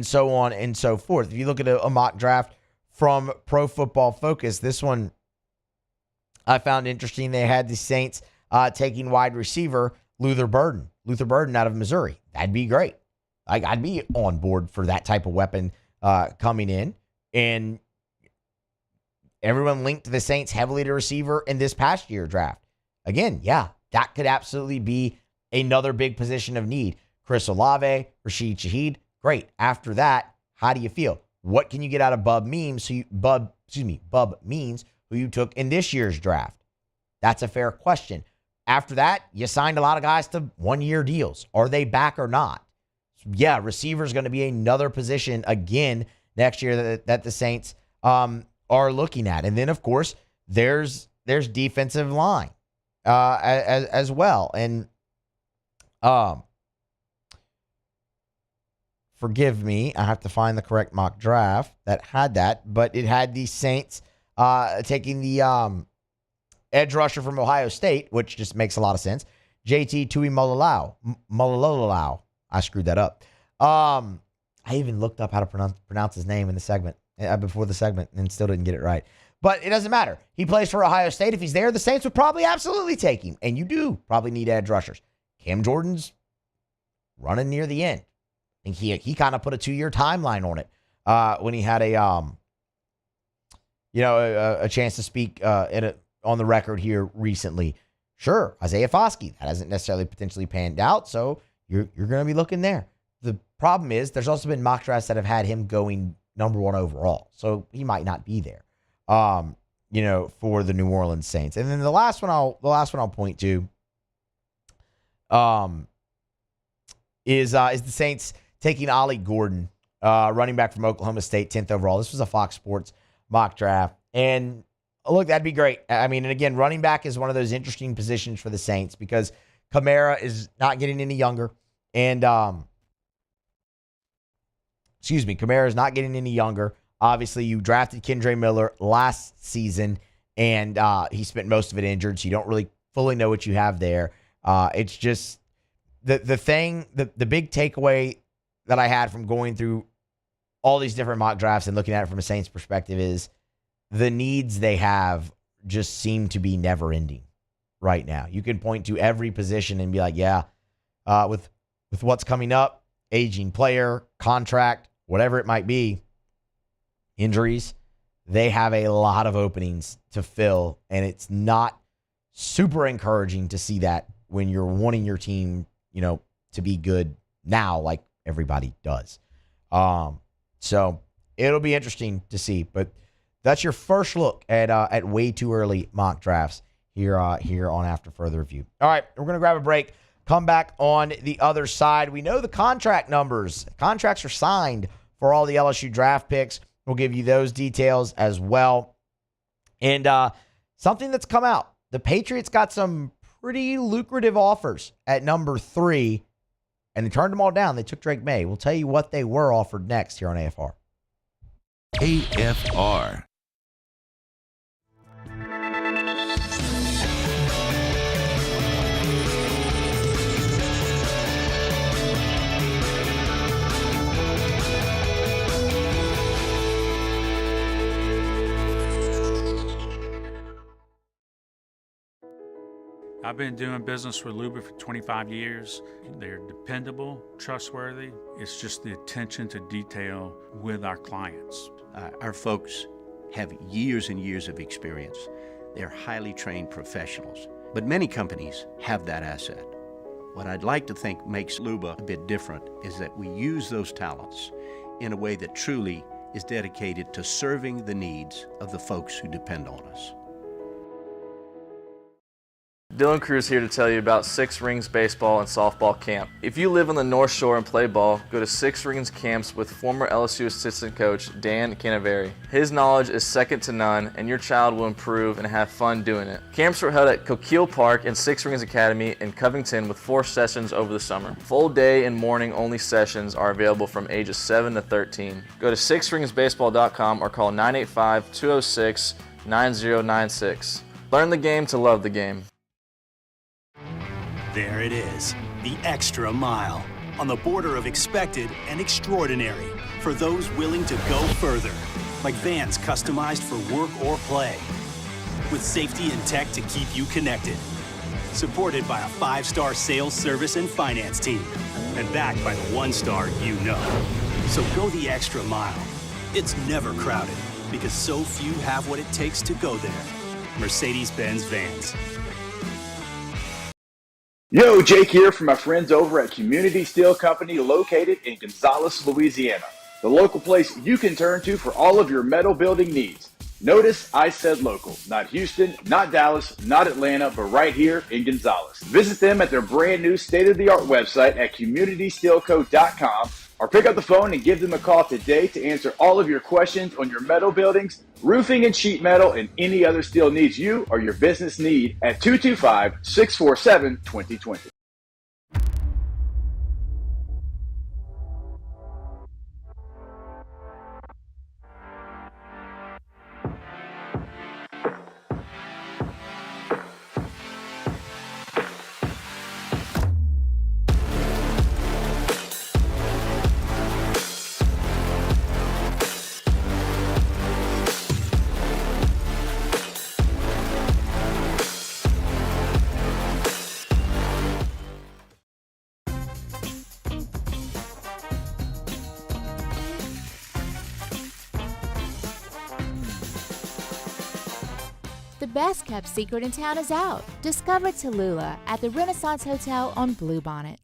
so on and so forth. If you look at a mock draft from Pro Football Focus, this one I found interesting. They had the Saints taking wide receiver Luther Burden out of Missouri. That'd be great. I'd be on board for that type of weapon coming in. And everyone linked the Saints heavily to receiver in this past year draft. Again, yeah, that could absolutely be another big position of need. Chris Olave, Rashid Shaheed, great. After that, how do you feel? What can you get out of Bub Means, who you took in this year's draft? That's a fair question. After that, you signed a lot of guys to 1-year deals. Are they back or not? Yeah, receiver is going to be another position again next year that the Saints are looking at. And then, of course, there's defensive line as well. And forgive me, I have to find the correct mock draft that had that, but it had the Saints taking the edge rusher from Ohio State, which just makes a lot of sense. JT Tuimoloau. I screwed that up. I even looked up how to pronounce his name in the segment before the segment and still didn't get it right. But it doesn't matter. He plays for Ohio State. If he's there, the Saints would probably absolutely take him. And you do probably need edge rushers. Cam Jordan's running near the end. I think he kind of put a 2-year timeline on it when he had a chance to speak on the record here recently. Sure, Isaiah Foskey, that hasn't necessarily potentially panned out, so you're going to be looking there. The problem is there's also been mock drafts that have had him going number 1 overall, so he might not be there. For the New Orleans Saints. And then the last one I'll point to is the Saints taking Ollie Gordon, running back from Oklahoma State, 10th overall. This was a Fox Sports mock draft. And look, that'd be great. I mean, and again, running back is one of those interesting positions for the Saints because Kamara is not getting any younger. And, Kamara is not getting any younger. Obviously, you drafted Kendre Miller last season, and he spent most of it injured, so you don't really fully know what you have there. It's just the big takeaway that I had from going through all these different mock drafts and looking at it from a Saints perspective is the needs they have just seem to be never ending right now. You can point to every position and be like, yeah, with what's coming up, aging player, contract, whatever it might be, injuries, they have a lot of openings to fill, and it's not super encouraging to see that when you're wanting your team, to be good now, like everybody does. So it'll be interesting to see, but that's your first look at way too early mock drafts here on After Further Review. All right, we're going to grab a break. Come back on the other side. We know the contract numbers. Contracts are signed for all the LSU draft picks. We'll give you those details as well. And something that's come out. The Patriots got some pretty lucrative offers at number 3, and they turned them all down. They took Drake May. We'll tell you what they were offered next here on AFR. AFR. I've been doing business with Luba for 25 years. They're dependable, trustworthy. It's just the attention to detail with our clients. Our folks have years and years of experience. They're highly trained professionals, but many companies have that asset. What I'd like to think makes Luba a bit different is that we use those talents in a way that truly is dedicated to serving the needs of the folks who depend on us. Dylan Cruz here to tell you about Six Rings Baseball and Softball Camp. If you live on the North Shore and play ball, go to Six Rings Camps with former LSU assistant coach Dan Canaveri. His knowledge is second to none, and your child will improve and have fun doing it. Camps were held at Coquille Park and Six Rings Academy in Covington with 4 sessions over the summer. Full day and morning only sessions are available from ages 7 to 13. Go to sixringsbaseball.com or call 985-206-9096. Learn the game to love the game. There it is, the extra mile, on the border of expected and extraordinary for those willing to go further, like vans customized for work or play, with safety and tech to keep you connected, supported by a 5-star sales, service, and finance team, and backed by the 1-star you know. So go the extra mile. It's never crowded, because so few have what it takes to go there. Mercedes-Benz Vans. Yo, Jake here from my friends over at Community Steel Company located in Gonzales, Louisiana. The local place you can turn to for all of your metal building needs. Notice I said local, not Houston, not Dallas, not Atlanta, but right here in Gonzales. Visit them at their brand new state-of-the-art website at communitysteelco.com or pick up the phone and give them a call today to answer all of your questions on your metal buildings, roofing and sheet metal, and any other steel needs you or your business need at 225-647-2020. The best kept secret in town is out. Discover Tallulah at the Renaissance Hotel on Bluebonnet.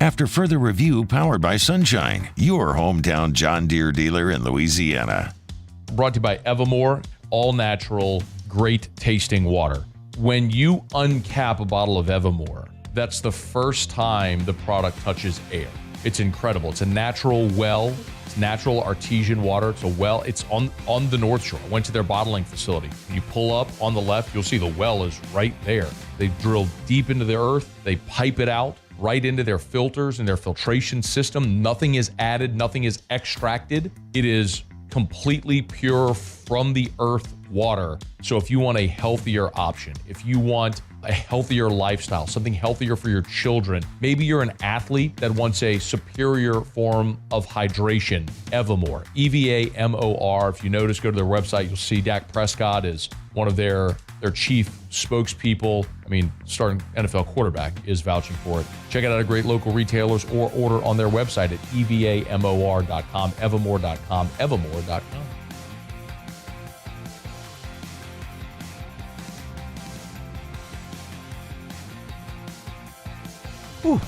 After Further Review, powered by Sunshine, your hometown John Deere dealer in Louisiana. Brought to you by Evermore, all natural, great tasting water. When you uncap a bottle of Evermore, that's the first time the product touches air. It's incredible. It's a natural well. It's natural artesian water. It's a well. It's on the North Shore. I went to their bottling facility. When you pull up on the left, you'll see the well is right there. They drill deep into the earth. They pipe it out right into their filters and their filtration system. Nothing is added. Nothing is extracted. It is completely pure from the earth water. So if you want a healthier option, if you want a healthier lifestyle, something healthier for your children, maybe you're an athlete that wants a superior form of hydration, Evermore, EVAMOR. If you notice, go to their website, you'll see Dak Prescott is one of their chief spokespeople. I mean, starting NFL quarterback is vouching for it. Check it out at great local retailers or order on their website at EVAMOR.com, Evermore.com, Evermore.com. Whew.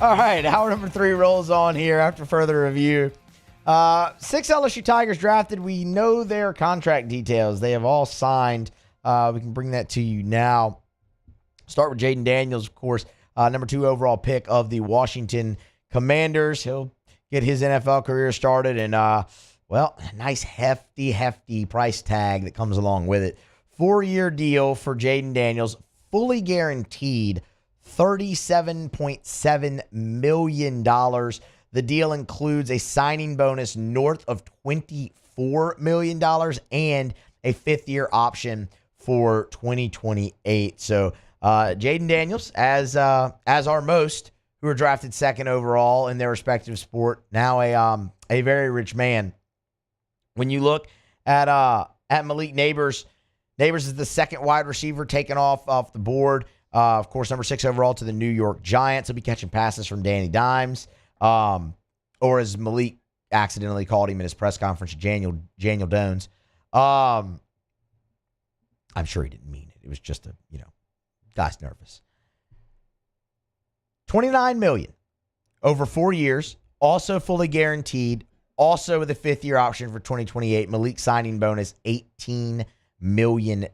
All right, hour number 3 rolls on here after further review. 6 LSU Tigers drafted. We know their contract details. They have all signed. We can bring that to you now. Start with Jaden Daniels, of course, number 2 overall pick of the Washington Commanders. He'll get his NFL career started, and, well, a nice hefty price tag that comes along with it. 4-year deal for Jaden Daniels, fully guaranteed $37.7 million. The deal includes a signing bonus north of $24 million and a 5th-year option for 2028. So Jaden Daniels, as are most who are drafted 2nd overall in their respective sport, now a very rich man. When you look at Malik Neighbors, Neighbors is the 2nd wide receiver taken off the board. Of course, number 6 overall to the New York Giants. He'll be catching passes from Danny Dimes, or as Malik accidentally called him in his press conference, Daniel Jones. I'm sure he didn't mean it. It was just guy's nervous. $29 million over 4 years, also fully guaranteed, also with a 5th-year option for 2028. Malik signing bonus, $18 million.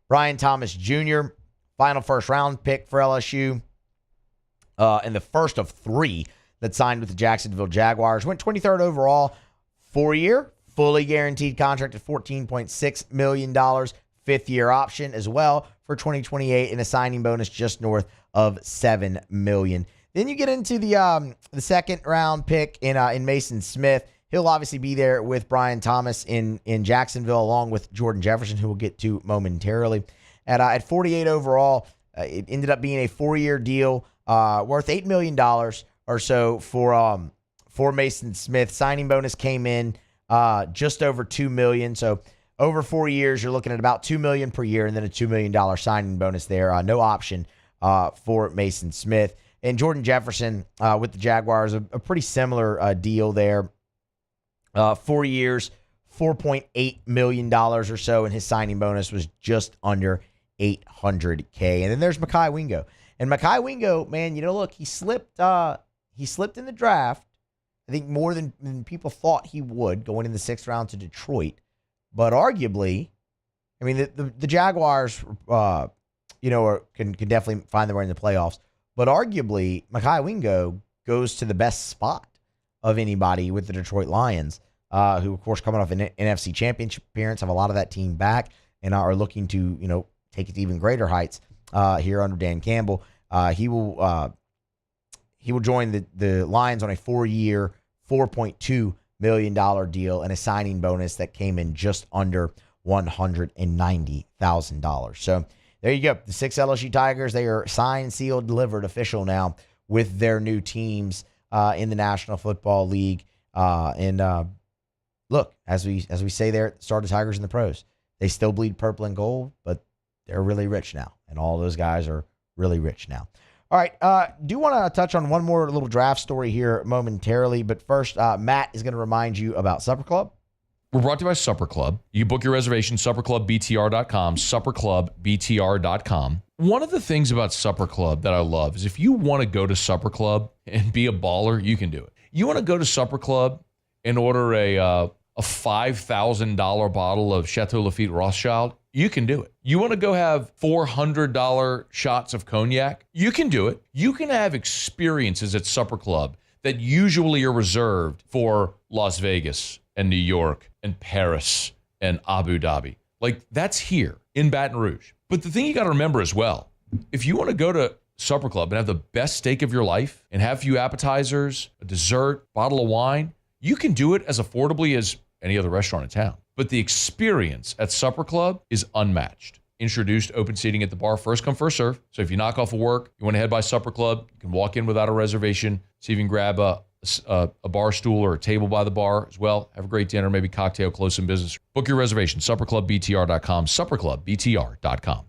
Brian Thomas Jr., final first-round pick for LSU, and the first of 3 that signed with the Jacksonville Jaguars. Went 23rd overall, 4-year, fully guaranteed contract at $14.6 million, 5th-year option as well for 2028, and a signing bonus just north of $7 million. Then you get into the 2nd-round pick in Mason Smith. He'll obviously be there with Brian Thomas in Jacksonville, along with Jordan Jefferson, who we'll get to momentarily. At 48 overall, it ended up being a 4-year deal worth $8 million or so for Mason Smith. Signing bonus came in just over $2 million. So over 4 years, you're looking at about $2 million per year, and then a $2 million signing bonus there. No option for Mason Smith. And Jordan Jefferson with the Jaguars, a pretty similar deal there. 4 years, $4.8 million or so, and his signing bonus was just under $800K. And then there's Mekhi Wingo. And Mekhi Wingo, man, look, he slipped in the draft, I think more than people thought he would, going in the 6th round to Detroit. But arguably, I mean, the Jaguars, can definitely find their way in the playoffs. But arguably, Mekhi Wingo goes to the best spot of anybody with the Detroit Lions, who, of course, coming off an NFC Championship appearance, have a lot of that team back and are looking to, take it to even greater heights here under Dan Campbell. He will join the Lions on a 4-year, $4.2 million deal and a signing bonus that came in just under $190,000. So there you go. The 6 LSU Tigers, they are signed, sealed, delivered, official now with their new teams in the National Football League. Look, as we say there at the start of Tigers in the pros, they still bleed purple and gold, but they're really rich now, and all those guys are really rich now. All right, do want to touch on one more little draft story here momentarily, but first, Matt is going to remind you about Supper Club. We're brought to you by Supper Club. You can book your reservation, supperclubbtr.com, supperclubbtr.com. One of the things about Supper Club that I love is if you want to go to Supper Club and be a baller, you can do it. You want to go to Supper Club and order a $5,000 bottle of Chateau Lafite Rothschild, you can do it. You want to go have $400 shots of cognac, you can do it. You can have experiences at Supper Club that usually are reserved for Las Vegas and New York and Paris and Abu Dhabi. Like, that's here in Baton Rouge. But the thing you got to remember as well, if you want to go to Supper Club and have the best steak of your life and have a few appetizers, a dessert, bottle of wine, you can do it as affordably as any other restaurant in town. But the experience at Supper Club is unmatched. Introduced open seating at the bar, first come, first serve. So if you knock off of work, you want to head by Supper Club, you can walk in without a reservation, see if you can grab a bar stool or a table by the bar as well. Have a great dinner, maybe cocktail, close some business. Book your reservation, supperclubbtr.com, supperclubbtr.com.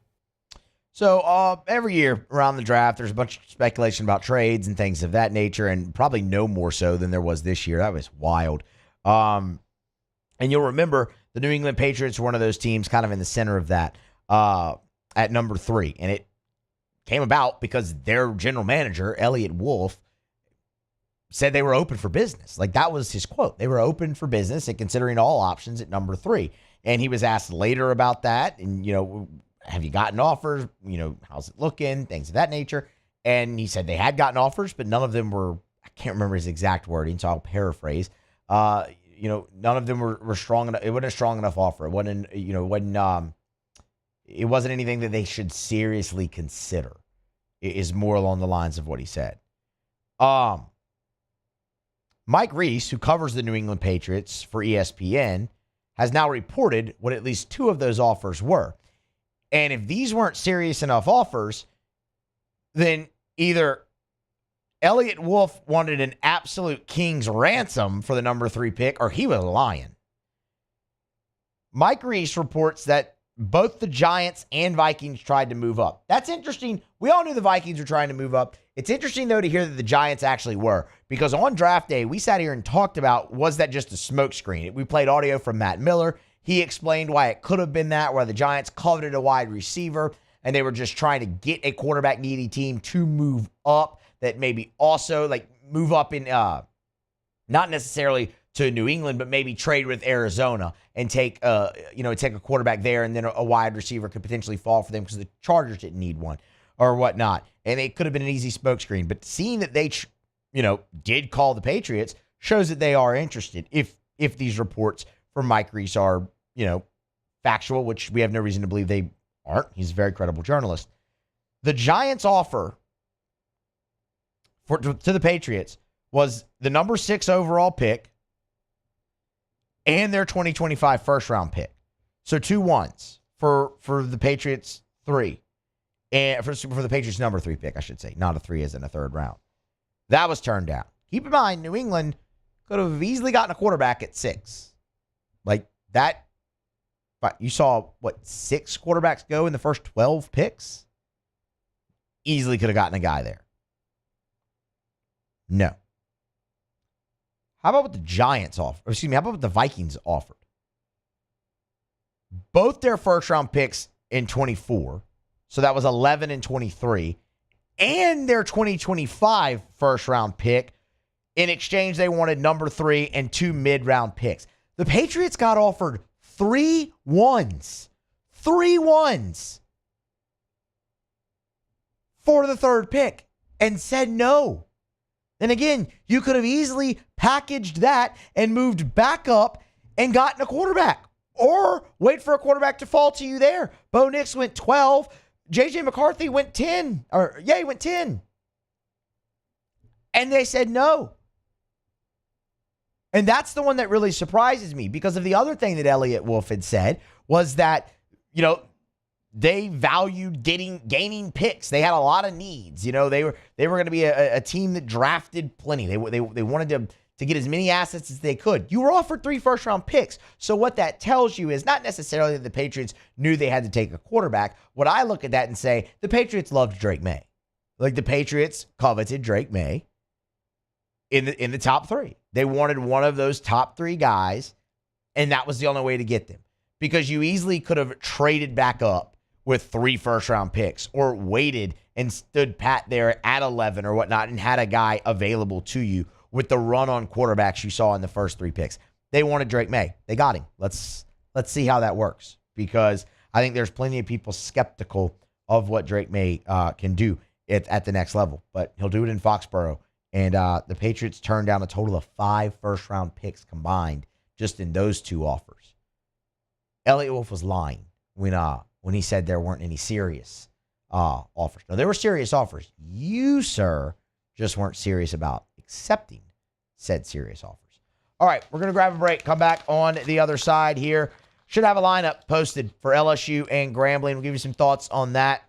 So every year around the draft, there's a bunch of speculation about trades and things of that nature, and probably no more so than there was this year. That was wild. And you'll remember the New England Patriots were one of those teams kind of in the center of that at number 3. And it came about because their general manager, Elliott Wolf, said they were open for business. Like, that was his quote. They were open for business and considering all options at number 3. And he was asked later about that. And, have you gotten offers? How's it looking? Things of that nature. And he said they had gotten offers, but none of them were, I can't remember his exact wording, so I'll paraphrase. None of them were strong enough. It wasn't a strong enough offer. It wasn't anything that they should seriously consider, is more along the lines of what he said. Mike Reese, who covers the New England Patriots for ESPN, has now reported what at least 2 of those offers were. And if these weren't serious enough offers, then either Elliott Wolf wanted an absolute king's ransom for the number 3 pick, or he was lying. Mike Reese reports that both the Giants and Vikings tried to move up. That's interesting. We all knew the Vikings were trying to move up. It's interesting, though, to hear that the Giants actually were, because on draft day, we sat here and talked about, was that just a smokescreen? We played audio from Matt Miller. He explained why it could have been that, where the Giants coveted a wide receiver, and they were just trying to get a quarterback-needy team to move up, that maybe also move up in, not necessarily to New England, but maybe trade with Arizona and take a quarterback there, and then a wide receiver could potentially fall for them because the Chargers didn't need one or whatnot. And it could have been an easy smokescreen. But seeing that they, did call the Patriots shows that they are interested. If these reports from Mike Reese are, factual, which we have no reason to believe they aren't. He's a very credible journalist. The Giants' offer to the Patriots was the number 6 overall pick and their 2025 first-round pick. So 2 1s for the Patriots 3. And for the Patriots number 3 pick, I should say. Not a 3 as in a third round. That was turned down. Keep in mind, New England could have easily gotten a quarterback at 6. Like that. You saw, 6 quarterbacks go in the first 12 picks? Easily could have gotten a guy there. No. How about what the Giants offered? How about what the Vikings offered? Both their first-round picks in 24, so that was 11 and 23, and their 2025 first-round pick. In exchange, they wanted number 3 and 2 mid-round picks. The Patriots got offered 3 1s. 3 1s for the 3rd pick and said no. And again, you could have easily packaged that and moved back up and gotten a quarterback, or wait for a quarterback to fall to you there. Bo Nix went 12. J.J. McCarthy went 10. He went 10. And they said no. And that's the one that really surprises me, because of the other thing that Elliott Wolf had said was that, they valued gaining picks. They had a lot of needs. They were going to be a team that drafted plenty. They wanted to get as many assets as they could. You were offered 3 first-round picks. So what that tells you is not necessarily that the Patriots knew they had to take a quarterback. What I look at that and say, the Patriots loved Drake May. Like, the Patriots coveted Drake May in the top 3. They wanted one of those top 3 guys, and that was the only way to get them. Because you easily could have traded back up with 3 first-round picks, or waited and stood pat there at 11 or whatnot and had a guy available to you with the run on quarterbacks you saw in the first 3 picks. They wanted Drake May. They got him. Let's see how that works, because I think there's plenty of people skeptical of what Drake May can do at the next level, but he'll do it in Foxborough. And the Patriots turned down a total of 5 first-round picks combined just in those 2 offers. Elliott Wolf was lying when he said there weren't any serious offers. No, there were serious offers. You, sir, just weren't serious about accepting said serious offers. All right, we're going to grab a break. Come back on the other side here. Should have a lineup posted for LSU and Grambling. We'll give you some thoughts on that.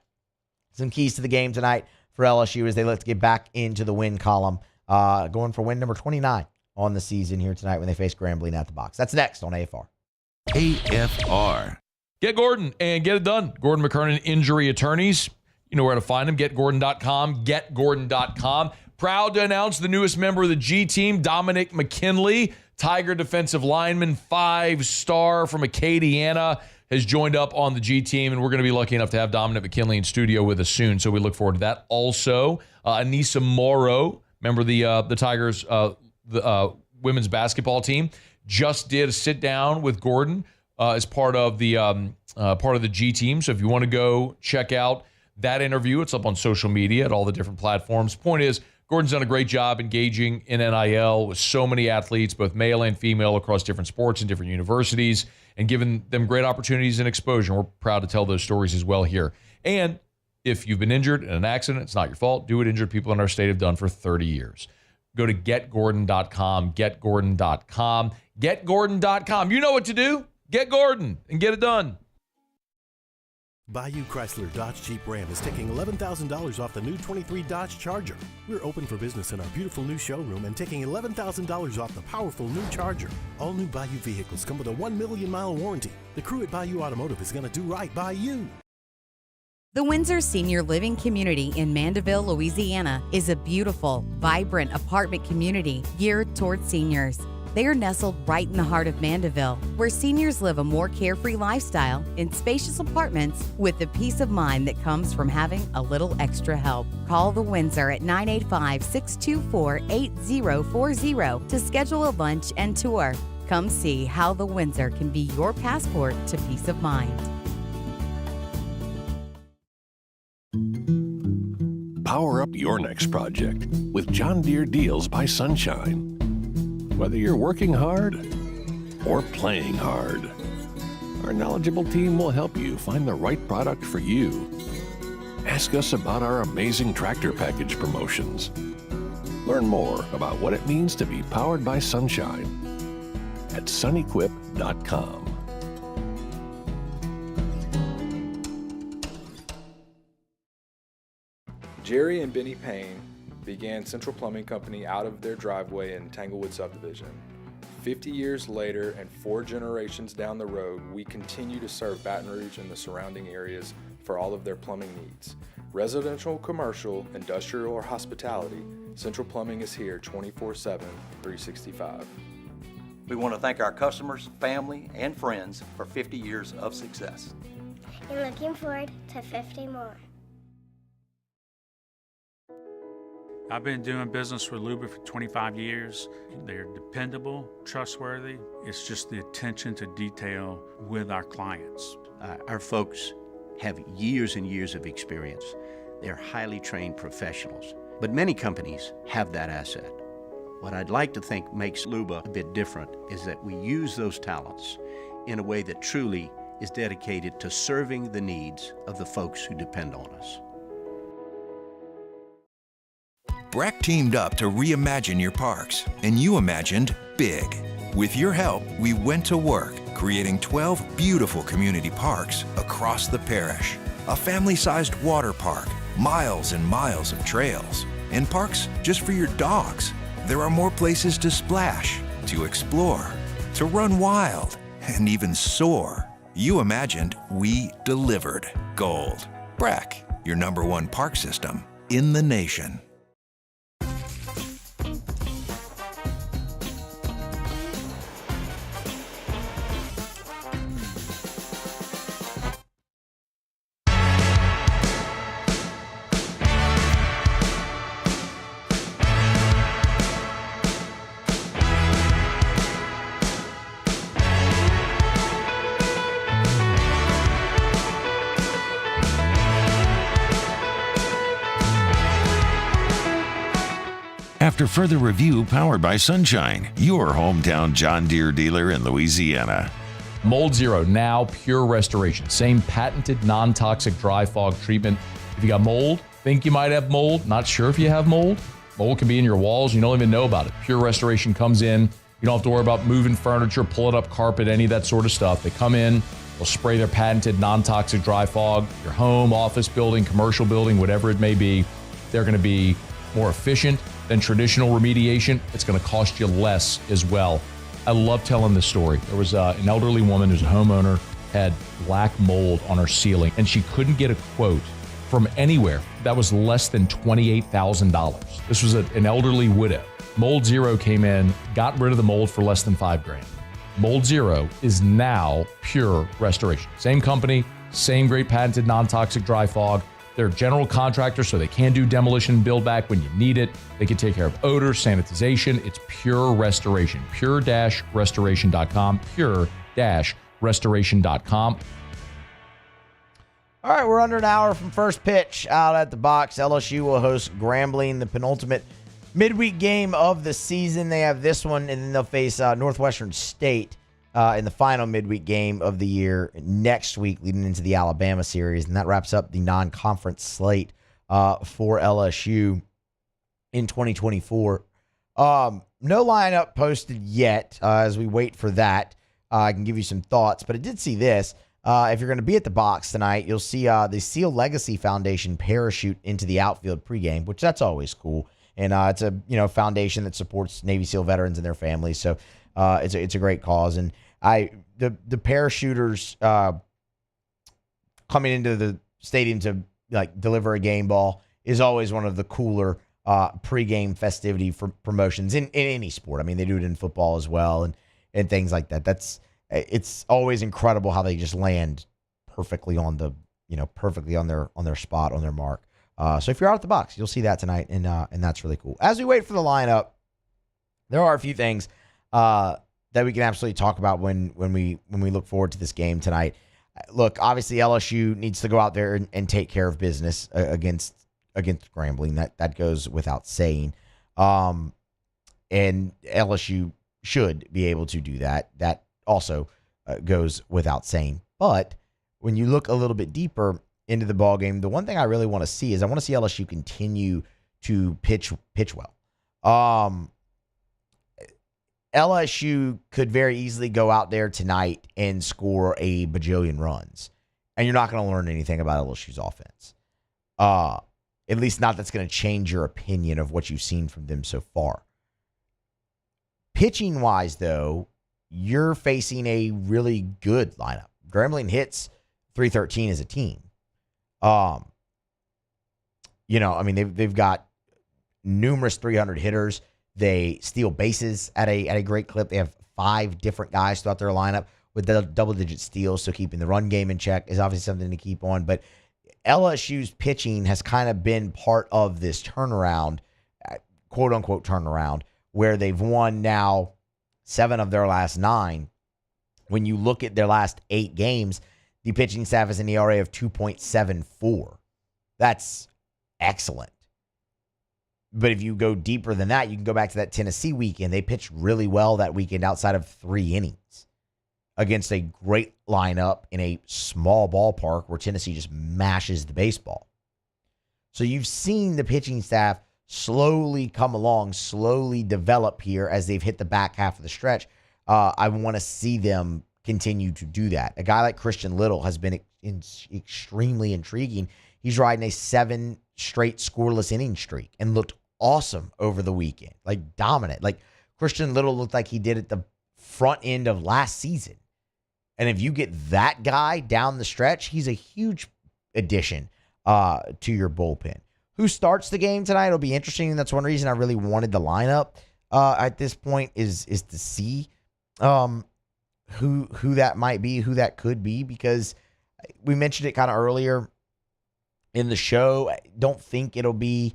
Some keys to the game tonight for LSU as they look to get back into the win column. Going for win number 29 on the season here tonight when they face Grambling at the box. That's next on AFR. AFR. Get Gordon and get it done. Gordon McKernan Injury Attorneys. You know where to find them. GetGordon.com. GetGordon.com. Proud to announce the newest member of the G team, Dominic McKinley, Tiger defensive lineman, 5-star from Acadiana, has joined up on the G team, and we're going to be lucky enough to have Dominic McKinley in studio with us soon, so we look forward to that. Also, Anissa Morrow, member of the Tigers women's basketball team, just did a sit-down with Gordon as part of the G team, so if you want to go check out that interview, it's up on social media at all the different platforms. Point is, Gordon's done a great job engaging in NIL with so many athletes, both male and female, across different sports and different universities, and giving them great opportunities and exposure. We're proud to tell those stories as well here. And if you've been injured in an accident, it's not your fault. Do what injured people in our state have done for 30 years. Go to GetGordon.com, GetGordon.com, GetGordon.com. You know what to do. Get Gordon and get it done. Bayou Chrysler Dodge Jeep Ram is taking $11,000 off the new 23 Dodge Charger. We're open for business in our beautiful new showroom and taking $11,000 off the powerful new Charger. All new Bayou vehicles come with a 1 million mile warranty. The crew at Bayou Automotive is going to do right by you. The Windsor Senior Living Community in Mandeville, Louisiana is a beautiful, vibrant apartment community geared towards seniors. They are nestled right in the heart of Mandeville, where seniors live a more carefree lifestyle in spacious apartments with the peace of mind that comes from having a little extra help. Call the Windsor at 985-624-8040 to schedule a lunch and tour. Come see how the Windsor can be your passport to peace of mind. Power up your next project with John Deere Deals by Sunshine. Whether you're working hard or playing hard, our knowledgeable team will help you find the right product for you. Ask us about our amazing tractor package promotions. Learn more about what it means to be powered by sunshine at sunequip.com. Jerry and Benny Payne began Central Plumbing Company out of their driveway in Tanglewood subdivision. 50 years later and 4 generations down the road, we continue to serve Baton Rouge and the surrounding areas for all of their plumbing needs. Residential, commercial, industrial, or hospitality, Central Plumbing is here 24/7, 365. We want to thank our customers, family, and friends for 50 years of success. And looking forward to 50 more. I've been doing business with Luba for 25 years. They're dependable, trustworthy. It's just the attention to detail with our clients. Our folks have years and years of experience. They're highly trained professionals, but many companies have that asset. What I'd like to think makes Luba a bit different is that we use those talents in a way that truly is dedicated to serving the needs of the folks who depend on us. Breck teamed up to reimagine your parks, and you imagined big. With your help, we went to work creating 12 beautiful community parks across the parish. A family-sized water park, miles and miles of trails, and parks just for your dogs. There are more places to splash, to explore, to run wild, and even soar. You imagined, we delivered. Gold. Breck, your #1 park system in the nation. After Further Review, powered by Sunshine, your hometown John Deere dealer in Louisiana. Mold Zero, now pure restoration. Same patented non-toxic dry fog treatment. If you got mold, think you might have mold, not sure if you have mold, mold can be in your walls, you don't even know about it. Pure Restoration comes in. You don't have to worry about moving furniture, pulling up carpet, any of that sort of stuff. They come in, they'll spray their patented non-toxic dry fog. Your home, office building, commercial building, whatever it may be, they're going to be more efficient than traditional remediation. It's going to cost you less as well. I love telling this story. There was an elderly woman who's a homeowner, had black mold on her ceiling, and she couldn't get a quote from anywhere that was less than $28,000. This was an elderly widow. Mold Zero came in, got rid of the mold for less than $5,000. Mold Zero is now pure restoration. Same company, same great patented non-toxic dry fog. They're general contractors, so they can do demolition and build back when you need it. They can take care of odor, sanitization. It's pure restoration. Pure-restoration.com. Pure-restoration.com. All right, we're under an hour from first pitch out at the box. LSU will host Grambling, the penultimate midweek game of the season. They have this one, and then they'll face Northwestern State in the final midweek game of the year next week, leading into the Alabama series. And that wraps up the non-conference slate for LSU in 2024. No lineup posted yet as we wait for that. I can give you some thoughts, but I did see this. If you're going to be at the box tonight, you'll see the Seal Legacy Foundation parachute into the outfield pregame, which that's always cool. And it's a foundation that supports Navy SEAL veterans and their families. So it's a great cause. And the parachuters coming into the stadium to deliver a game ball is always one of the cooler pregame festivity for promotions in any sport. I mean, they do it in football as well and things like that. It's always incredible how they just land perfectly on the perfectly on their spot, on their mark. So if you're out at the box, you'll see that tonight, and that's really cool. As we wait for the lineup, there are a few things that we can absolutely talk about when we look forward to this game tonight. Look, obviously LSU needs to go out there and take care of business against Grambling. That goes without saying. And LSU should be able to do that. That also goes without saying. But when you look a little bit deeper into the ball game, the one thing I really want to see is I want to see LSU continue to pitch well. LSU could very easily go out there tonight and score a bajillion runs, and you're not going to learn anything about LSU's offense. At least not that's going to change your opinion of what you've seen from them so far. Pitching-wise, though, you're facing a really good lineup. Grambling hits .313 as a team. They've got numerous 300 hitters. They steal bases at a great clip. They have 5 different guys throughout their lineup with double-digit steals, so keeping the run game in check is obviously something to keep on. But LSU's pitching has kind of been part of this turnaround, quote-unquote turnaround, where they've won now 7 of their last 9. When you look at their last 8 games, the pitching staff has an ERA of 2.74. That's excellent. But if you go deeper than that, you can go back to that Tennessee weekend. They pitched really well that weekend outside of 3 innings against a great lineup in a small ballpark where Tennessee just mashes the baseball. So you've seen the pitching staff slowly come along, slowly develop here as they've hit the back half of the stretch. I want to see them continue to do that. A guy like Christian Little has been extremely intriguing. He's riding a 7 straight scoreless inning streak and looked awesome over the weekend, dominant. Christian Little looked like he did at the front end of last season. And if you get that guy down the stretch, he's a huge addition to your bullpen. Who starts the game tonight? It'll be interesting. That's one reason I really wanted the lineup at this point is to see who that might be, who that could be, because we mentioned it kind of earlier in the show. I don't think it'll be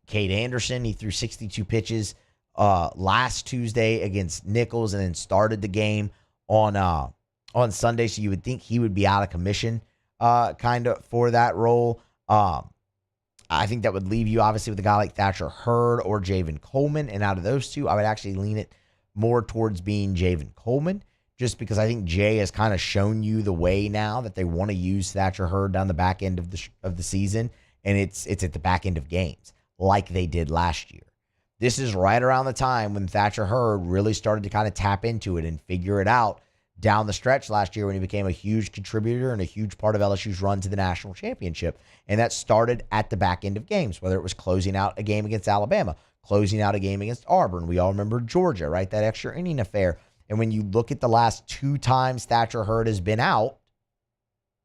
Cade Anderson. He threw 62 pitches last Tuesday against Nichols and then started the game on Sunday, so you would think he would be out of commission kind of for that role. I think that would leave you, obviously, with a guy like Thatcher Hurd or Javen Coleman. And out of those two, I would actually lean it more towards being Javen Coleman, just because I think Jay has kind of shown you the way now that they want to use Thatcher Hurd down the back end of the season, and it's at the back end of games like they did last year. This is right around the time when Thatcher Hurd really started to kind of tap into it and figure it out down the stretch last year when he became a huge contributor and a huge part of LSU's run to the national championship. And that started at the back end of games, whether it was closing out a game against Alabama, closing out a game against Auburn. We all remember Georgia, right? That extra inning affair. And when you look at the last 2 times Thatcher Hurd has been out,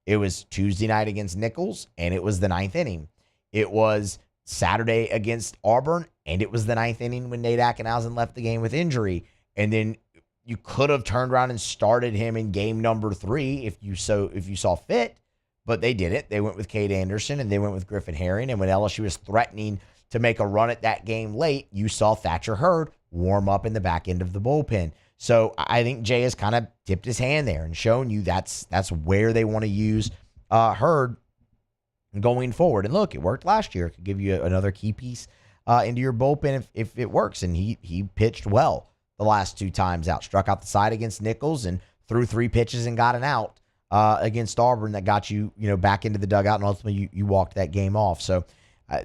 it was Tuesday night against Nicholls, and it was the 9th inning. It was Saturday against Auburn, and it was the 9th inning when Nate Ackenhausen left the game with injury. And then you could have turned around and started him in game number 3 if you saw fit, but they didn't. They went with Cade Anderson, and they went with Griffin Herring. And when LSU was threatening to make a run at that game late, you saw Thatcher Hurd warm up in the back end of the bullpen. So I think Jay has kind of dipped his hand there and shown you that's where they want to use Hurd going forward. And look, it worked last year. It could give you another key piece into your bullpen if it works. And he pitched well the last 2 times out. Struck out the side against Nicholls and threw 3 pitches and got an out against Auburn that got you back into the dugout, and ultimately you walked that game off. So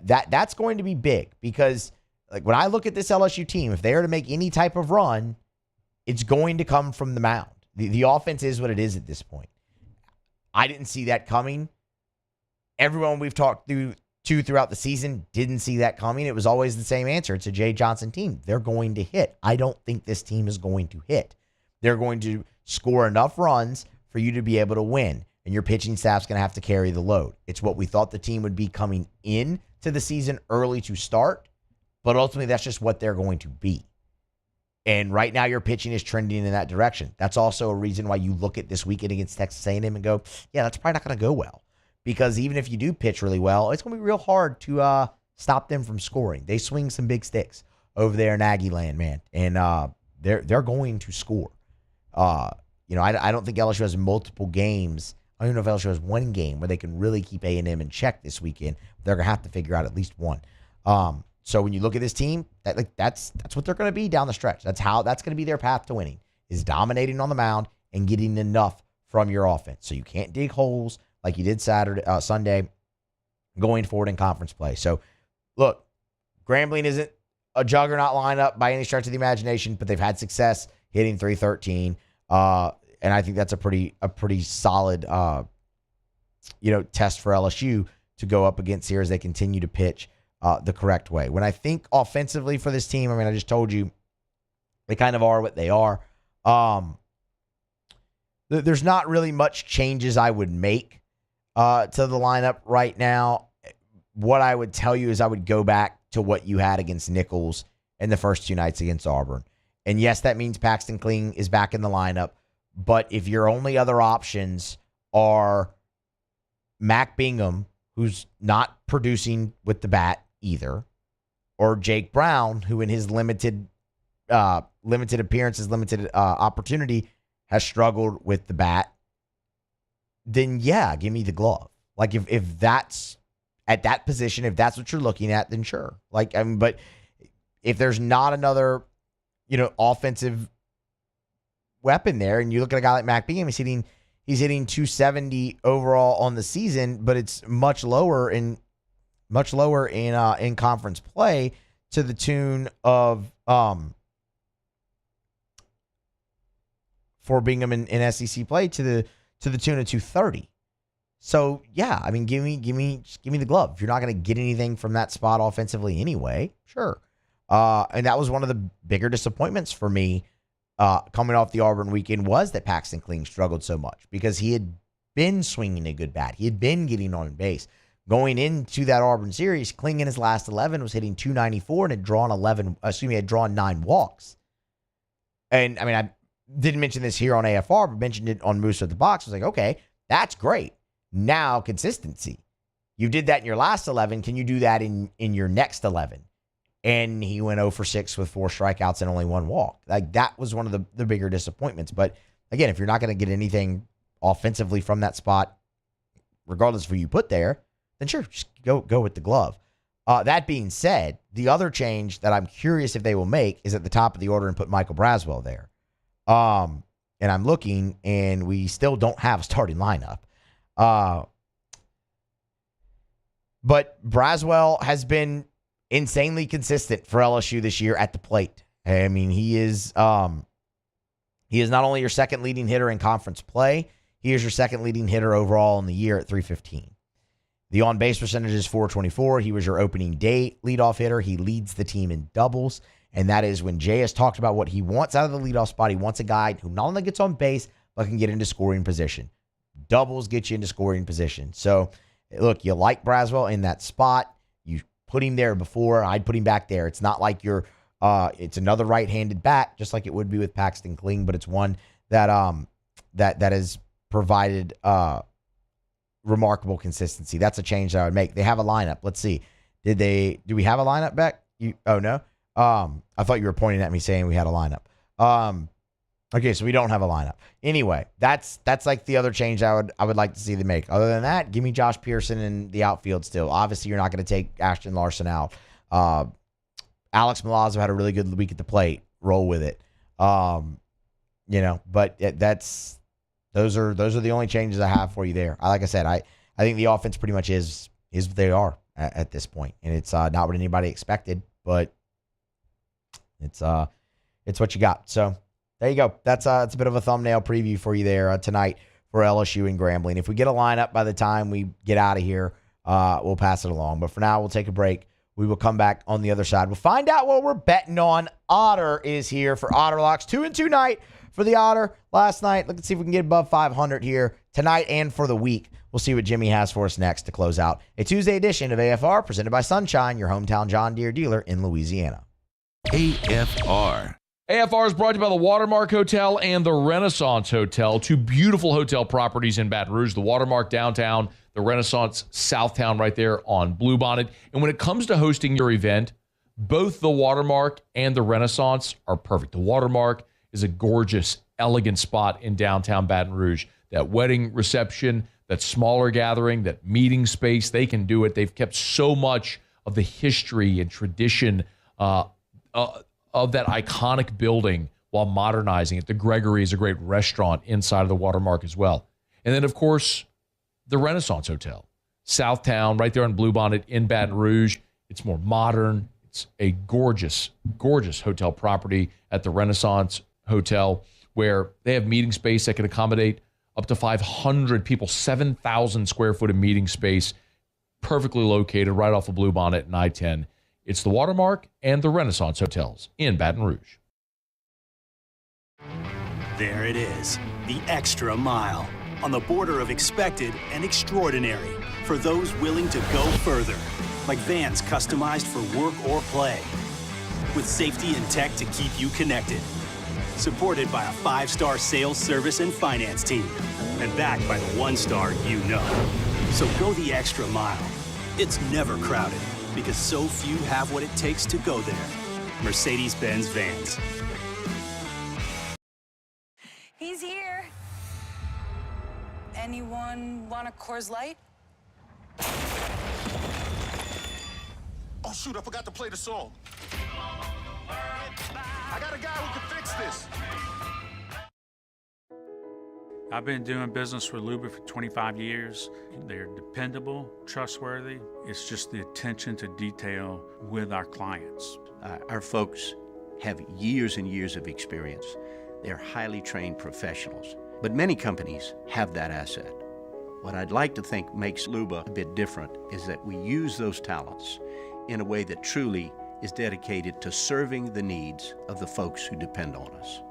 that's going to be big, because like when I look at this LSU team, if they are to make any type of run, it's going to come from the mound. The offense is what it is at this point. I didn't see that coming. Everyone we've talked to throughout the season didn't see that coming. It was always the same answer. It's a Jay Johnson team. They're going to hit. I don't think this team is going to hit. They're going to score enough runs for you to be able to win, and your pitching staff's going to have to carry the load. It's what we thought the team would be coming in to the season early to start, but ultimately that's just what they're going to be. And right now your pitching is trending in that direction. That's also a reason why you look at this weekend against Texas A&M and go, yeah, that's probably not going to go well. Because even if you do pitch really well, it's going to be real hard to stop them from scoring. They swing some big sticks over there in Aggie land, man. And they're going to score. I don't think LSU has multiple games. I don't even know if LSU has one game where they can really keep A&M in check this weekend. They're going to have to figure out at least one. So when you look at this team, that's what they're going to be down the stretch. That's going to be their path to winning, is dominating on the mound and getting enough from your offense. So you can't dig holes like you did Sunday, going forward in conference play. So, look, Grambling isn't a juggernaut lineup by any stretch of the imagination, but they've had success hitting .313, and I think that's a pretty solid, test for LSU to go up against here as they continue to pitch the correct way. When I think offensively for this team, I just told you they kind of are what they are. There's not really much changes I would make to the lineup right now. What I would tell you is I would go back to what you had against Nicholls in the first 2 nights against Auburn. And yes, that means Paxton Kling is back in the lineup. But if your only other options are Mac Bingham, who's not producing with the bat either, or Jake Brown, who in his limited appearances, limited opportunity, has struggled with the bat, then yeah, give me the glove. Like if that's at that position, if that's what you're looking at, then sure. But if there's not another, offensive weapon there, and you look at a guy like Mac Bingham, he's hitting 270 overall on the season, but it's much lower in conference play, to the tune of for Bingham in SEC play to the tune of 230. So yeah, give me the glove. If you're not going to get anything from that spot offensively anyway, sure. And that was one of the bigger disappointments for me coming off the Auburn weekend, was that Paxton Kling struggled so much, because he had been swinging a good bat. He had been getting on base. Going into that Auburn series, Kling in his last 11 was hitting 294 and had drawn 9 walks. And I didn't mention this here on AFR, but mentioned it on Musso at the Box. I was like, okay, that's great. Now consistency. You did that in your last 11. Can you do that in your next 11? And he went 0 for 6 with 4 strikeouts and only 1 walk. That was one of the bigger disappointments. But again, if you're not going to get anything offensively from that spot, regardless of who you put there, then sure, just go with the glove. That being said, the other change that I'm curious if they will make is at the top of the order and put Michael Braswell there. And I'm looking, and we still don't have a starting lineup. But Braswell has been insanely consistent for LSU this year at the plate. I mean, he is not only your second leading hitter in conference play, he is your second leading hitter overall in the year at .315. The on-base percentage is .424. He was your opening day leadoff hitter. He leads the team in doubles, and that is when Jay has talked about what he wants out of the leadoff spot. He wants a guy who not only gets on base, but can get into scoring position. Doubles get you into scoring position. So, look, you like Braswell in that spot. You put him there before. I'd put him back there. It's not like you're it's another right-handed bat, just like it would be with Paxton Kling, but it's one that that has provided remarkable consistency. That's a change that I would make. They have a lineup. Let's see. Do we have a lineup back? Oh no. I thought you were pointing at me saying we had a lineup. Okay, so we don't have a lineup. Anyway, that's like the other change I would like to see them make. Other than that, give me Josh Pearson in the outfield still. Obviously, you're not going to take Ashton Larson out. Alex Milazzo had a really good week at the plate. Roll with it. But those are the only changes I have for you there. Like I said, I think the offense pretty much is what they are at this point, and it's not what anybody expected, but it's what you got. So there you go. It's a bit of a thumbnail preview for you there tonight for LSU and Grambling. If we get a lineup by the time we get out of here, we'll pass it along. But for now, we'll take a break. We will come back on the other side. We'll find out what we're betting on. Otter is here for Otter Locks. 2-2 night for the Otter last night. Let's see if we can get above 500 here tonight and for the week. We'll see what Jimmy has for us next to close out a Tuesday edition of AFR presented by Sunshine, your hometown John Deere dealer in Louisiana. AFR. AFR is brought to you by the Watermark Hotel and the Renaissance Hotel, two beautiful hotel properties in Baton Rouge, the Watermark downtown, the Renaissance Southtown right there on Bluebonnet. And when it comes to hosting your event, both the Watermark and the Renaissance are perfect. The Watermark is a gorgeous, elegant spot in downtown Baton Rouge. That wedding reception, that smaller gathering, that meeting space, they can do it. They've kept so much of the history and tradition of that iconic building while modernizing it. The Gregory is a great restaurant inside of the Watermark as well. And then, of course, the Renaissance Hotel, Southtown, right there on Bluebonnet in Baton Rouge. It's more modern. It's a gorgeous, gorgeous hotel property at the Renaissance Hotel where they have meeting space that can accommodate up to 500 people, 7,000 square foot of meeting space, perfectly located right off of Bluebonnet and I-10. It's the Watermark and the Renaissance Hotels in Baton Rouge. There it is, the extra mile, on the border of expected and extraordinary for those willing to go further, like vans customized for work or play, with safety and tech to keep you connected. Supported by a 5-star sales service and finance team, and backed by the 1-star you know. So go the extra mile. It's never crowded, because so few have what it takes to go there. Mercedes-Benz Vans. He's here. Anyone want a Coors Light? Oh, shoot, I forgot to play the song. I got a guy who can fix this. I've been doing business with Luba for 25 years. They're dependable, trustworthy. It's just the attention to detail with our clients. Our folks have years and years of experience. They're highly trained professionals, but many companies have that asset. What I'd like to think makes Luba a bit different is that we use those talents in a way that truly is dedicated to serving the needs of the folks who depend on us.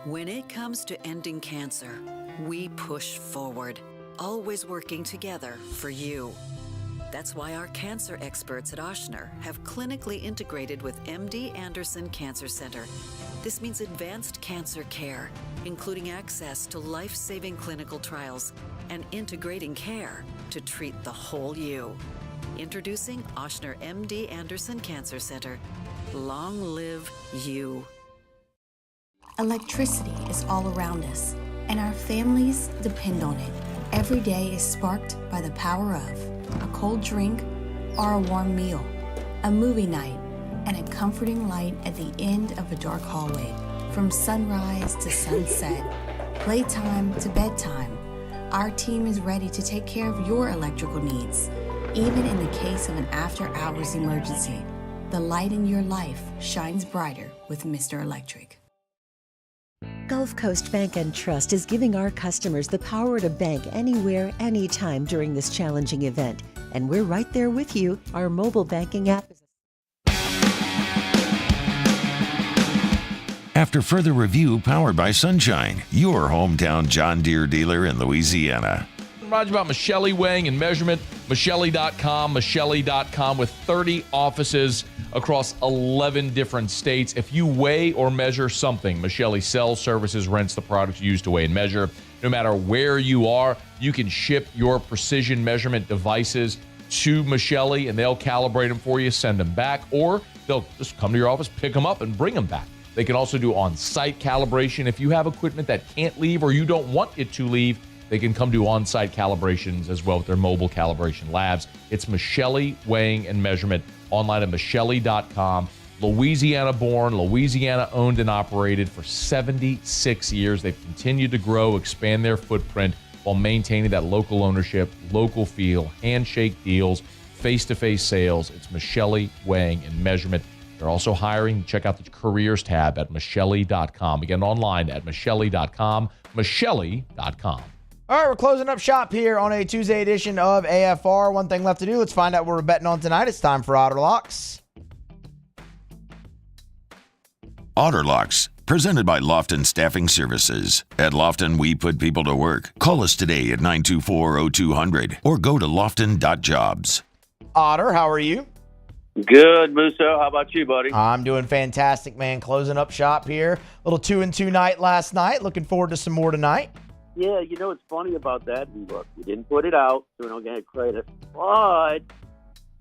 When it comes to ending cancer, we push forward. always working together for you. That's why our cancer experts at Ochsner have clinically integrated with MD Anderson Cancer Center. This means advanced cancer care, including access to life-saving clinical trials and integrating care to treat the whole you. Introducing Ochsner MD Anderson Cancer Center. Long live you. Electricity is all around us, and our families depend on it. Every day is sparked by the power of a cold drink or a warm meal, a movie night, and a comforting light at the end of a dark hallway. From sunrise to sunset, playtime to bedtime, our team is ready to take care of your electrical needs. Even in the case of an after-hours emergency, the light in your life shines brighter with Mr. Electric. Gulf Coast Bank and Trust is giving our customers the power to bank anywhere, anytime during this challenging event. And we're right there with you. Our mobile banking app is... After further review, powered by Sunshine, your hometown John Deere dealer in Louisiana. Remind you about Michelli Weighing and Measurement, Michelli.com with 30 offices across 11 different states. If you weigh or measure something, Michelli sells, services, rents the products used to weigh and measure. No matter where you are, you can ship your precision measurement devices to Michelli, and they'll calibrate them for you, send them back, or they'll just come to your office, pick them up, and bring them back. They can also do on-site calibration. If you have equipment that can't leave or you don't want it to leave, they can come do on-site calibrations as well with their mobile calibration labs. It's Michelli Weighing and Measurement, online at Michelli.com. Louisiana-born, Louisiana-owned and operated for 76 years. They've continued to grow, expand their footprint while maintaining that local ownership, local feel, handshake deals, face-to-face sales. It's Michelli Weighing and Measurement. They're also hiring. Check out the careers tab at Michelli.com. Again, online at Michelli.com, Michelli.com. All right, we're closing up shop here on a Tuesday edition of AFR. One thing left to do. Let's find out what we're betting on tonight. It's time for Otter Locks. Otter Locks, presented by Lofton Staffing Services. At Lofton, we put people to work. Call us today at 924-0200 or go to lofton.jobs. Otter, how are you? Good, Musso. How about you, buddy? I'm doing fantastic, man. Closing up shop here. Little 2-2 night last night. Looking forward to some more tonight. Yeah, you know what's funny about that? And look, we didn't put it out, so we don't get credit. But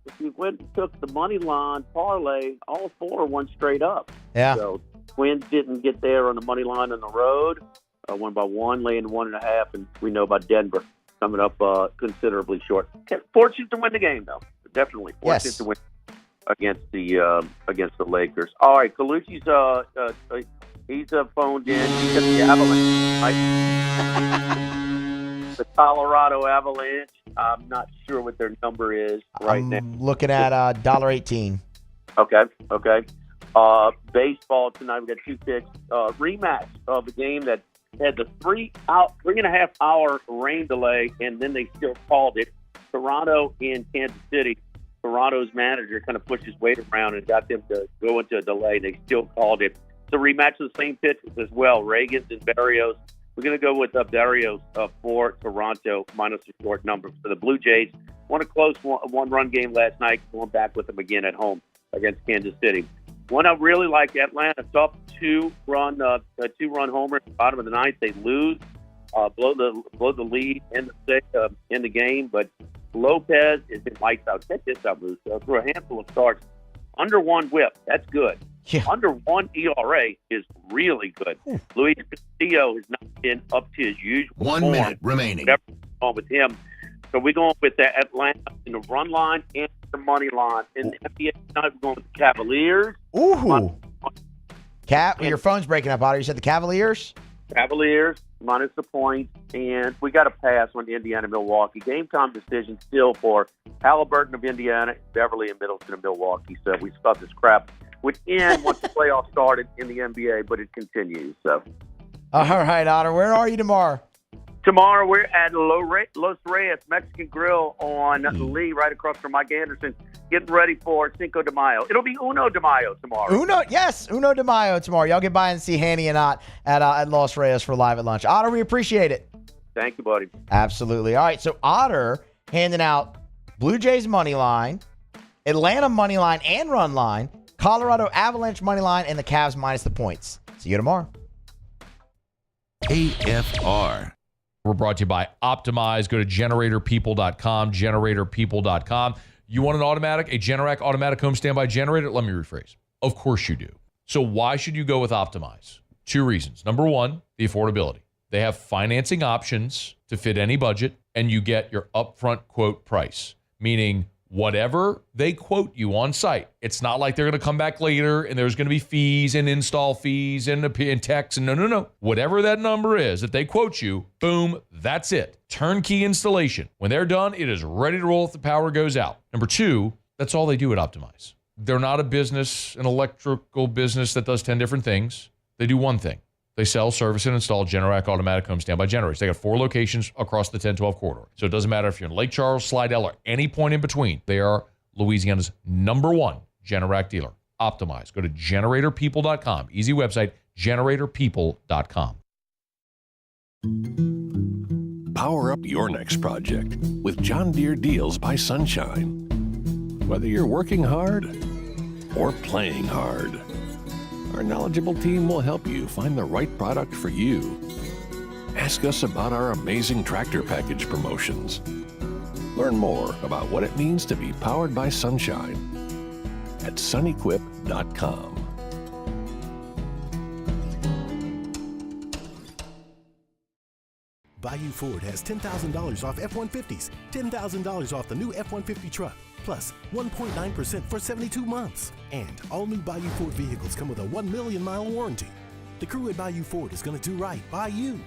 if you went and took the money line parlay, all four went straight up. Yeah. So Twins didn't get there on the money line on the road. Won by 1, laying 1.5, and we know about Denver coming up considerably short. Fortunate to win the game, though. Definitely fortunate to win against the Lakers. All right, Colucci's he's phoned in. He's got the Avalanche, right? The Colorado Avalanche. I'm not sure what their number is now. Looking at $1.18. Okay. Baseball tonight. We got 2 picks. Rematch of the game that had the 3.5 hour rain delay, and then they still called it. Toronto and Kansas City. Toronto's manager kind of pushed his weight around and got them to go into a delay. They still called it. It's a rematch of the same pitches as well. Reagans and Berrios. We're going to go with Berrios for Toronto minus the short number. For the Blue Jays, won a close one-run game last night. Going back with them again at home against Kansas City. One I really like, Atlanta. Top two-run homer at the bottom of the ninth. They lose, blow the lead in the game, but Lopez has been lights out. Check this out, Bruce. Through a handful of starts, under 1 whip. That's good. Yeah. Under 1 ERA is really good. Luis Castillo has not been up to his usual 1 form. minute remaining. Whatever's going with him. So we're going with the Atlanta in the run line and the money line. In the NBA tonight, we're going with the Cavaliers. Ooh. Your phone's breaking up, Otter. You said the Cavaliers? Cavaliers minus the points, and we got to pass on Indiana-Milwaukee. Game time decision still for Halliburton of Indiana, Beverly and Middleton of Milwaukee. So we thought this crap would end once the playoffs started in the NBA, but it continues. So, all right, Otter. Where are you tomorrow? Tomorrow we're at Los Reyes Mexican Grill on Lee, right across from Mike Anderson, getting ready for Cinco de Mayo. It'll be Uno de Mayo tomorrow. Uno de Mayo tomorrow. Y'all get by and see Hanny and Ott at Los Reyes for Live at Lunch. Otter, we appreciate it. Thank you, buddy. Absolutely. All right, so Otter handing out Blue Jays money line, Atlanta money line and run line, Colorado Avalanche money line, and the Cavs minus the points. See you tomorrow. AFR. We're brought to you by Optimize. Go to generatorpeople.com, generatorpeople.com. You want a Generac automatic home standby generator? Let me rephrase. Of course you do. So why should you go with Optimize? 2 reasons. Number 1, the affordability. They have financing options to fit any budget, and you get your upfront quote price, meaning whatever they quote you on site. It's not like they're going to come back later and there's going to be fees and install fees and techs. And no. Whatever that number is that they quote you, boom, that's it. Turnkey installation. When they're done, it is ready to roll if the power goes out. Number 2, that's all they do at Optimize. They're not a business, an electrical business that does 10 different things. They do one thing. They sell, service, and install Generac automatic home standby generators. They got 4 locations across the 10-12 corridor. So it doesn't matter if you're in Lake Charles, Slidell, or any point in between. They are Louisiana's #1 Generac dealer. Optimize. Go to generatorpeople.com. Easy website, generatorpeople.com. Power up your next project with John Deere Deals by Sunshine. Whether you're working hard or playing hard, our knowledgeable team will help you find the right product for you. Ask us about our amazing tractor package promotions. Learn more about what it means to be powered by sunshine at sunequip.com. Bayou Ford has $10,000 off F-150s, $10,000 off the new F-150 truck, plus 1.9% for 72 months. And all new Bayou Ford vehicles come with a 1 million mile warranty. The crew at Bayou Ford is going to do right by you.